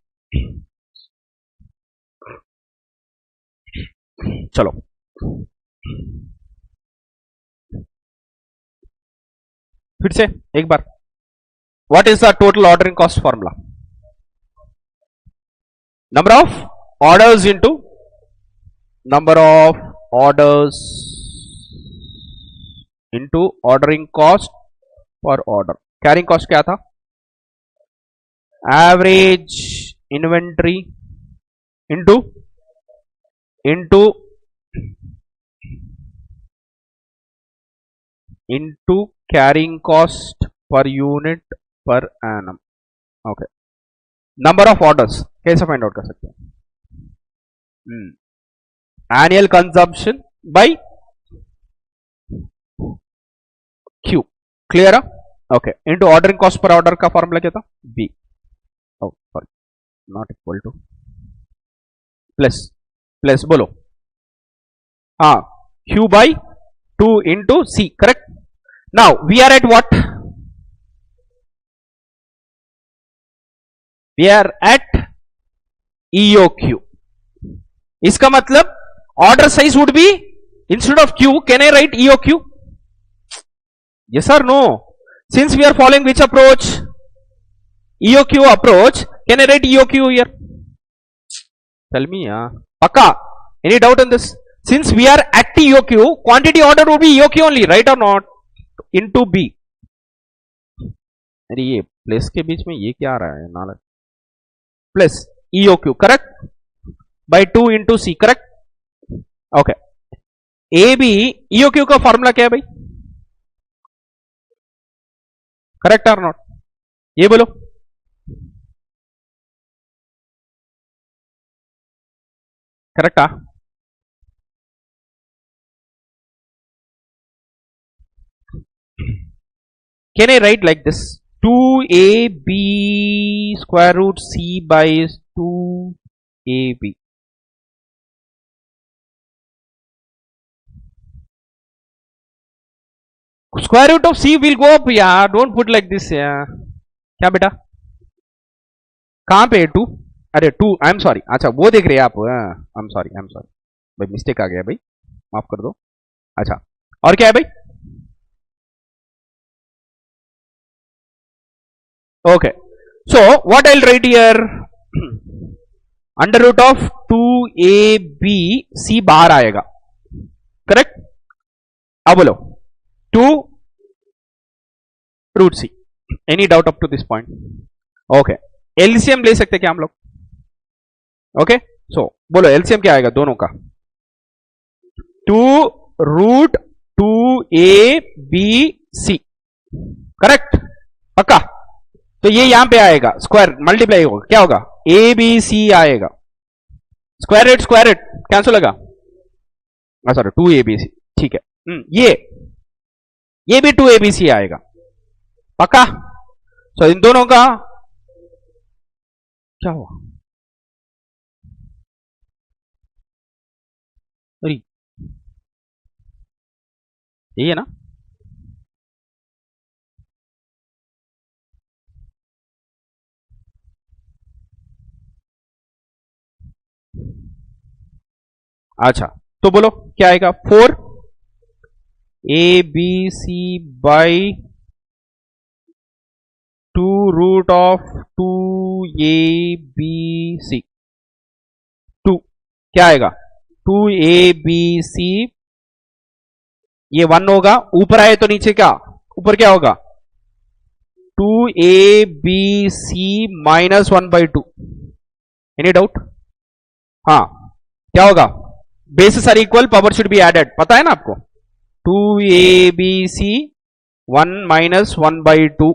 चलो, फिर से एक बार, what is the total ordering cost formula? number of orders into number of orders into ordering cost per order. Carrying cost क्या था? Average inventory into carrying cost per unit per annum. Okay. Number of orders कैसे find out कर सकते हैं? Annual consumption by Q. Clear? Okay. Into ordering cost per order का formula क्या था? B. Oh, sorry. Not equal to. Plus बोलो. हाँ. Q by 2 into C. Correct? Now we are at what? We are at EOQ. इसका मतलब order size would be instead of Q, can I write EOQ? Yes or no? Since we are following which approach? EOQ approach. Can I write EOQ here? Tell me, Pakka. Any doubt on this? Since we are at EOQ, quantity order would be EOQ only, right or not? Into B. अरे ये plus के बीच में ये क्या आ रहा है नाला? Plus EOQ, correct? By 2 into C, correct? Okay. AB EOQ का फॉर्मूला क्या है भाई? करेक्ट और नॉट? ये बोलो. करेक्ट आ? Can I write like this? 2AB square root C by 2AB. Square root of C will go up, yeah. Don't put like this, yeah. क्या बेटा? कहाँ पे 2? अरे 2, आई एम सॉरी. अच्छा वो देख रहे हैं आप? आई एम सॉरी भाई, मिस्टेक आ गया भाई, माफ कर दो. अच्छा और क्या है भाई? Okay, so what I will write here? Under root of 2AB बाहर आएगा, करेक्ट? अब बोलो 2 root C. Any doubt up to this point? Okay. LCM ले सकते क्या हम लोग? ओके, सो बोलो LCM क्या आएगा दोनों का? 2 root 2ABC. करेक्ट? पक्का? तो ये यहां पे आएगा, स्क्वायर मल्टीप्लाई होगा, क्या होगा? ABC आएगा. स्क्वायर रूट कैंसिल होगा. Sorry 2ABC. ठीक है. ये भी 2ABC आएगा. पक्का? सो इन दोनों का क्या हुआ? अरे यही है ना? अच्छा तो बोलो क्या आएगा? 4 ABC by 2 root of 2ABC. 2 क्या आएगा? 2ABC. ये 1 होगा, ऊपर आए तो नीचे क्या? ऊपर क्या होगा? 2ABC minus 1 by 2. Any doubt? हाँ क्या होगा? Basis are equal, power should be added. पता है ना आपको? 2ABC 1 minus 1 by 2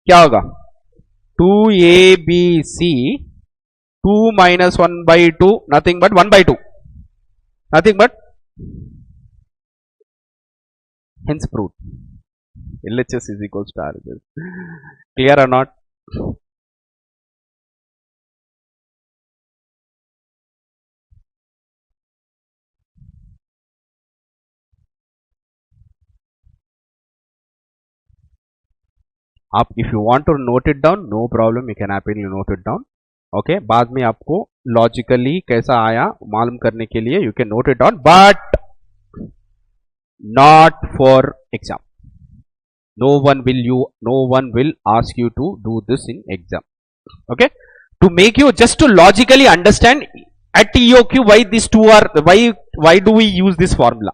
क्या होगा? 2ABC 2 minus 1 by 2 nothing but 1 by 2, nothing but hence proved LHS is equals to RHS. Clear or not? आप if you want to note it down, no problem, you can happily note it down. Okay, बाद में आपको logically कैसा आया मालूम करने के लिए you can note it down, but not for exam. No one will ask you to do this in exam. Okay, to make you just to logically understand at EOQ why these two are, why do we use this formula.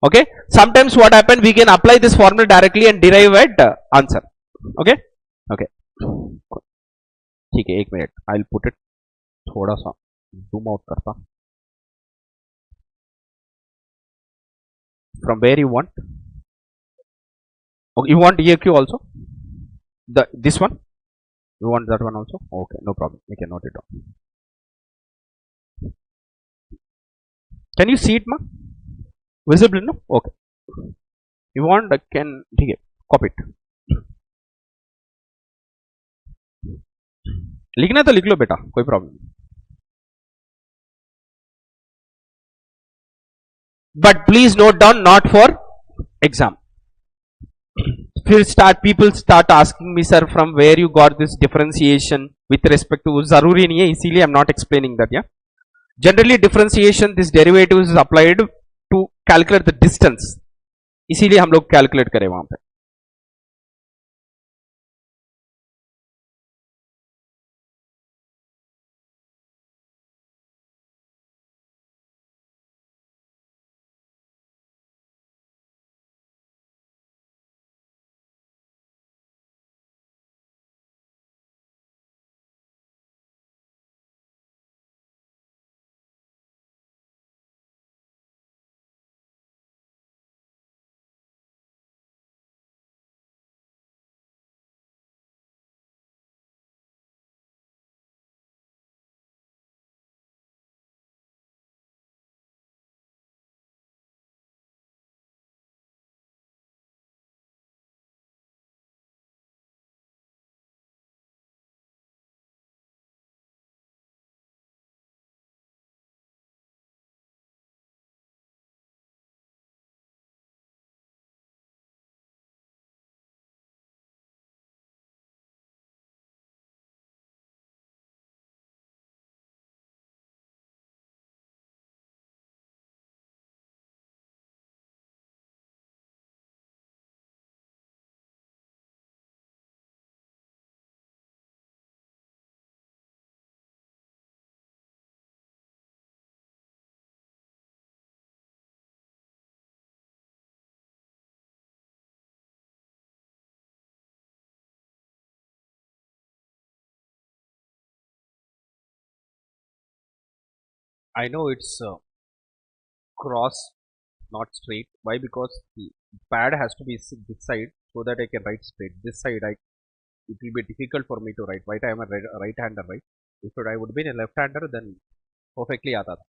Okay, sometimes what happen, we can apply this formula directly and derive at answer. Okay, okay, ठीक है, एक minute, I'll put it थोड़ा सा zoom out करता, from where you want. Okay, you want EOQ also, this one, you want that one also. Okay, no problem, we can note it down. Can you see it, ma? Visible, no? Okay, you want, can, ठीक है, copy it. लिखना तो लिख लो बेटा, कोई problem नहीं, but please note down, not for exam. फिर people start asking me, sir, from where you got this differentiation with respect to, जरूरी नहीं है, इसीलिए I'm not explaining that. Yeah, generally differentiation, this derivative is applied to calculate the distance, इसीलिए हम लोग calculate करें वहां पे. I know it's cross, not straight. Why? Because the pad has to be this side so that I can write straight. This side, it will be difficult for me to write. Right, I am a right-hander, right? If I would be a left-hander, then perfectly आता था.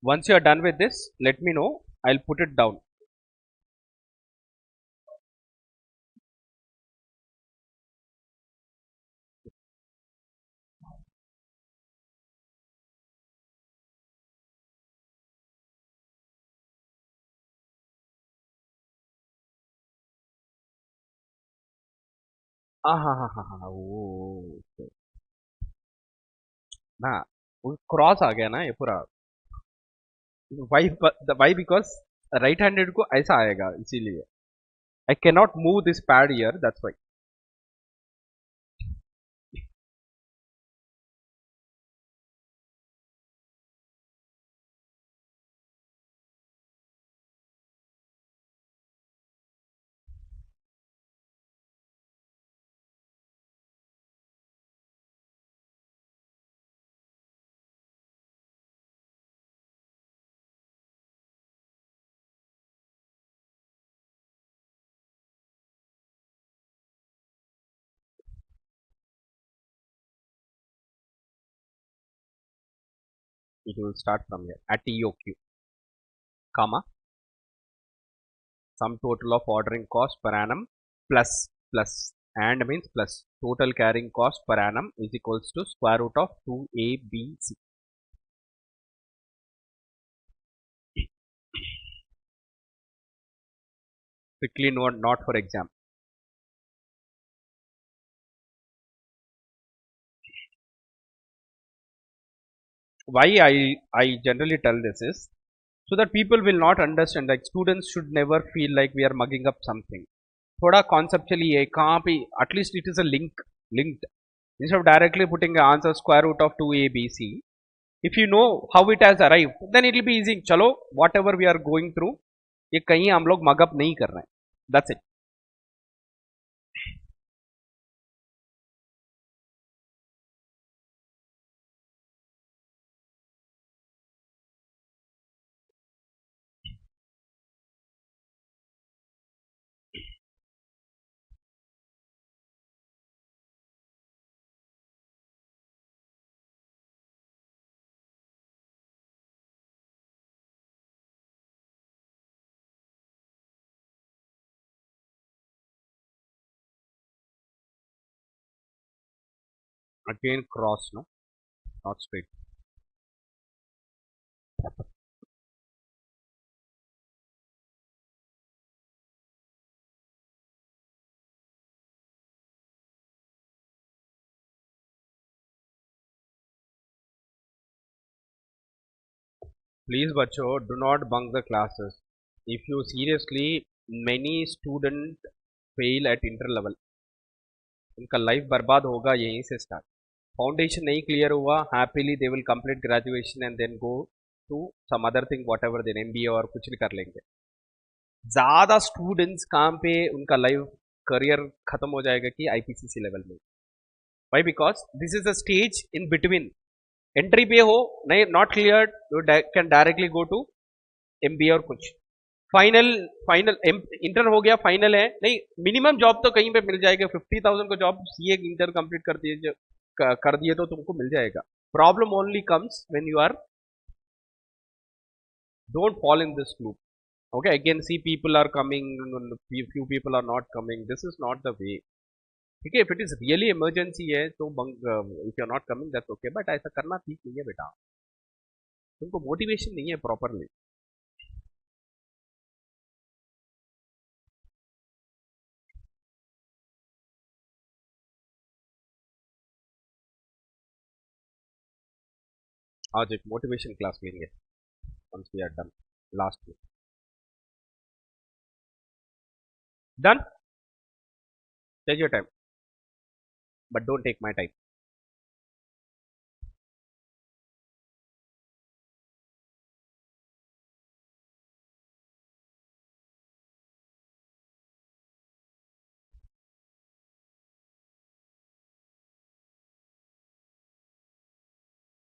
Once you are done with this, let me know. I'll put it down. हाँ हाँ हाँ हाँ हाँ, वो ना, वो क्रॉस आ गया ना ये पूरा. Why? Because राइट हैंडेड को ऐसा आएगा, इसीलिए I cannot move this pad here. That's why. it will start from here at EOQ, comma, sum total of ordering cost per annum plus and means plus total carrying cost per annum is equals to square root of 2ABC. Quickly note, not for exam. Why I generally tell this is so that people will not understand, like students should never feel like we are mugging up something. थोड़ा conceptually है कहाँ पे at least it is a linked instead of directly putting the answer square root of 2ABC. If you know how it has arrived, then it will be easy. चलो whatever we are going through, ये कहीं हम लोग mug up नहीं कर रहे हैं. That's it. Again cross, no, not straight. Please बच्चों, do not bunk the classes. If you seriously, many student fail at inter level. उनका लाइफ बर्बाद होगा यहीं से स्टार्ट. फाउंडेशन नहीं क्लियर हुआ, happily they will complete graduation and then go to some other thing whatever then MBA और कुछ भी कर लेंगे. ज़्यादा स्टूडेंट्स कहाँ पे उनका लाइफ करियर खत्म हो जाएगा कि IPCC लेवल में. Why? Because this is a stage in between. Entry पे हो नहीं, not clear, you can directly go to MBA और कुछ. फाइनल इंटर हो गया, फाइनल है नहीं, मिनिमम जॉब तो कहीं पे मिल जाएगा. 50,000 को जॉब CA इंटर कंप्लीट कर दिए तो तुमको मिल जाएगा. Problem only comes when you are don't fall in this loop. Okay, again see people are coming, few people are not coming. This is not the way. ठीक है, if it is really emergency है तो if you are not coming that's okay, but ऐसा करना ठीक नहीं है बेटा. तुमको मोटिवेशन नहीं है प्रॉपरली. आज एक मोटिवेशन क्लास लेंगे once we are done. Last week. Done? Take your time. But don't take my time.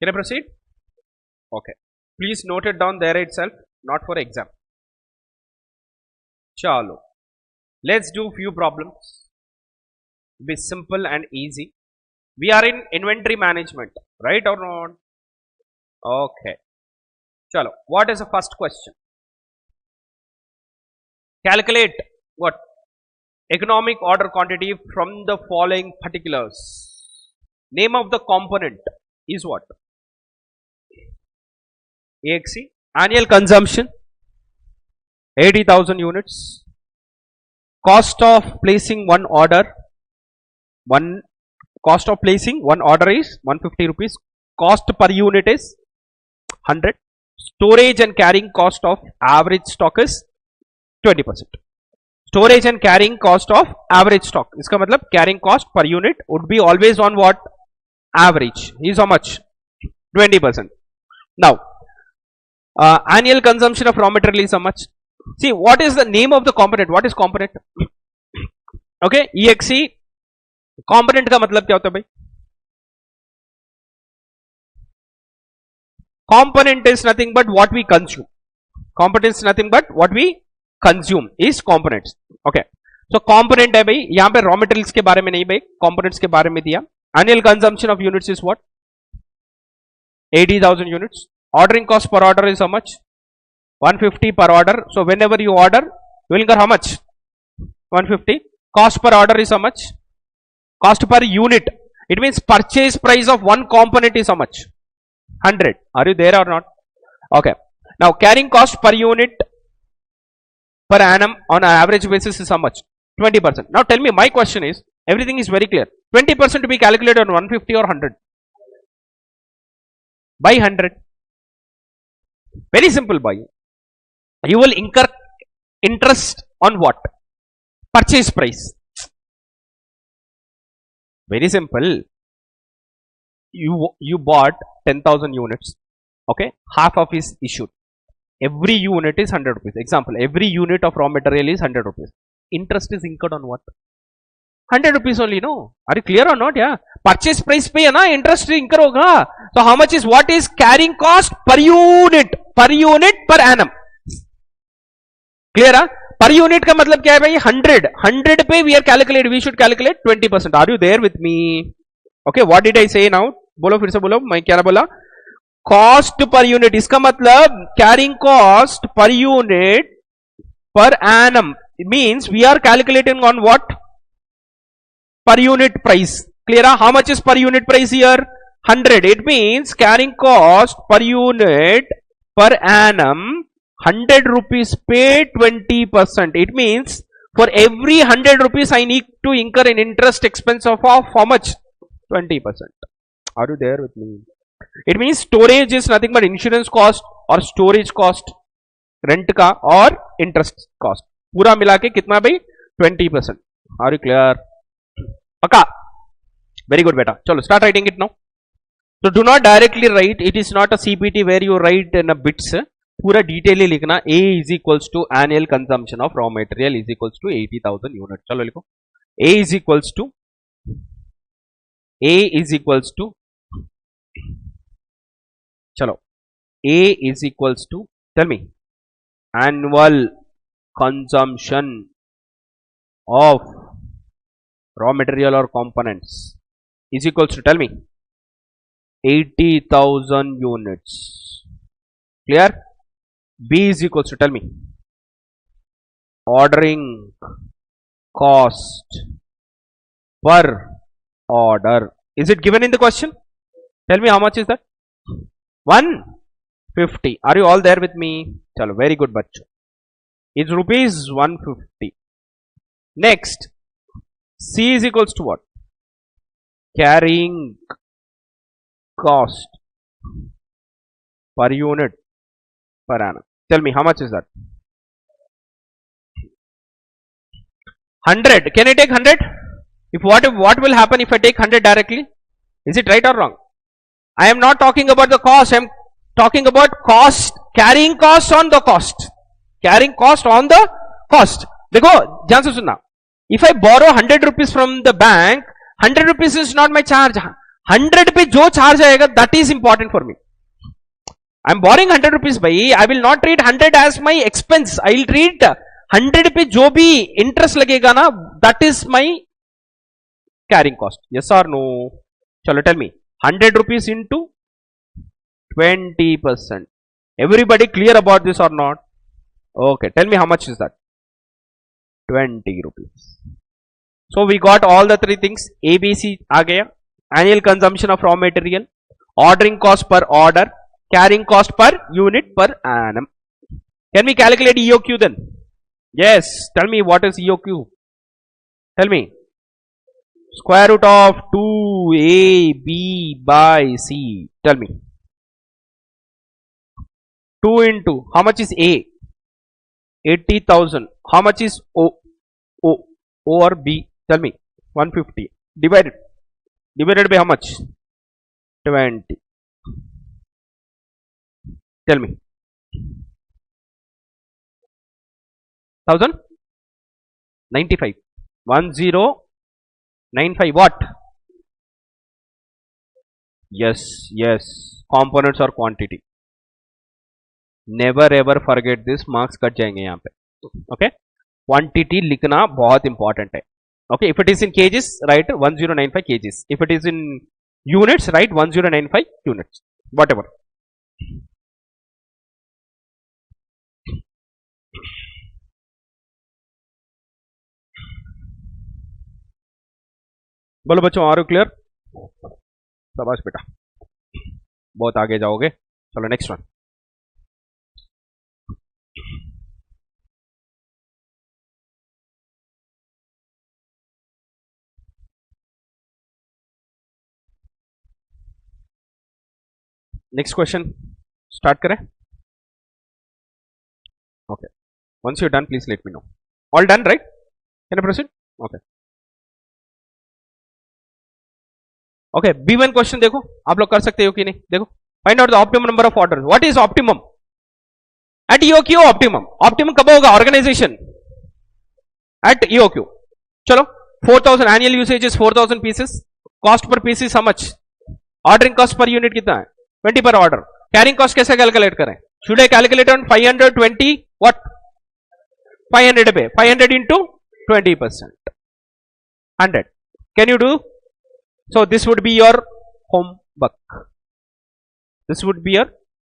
Can I proceed? Okay. Please note it down there itself, not for exam. Chalo. Let's do few problems. Be simple and easy. We are in inventory management, right or not? Okay. Chalo. What is the first question? Calculate what? Economic order quantity from the following particulars. Name of the component is what? AXE. Annual consumption 80,000 units. Cost of placing one order. Cost of placing one order is 150 rupees. Cost per unit is 100. Storage and carrying cost of average stock is 20%. Storage and carrying cost of average stock. इसका मतलब carrying cost per unit would be always on what? Average. Is how much? 20%. Now, annual consumption of raw material is how much? See, what is the name of the component? What is component? Okay, EXE. Component का मतलब क्या होता है भाई? Component is nothing but what we consume. Component is nothing but what we consume is components. Okay. So component है भाई, यहाँ पे raw materials के बारे में नहीं भाई, components के बारे में दिया. Annual consumption of units is what? 80,000 units. Ordering cost per order is how much? 150 per order. So whenever you order, you will incur how much? 150. Cost per order is how much? Cost per unit. It means purchase price of one component is how much? 100. Are you there or not? Okay. Now carrying cost per unit per annum on an average basis is how much? 20%. Now tell me, my question is, everything is very clear. 20% to be calculated on 150 or 100? By 100. Very simple, boy. You will incur interest on what? Purchase price. Very simple. You bought 10,000 units. Okay, half of is issued. Every unit is 100 rupees. Example, every unit of raw material is 100 rupees. Interest is incurred on what? 100 rupees only, no? Are you clear or not? Yeah. Purchase price पे है ना, interest incur होगा. So how much is, what is carrying cost per unit? Per unit per annum. Clear? Per unit का मतलब क्या है भाई? 100. 100 पे we should calculate 20%. Are you there with me? Okay, what did I say now? बोलो फिर से बोलो, मैं क्या बोला? Cost per unit. इसका मतलब carrying cost per unit per annum. It means we are calculating on what? Per unit price. Clear? How much is per unit price here? 100. It means carrying cost per unit per annum 100 rupees pay 20%. It means for every 100 rupees I need to incur an interest expense of how much? 20%. Are you there with me? It means storage is nothing but insurance cost or storage cost, rent का और interest cost. पूरा मिला के कितना भाई? 20%. Are you clear? पक्का? Very good beta. चलो start writing it now. So do not directly write. It is not a CPT where you write in a bits. पूरा डिटेल ही लिखना. A is equals to annual consumption of raw material is equals to 80,000 units. चलो लिखो. A is equals to चलो A is equals to, tell me, annual consumption of raw material or components is equals to, tell me, 80,000 units. Clear? B is equals to, tell me, ordering cost per order. Is it given in the question? Tell me how much is that? 150. Are you all there with me? Chalo, very good bachcho. It's rupees 150. Next, C is equals to what? Carrying cost per unit per annum. Tell me how much is that? 100. Can I take 100? If what will happen if I take 100 directly? Is it right or wrong? I am not talking about the cost. I am talking about cost, carrying cost on the cost. Carrying cost on the cost. देखो ध्यान से सुनना. If I borrow 100 rupees from the bank, 100 rupees is not my charge. 100 पे जो charge आएगा, that is important for me. I am borrowing 100 rupees भाई. I will not treat 100 as my expense. I will treat 100 पे जो भी interest लगेगा ना, that is my carrying cost. Yes or no? चलो tell me. 100 rupees into 20%. Everybody clear about this or not? Okay, tell me how much is that? 20 rupees. So we got all the three things. ABC आ गया. Annual consumption of raw material, ordering cost per order, carrying cost per unit per annum. Can we calculate EOQ then? Yes. Tell me what is EOQ. Tell me. Square root of 2AB by C. Tell me. 2 into, how much is A? 80,000. How much is O or B? Tell me. 150. Divided by how much? 20. Tell me. 1095. 1095. What? Yes. Components or quantity. Never ever forget this. Marks cut जाएंगे यहाँ पे. Okay. Quantity लिखना बहुत important है. Okay. If it is in kgs, write 1095 kgs. If it is in units, write 1095 units. Whatever. बोलो बच्चों, are you clear? शाबाश बेटा, बहुत आगे जाओगे। चलो next one. Next question start करें? Okay, once you're done please let me know. All done, right? Can I proceed? Okay. Okay, B1 question देखो, आप लोग कर सकते हो कि नहीं? देखो, find out the optimum number of order. What is optimum at EOQ? Optimum optimum कब होगा ऑर्गेनाइजेशन? At EOQ. चलो, 4000 annual usage is 4000 pieces. Cost per piece is how much? Ordering cost per unit कितना है? 20 per order. Carrying cost कैसे calculate करें? Should I calculate on 520 what? 500 पे 500 into 20%, 100. Can you do? So this would be your homework. This would be your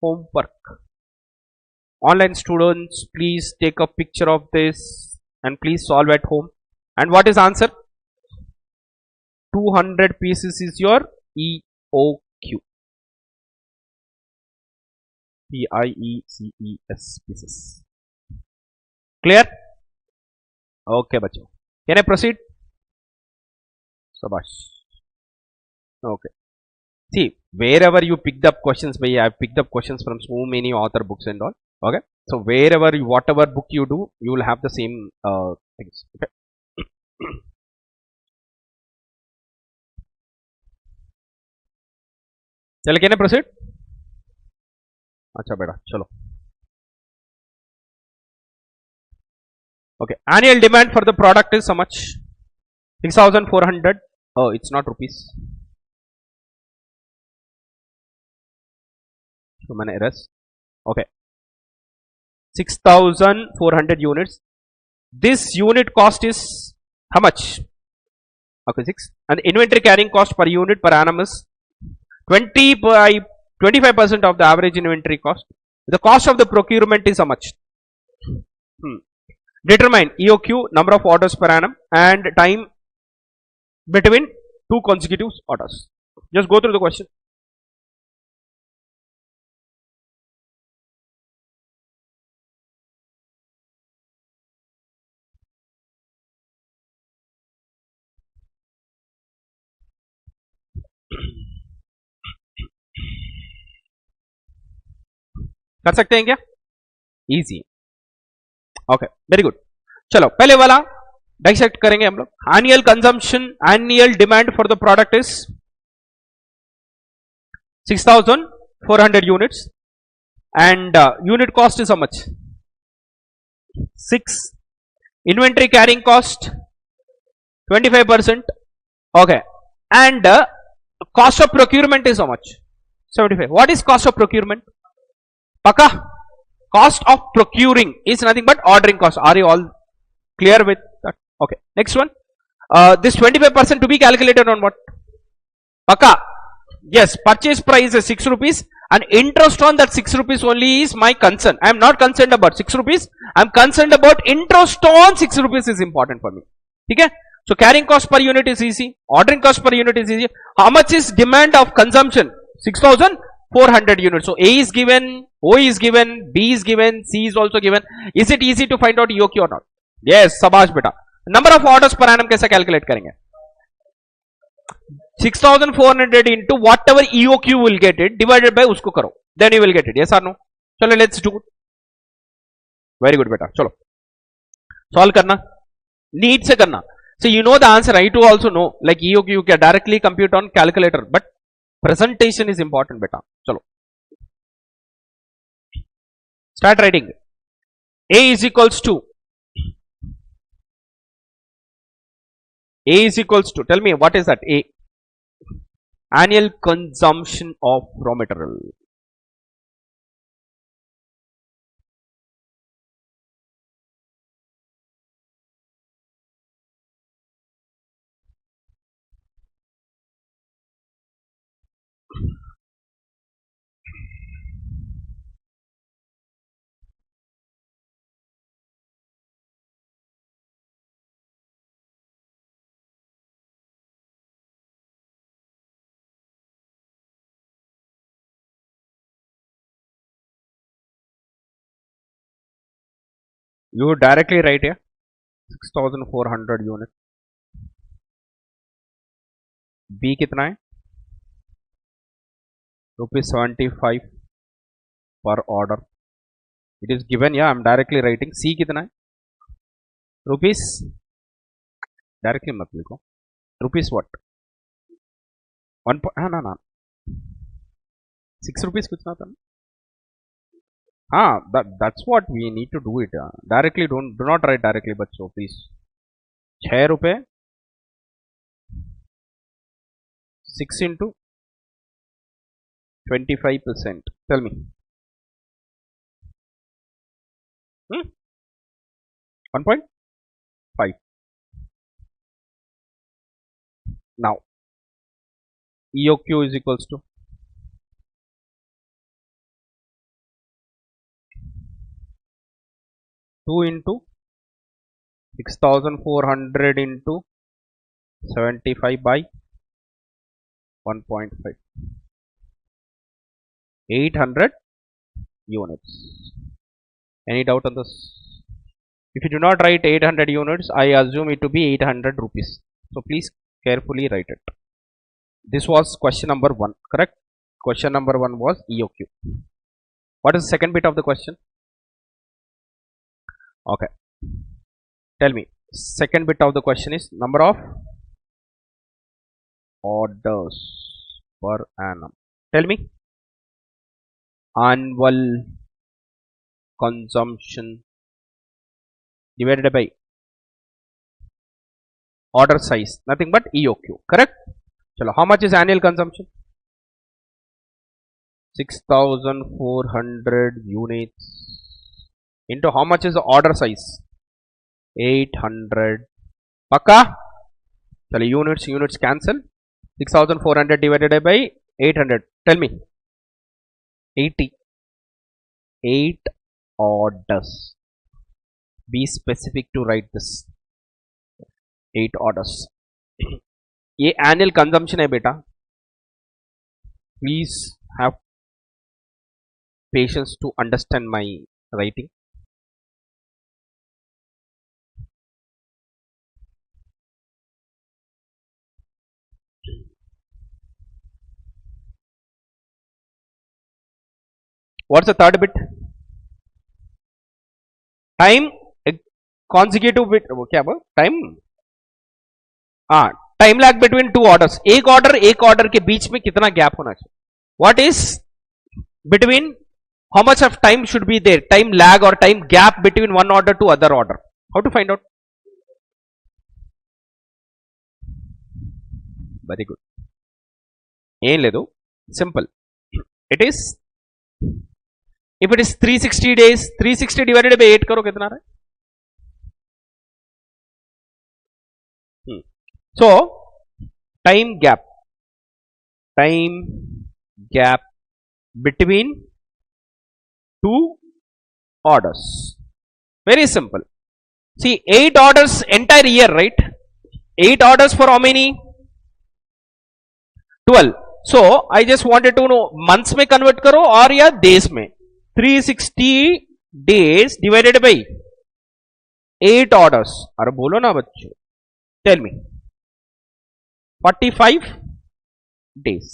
homework. Online students, please take a picture of this and please solve at home. And what is answer? 200 pieces is your EOQ. PIECES pieces. Clear? Okay bachcho, can I proceed? Sabash. Okay, see, wherever you picked up questions, bhai, I picked up questions from so many author books and all. Okay, so wherever you, whatever book you do, you will have the same things. Okay. चलो, can I proceed? अच्छा बेटा, चलो. Okay, annual demand for the product is how much? 6400. Oh, it's not rupees. So many errors. Okay, 6400 units. This unit cost is how much? Okay, 6. And inventory carrying cost per unit per annum is 25% of the average inventory cost. The cost of the procurement is how much? Determine EOQ, number of orders per annum, and time between two consecutive orders. Just go through the question. कर सकते हैं क्या? Easy. Okay, very good. चलो, पहले वाला dissect करेंगे हम लोग. Annual consumption, annual demand for the product is 6400 units, and unit cost is how much? 6. Inventory carrying cost 25%. Okay, and cost of procurement is how much? 75. What is cost of procurement? Paka? Cost of procuring is nothing but ordering cost. Are you all clear with that? Okay, next one. This 25% to be calculated on what? Paka? Yes, purchase price is 6 rupees and interest on that 6 rupees only is my concern. I am not concerned about 6 rupees. I am concerned about interest on 6 rupees is important for me. Okay? So carrying cost per unit is easy. Ordering cost per unit is easy. How much is demand of consumption? 6400 units. So A is given, O is given, B is given, C is also given. Is it easy to find out EOQ or not? Yes, sabash beta. Number of orders per annum कैसे calculate करेंगे? 6400 into whatever EOQ will get it divided by उसको करो, then you will get it. Yes or no? चलो, let's do it. Very good beta. चलो, solve करना, need से करना. So you know the answer. I too also know. Like EOQ you can directly compute on calculator, but presentation is important beta. चलो, start writing. A is equals to tell me what is that? A, annual consumption of raw material. You directly write here 6400 unit. B कितना है? ₹75 per order. It is given. Yeah, I'm directly writing. C कितना है? Rupees. Directly मत लिखो. Rupees what? One point. हाँ ना 6 rupees कुछ ना था. हाँ, that's what we need to do it. Directly do not write directly बच्चों please. ₹6 6 into 25%. Tell me. 1.5. Now EOQ is equals to 2 into 6400 into 75 by 1.5. 800 units. Any doubt on this? If you do not write 800 units, I assume it to be 800 rupees. So please carefully write it. This was question number 1, correct? Question number 1 was EOQ. What is the second bit of the question? Okay. Tell me. Second bit of the question is number of orders per annum. Tell me. Annual consumption divided by order size, nothing but EOQ, correct? Chalo, how much is annual consumption? 6400 units into how much is the order size? 800. Pakka? Chalo, units cancel. 6400 divided by 800. Tell me. 80. 8 orders. Be specific to write this. 8 orders. ये annual consumption है बेटा. Please have patience to understand my writing. What's the third bit? Time consecutive bit. क्या बोल? Time. Time lag between two orders. एक order के बीच में कितना गैप होना चाहिए? What is between how much of time should be there? Time lag और time gap between one order to other order. How to find out? Very good. ఏం లేదు, simple. It is if it is 360 days, 360 divided by 8 करो, कितना रहा? So time gap between two orders, very simple. See, 8 orders entire year, right? 8 orders for how many? 12. So I just wanted to know months में convert करो और या days में. 360 days divided by 8 orders. अरे बोलो ना बच्चों. Tell me. 45 days.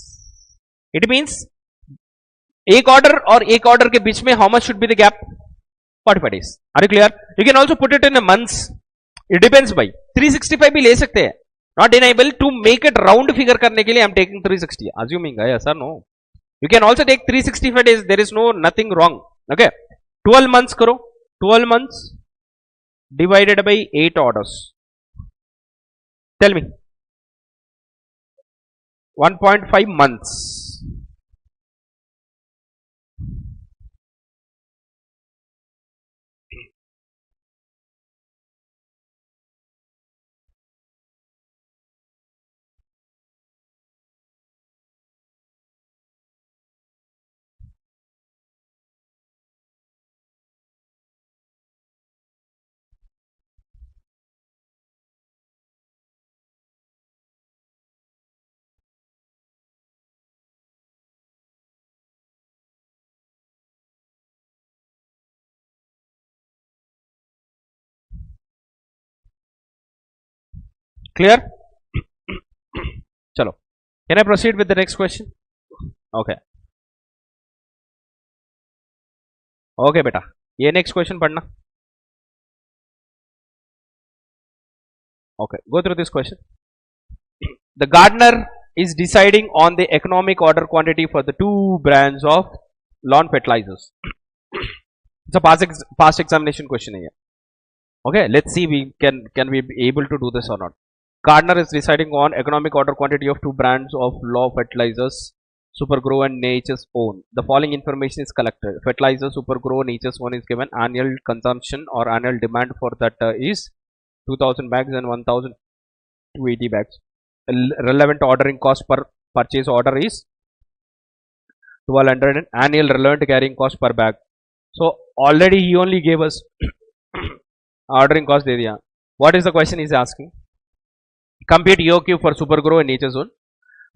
It means एक ऑर्डर और एक ऑर्डर के बीच में how much should be the gap? 45 days. Are you clear? You can also put it in a months. It depends by 365 भी ले सकते हैं. Not enable to make it round figure करने के लिए I'm taking 360. Assuming yes or no? You can also take 365 days. There is no nothing wrong. Okay. 12 months करो. 12 months divided by 8 orders. Tell me. 1.5 months. Clear? Chalo. Can I proceed with the next question? Okay. Okay, beta. ये next question पढ़ना. Okay, go through this question. The gardener is deciding on the economic order quantity for the two brands of lawn fertilizers. It's a past examination question here. Okay, let's see we can we be able to do this or not. Gardener is deciding on economic order quantity of two brands of lawn fertilizers, Supergrow and Nature's Own. The following information is collected. Fertilizer Supergrow Nature's Own is given. Annual consumption or annual demand for that is 2000 bags and 1280 bags. Relevant ordering cost per purchase order is 1200 and annual relevant carrying cost per bag. So already he only gave us ordering cost area. What is the question he is asking? Compute EOQ for Supergrow and Nature's Own.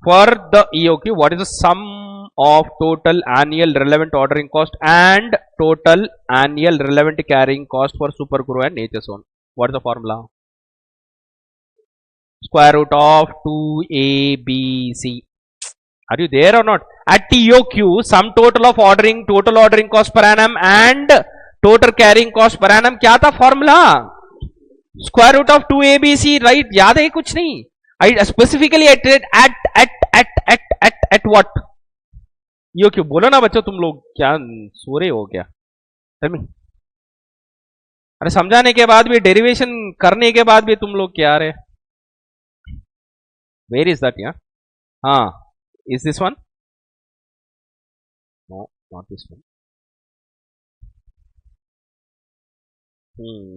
For the EOQ, what is the sum of total annual relevant ordering cost and total annual relevant carrying cost for Supergrow and Nature's Own? What is the formula? Square root of 2ABC. Are you there or not? At EOQ, sum total of total ordering cost per annum and total carrying cost per annum. क्या था formula? Square root of 2ABC, right? याद है कुछ नहीं. I specifically at what? EOQ. बोलो ना बच्चों, तुम लोग क्या सो रहे हो क्या? Tell me. अरे समझाने के बाद भी, डेरिवेशन करने के बाद भी तुम लोग क्या रहे? Where is that? Yeah. हाँ. Is this one? No, not this one.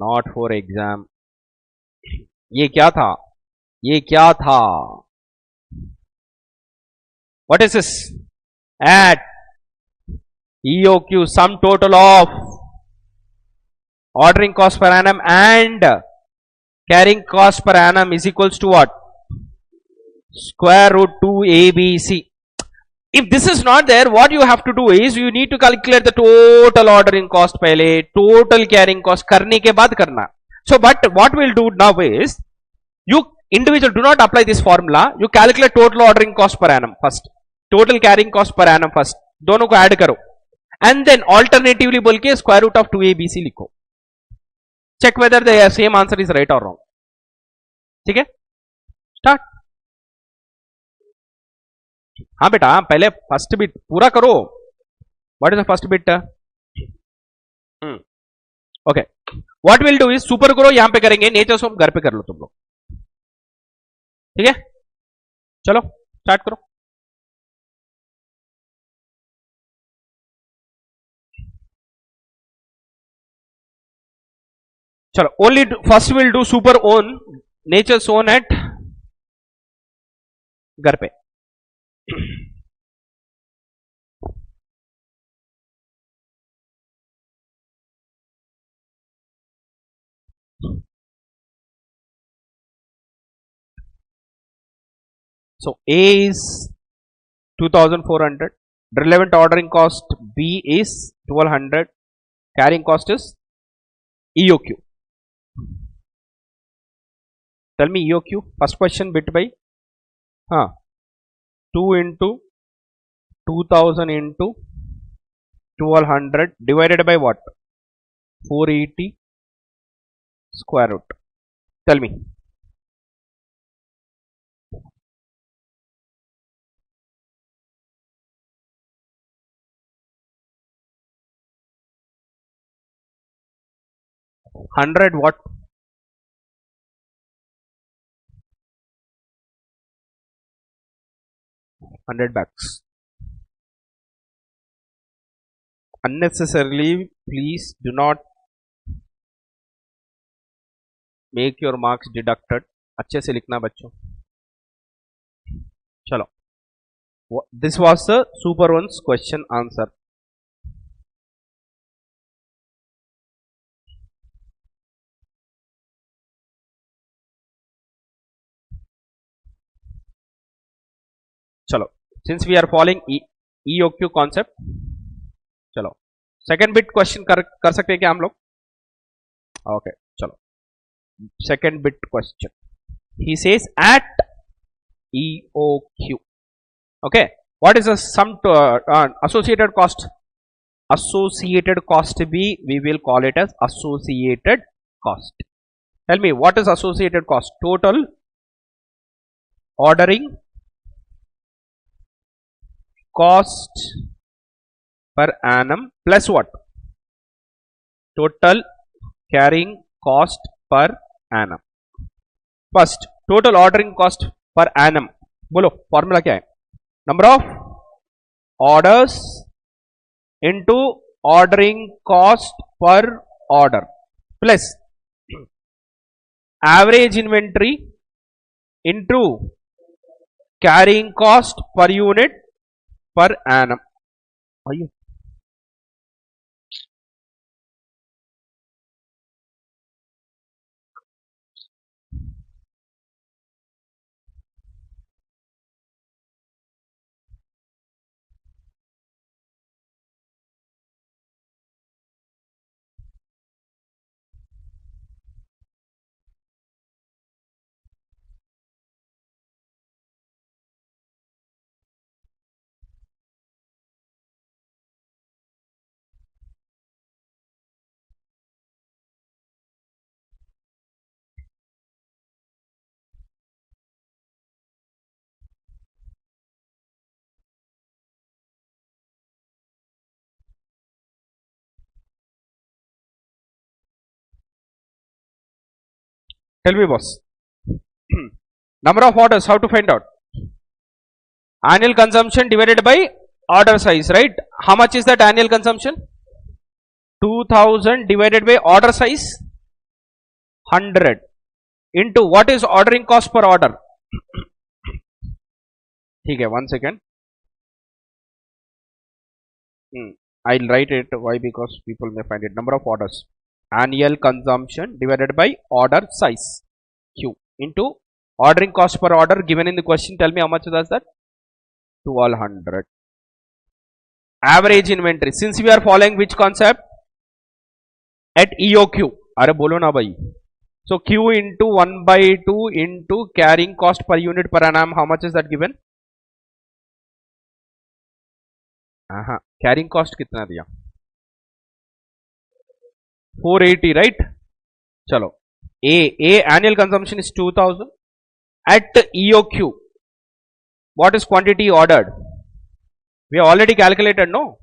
Not for exam. ये क्या था? ये क्या था? What is this? At EOQ, sum total of ordering cost per annum and carrying cost per annum is equals to what? Square root 2ABC. If this is not there, what you have to do is you need to calculate the total ordering cost पहले, total carrying cost करने के बाद करना. So, but what we'll do now is, you individual do not apply this formula. You calculate total ordering cost per annum first, total carrying cost per annum first. दोनों को add करो, and then alternatively बोल के square root of 2ABC लिखो. Check whether the same answer is right or wrong. ठीक है? Start. हाँ बेटा, पहले फर्स्ट बिट पूरा करो. What is the first bit? Okay, what will do is super grow यहां पे करेंगे, नेचर्स होम घर पे कर लो तुम लोग. ठीक है, चलो स्टार्ट करो. चलो, only first will do super own nature's own at घर पे. So A is 2400, relevant ordering cost B is 1200, carrying cost is EOQ. Tell me EOQ. First question bit by 2 into 2000 into 1200 divided by what? 480 square root. Tell me. $100 what? $100. Unnecessarily, please do not make your marks deducted. अच्छे से लिखना बच्चों. चलो, this was the super one's question answer. चलो, since we are following EOQ concept, चलो second bit question कर सकते हैं क्या हम लोग? ओके, चलो second bit question. He says at EOQ. Okay. What is the sum to, associated cost? Associated cost B, we will call it as associated cost. Tell me, what is associated cost? Total ordering cost per annum plus what? Total carrying cost per annum. First, total ordering cost per annum. बोलो formula क्या है? Number of orders into ordering cost per order plus average inventory into carrying cost per unit per annum. Are you? Tell me, boss. Number of orders, how to find out? Annual consumption divided by order size, right? How much is that annual consumption? 2000 divided by order size 100 into what is ordering cost per order? ठीक है, 1 second. I'll write it. Why? Because people may find it. Number of orders. Annual consumption divided by order size Q into ordering cost per order given in the question. Tell me how much does that? 1200. Average inventory. Since we are following which concept? At EOQ. अरे बोलो ना भाई. So Q into 1 by 2 into carrying cost per unit per annum. How much is that given? Carrying cost कितना दिया? 480, right? चलो. A annual consumption is 2000. At EOQ, what is quantity ordered? We have already calculated, no?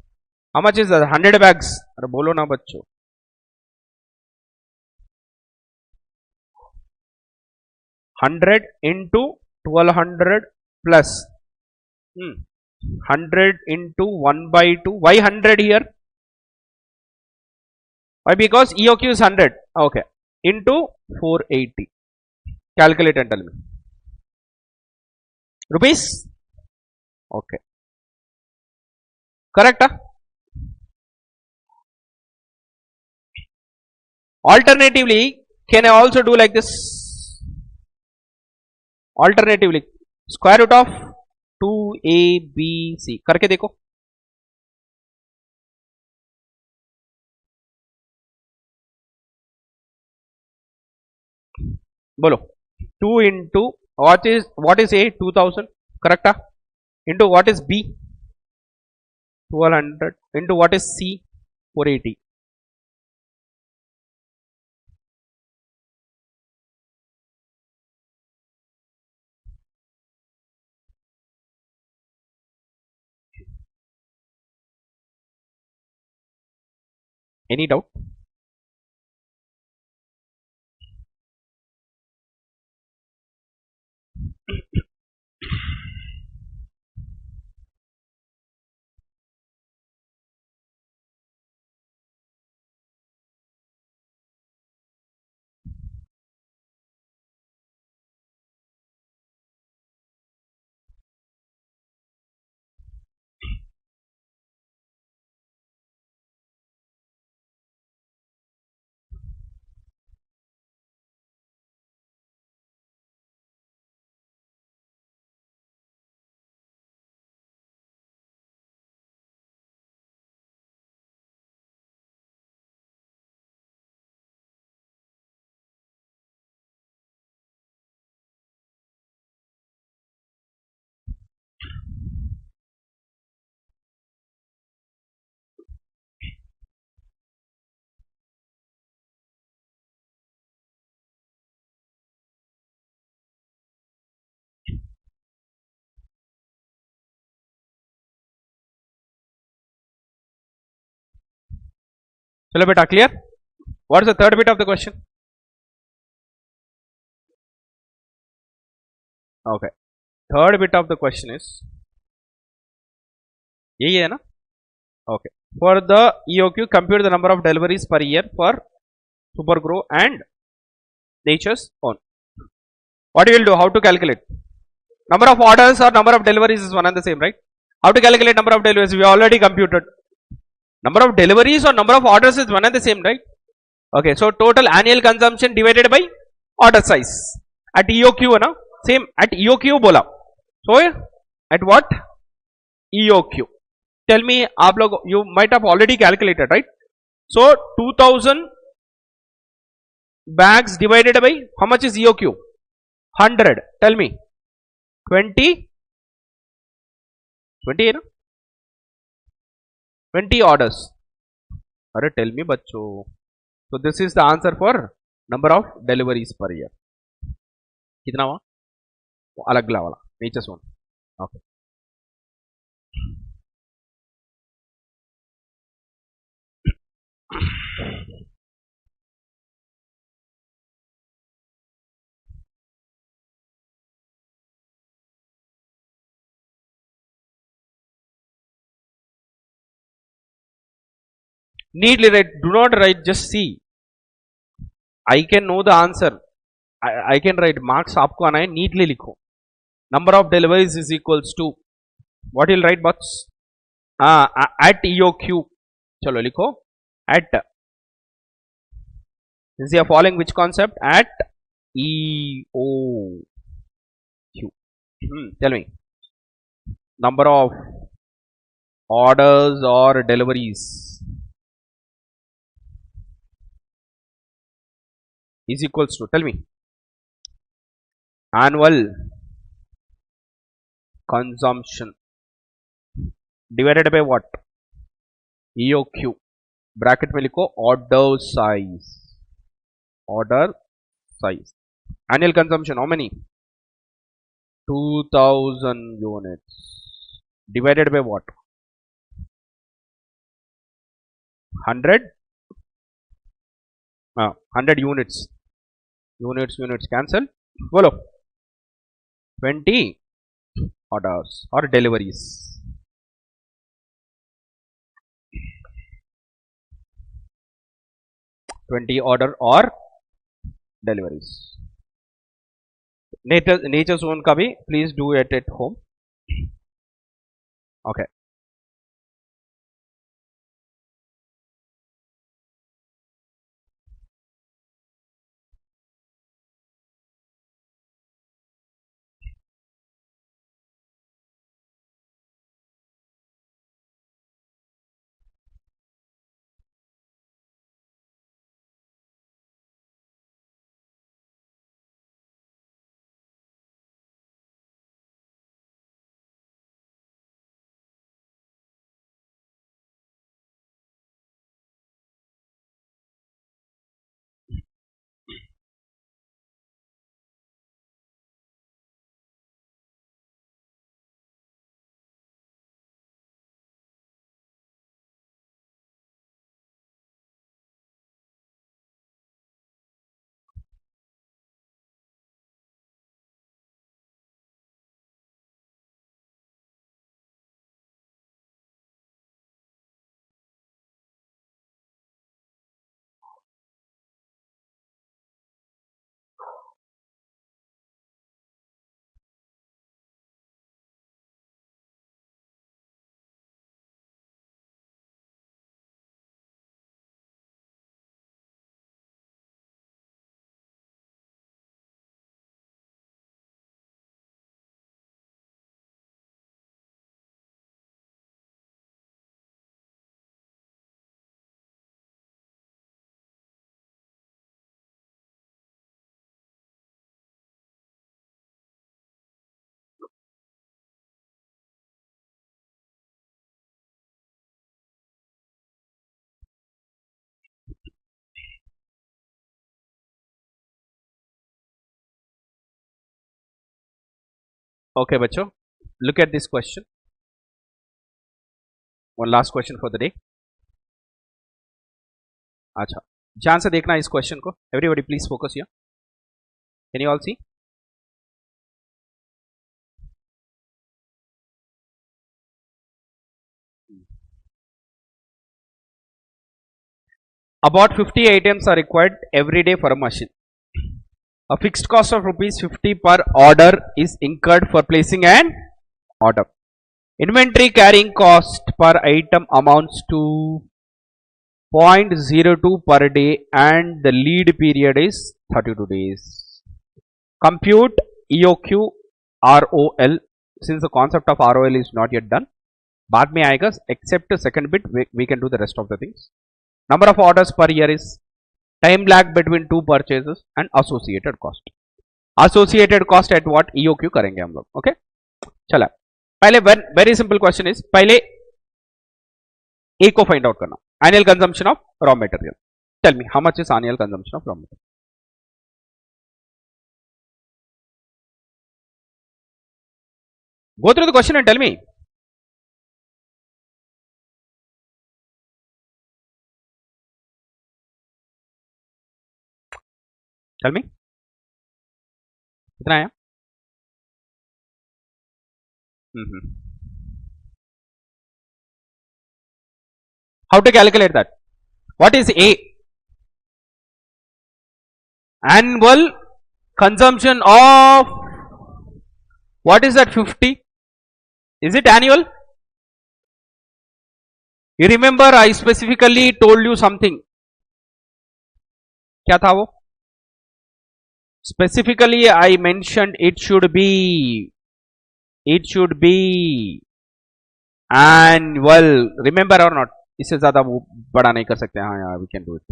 How much is that? 100 bags. अरे बोलो ना बच्चों. 100 into 1200 plus 100 into 1 by 2. Why 100 here? Why? Because EOQ is 100. Okay. Into 480. Calculate and tell me. Rupees? Okay. Correct? Huh? Alternatively, can I also do like this? Alternatively, square root of 2ABC. करके देखो. बोलो. 2 into what is A? 2000. Correct? Into what is B? 1200. Into what is C? 480. Any doubt? Chalo beta, clear? What is the third bit of the question? Okay, third bit of the question is यही है ना? Okay, for the EOQ compute the number of deliveries per year for Supergrow and Nature's own. What you will do? How to calculate? Number of orders or number of deliveries is one and the same, right? How to calculate number of deliveries? We already computed. Number of deliveries or number of orders is one and the same, right? Okay, so total annual consumption divided by order size. At EOQ, na? Same at EOQ bola. So at what? EOQ. Tell me, आप लोग, you might have already calculated, right? So 2000 bags divided by how much is EOQ? 100. Tell me. 20 है ना? 20 orders. अरे tell me बच्चों. So this is the answer for number of deliveries per year. कितना हुआ? वो अलग वाला. Nature's own. Okay. Neatly write. Do not write. Just see. I can know the answer. I can write marks. आपको आना है. Neatly लिखो. Number of deliveries is equals to. What you'll write, box? At EOQ. चलो लिखो. At. Since you are following which concept? At EOQ. Tell me. Number of orders or deliveries is equals to, tell me, annual consumption divided by what? EOQ. Bracket में लिखो order size. Order size. Annual consumption how many? 2000 units divided by what? 100 100 units. Units cancel. Bolo. 20 orders or deliveries. order or deliveries. Nature's own का भी please do it at home. Okay. Okay, bachcho, look at this question. One last question for the day. अच्छा, ध्यान से देखना इस question को, everybody please focus here, can you all see? About 50 items are required every day for a machine. A fixed cost of rupees 50 per order is incurred for placing an order. Inventory carrying cost per item amounts to 0.02 per day and the lead period is 32 days. Compute EOQ ROL. Since the concept of ROL is not yet done, बाद में आएगा, except the second bit we can do the rest of the things. Number of orders per year is time lag between two purchases and associated cost. Associated cost at what? EOQ करेंगे हम लोग. Okay, चला पहले very simple question is, पहले A को find out करना, annual consumption of raw material. Tell me how much is annual consumption of raw material. Go through the question and tell me. Tell me. कितना आया? How to calculate that? What is A? Annual consumption of, what is that 50? Is it annual? You remember I specifically told you something. क्या था वो? Specifically I mentioned it should be annual. Remember or not? इससे ज्यादा वो बड़ा नहीं कर सकते. हाँ यार, we can do it.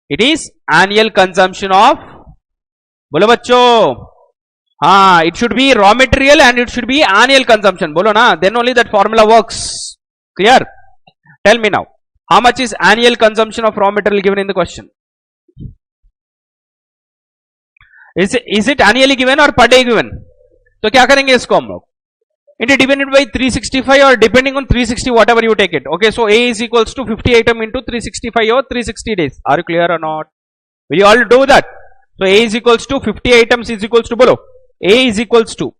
It is annual consumption of, बोलो बच्चों, हाँ, it should be raw material and it should be annual consumption. बोलो ना, then only that formula works. Clear? Tell me now, how much is annual consumption of raw material given in the question? Is it annually given or per day given? तो क्या करेंगे इसको हम लोग? It is divided by 365 or depending on 360, whatever you take it. Okay, so A is equals to 50 item into 365 or 360 days. Are you clear or not? Will you all do that? So A is equals to 50 items is equals to, bolo, A is equals to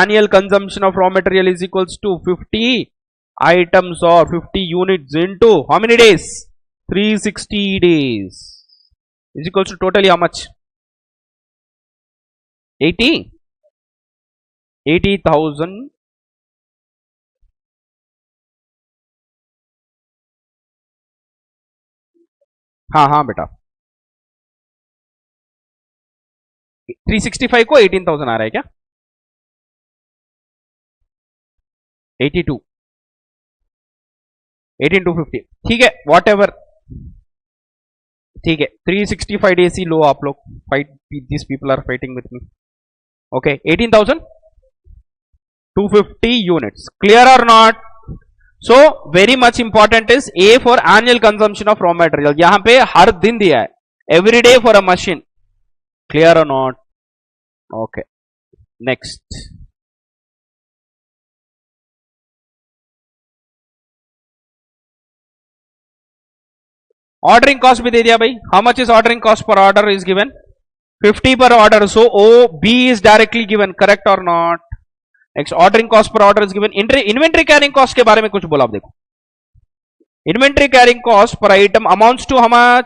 annual consumption of raw material is equals to 50 items or 50 units into how many days? 360 days is equals to totally how much? 80,000. हाँ हाँ बेटा, 365 को 18,000 आ रहा है क्या? 82, 18,250. ठीक है, what ever, ठीक है. 365 डेज ही लो आप लोग. Fight, this people are fighting with me. Okay, 18,250 units. Clear और not? So very much important is a for annual consumption of raw material. यहां पे हर दिन दिया है, every day for a machine. Clear और not? Okay, next. Ordering cost भी दे दिया भाई. How much is ordering cost per order is given? 50 per order. So O B is directly given. Correct और not? Next, ordering cost per order is given. Inventory carrying cost के बारे में कुछ बोला आप देखो. Inventory carrying cost per item amounts to how much?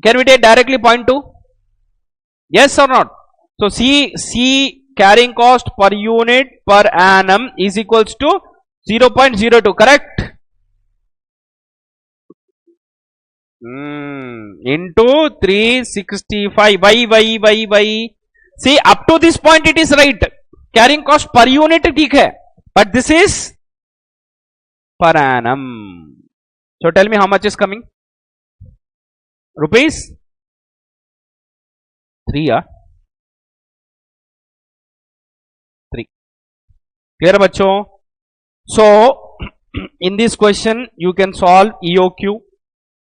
Can we take directly point two? Yes और not? So C carrying cost per unit per annum is equals to 0.02. Correct? into 365 by. See, up to this point it is right. Carrying cost per unit ठीक है, but this is per annum. So tell me how much is coming? Rupees 3. 3. Clear बच्चों? So in this question you can solve EOQ,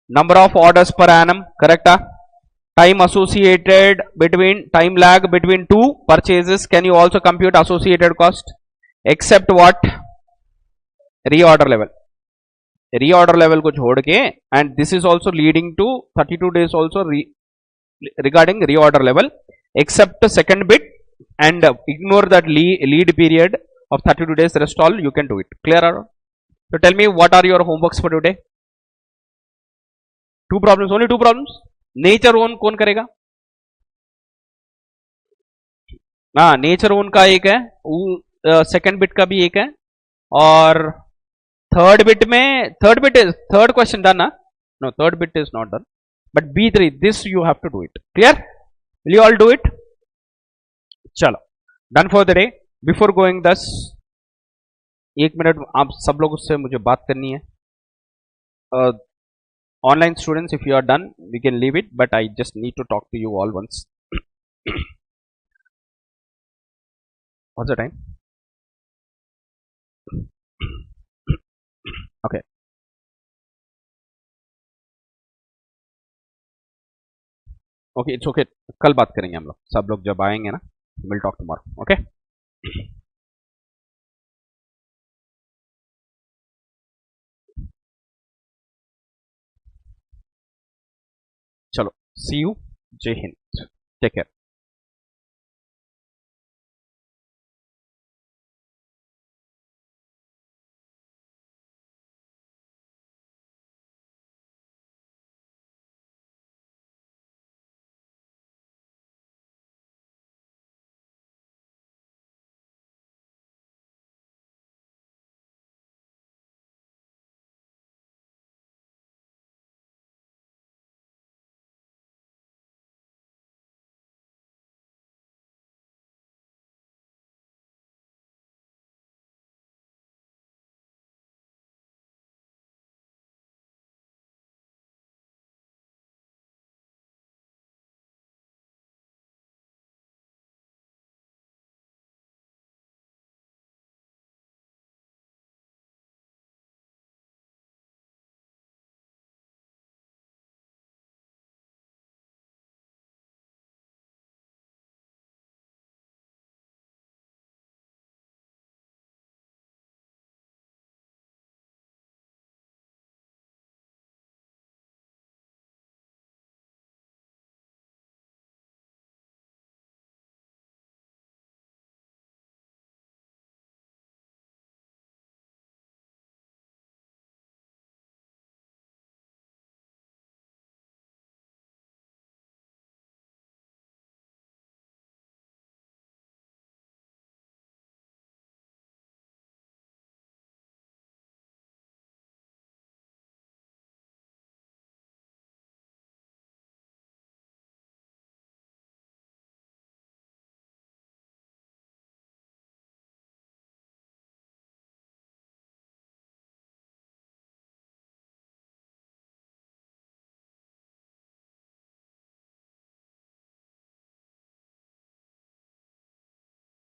number of orders per annum, correct? Time associated between, time lag between two purchases. Can you also compute associated cost? Except what, reorder level को छोड़ के, and this is also leading to 32 days also regarding reorder level, except second bit and ignore that lead period of 32 days, rest all you can do it. Clear or not? So tell me, what are your homeworks for today? 2 problems, only 2 problems. Nature own कौन करेगा? हाँ, nature own का एक है, second bit का भी एक है, और third bit is third question done ना? No, third bit is not done, but B3 this you have to do it. Clear? Will you all do it? चलो, done for the day. Before going 10, 1 minute आप सब लोग उससे मुझे बात करनी है. Online students, if you are done, we can leave it, but I just need to talk to you all once. What's the time? Okay. Okay, it's okay. कल बात करेंगे हम लोग, सब लोग जब आएंगे ना. We'll talk tomorrow. Okay. चलो, see you. जय हिंद. Take care.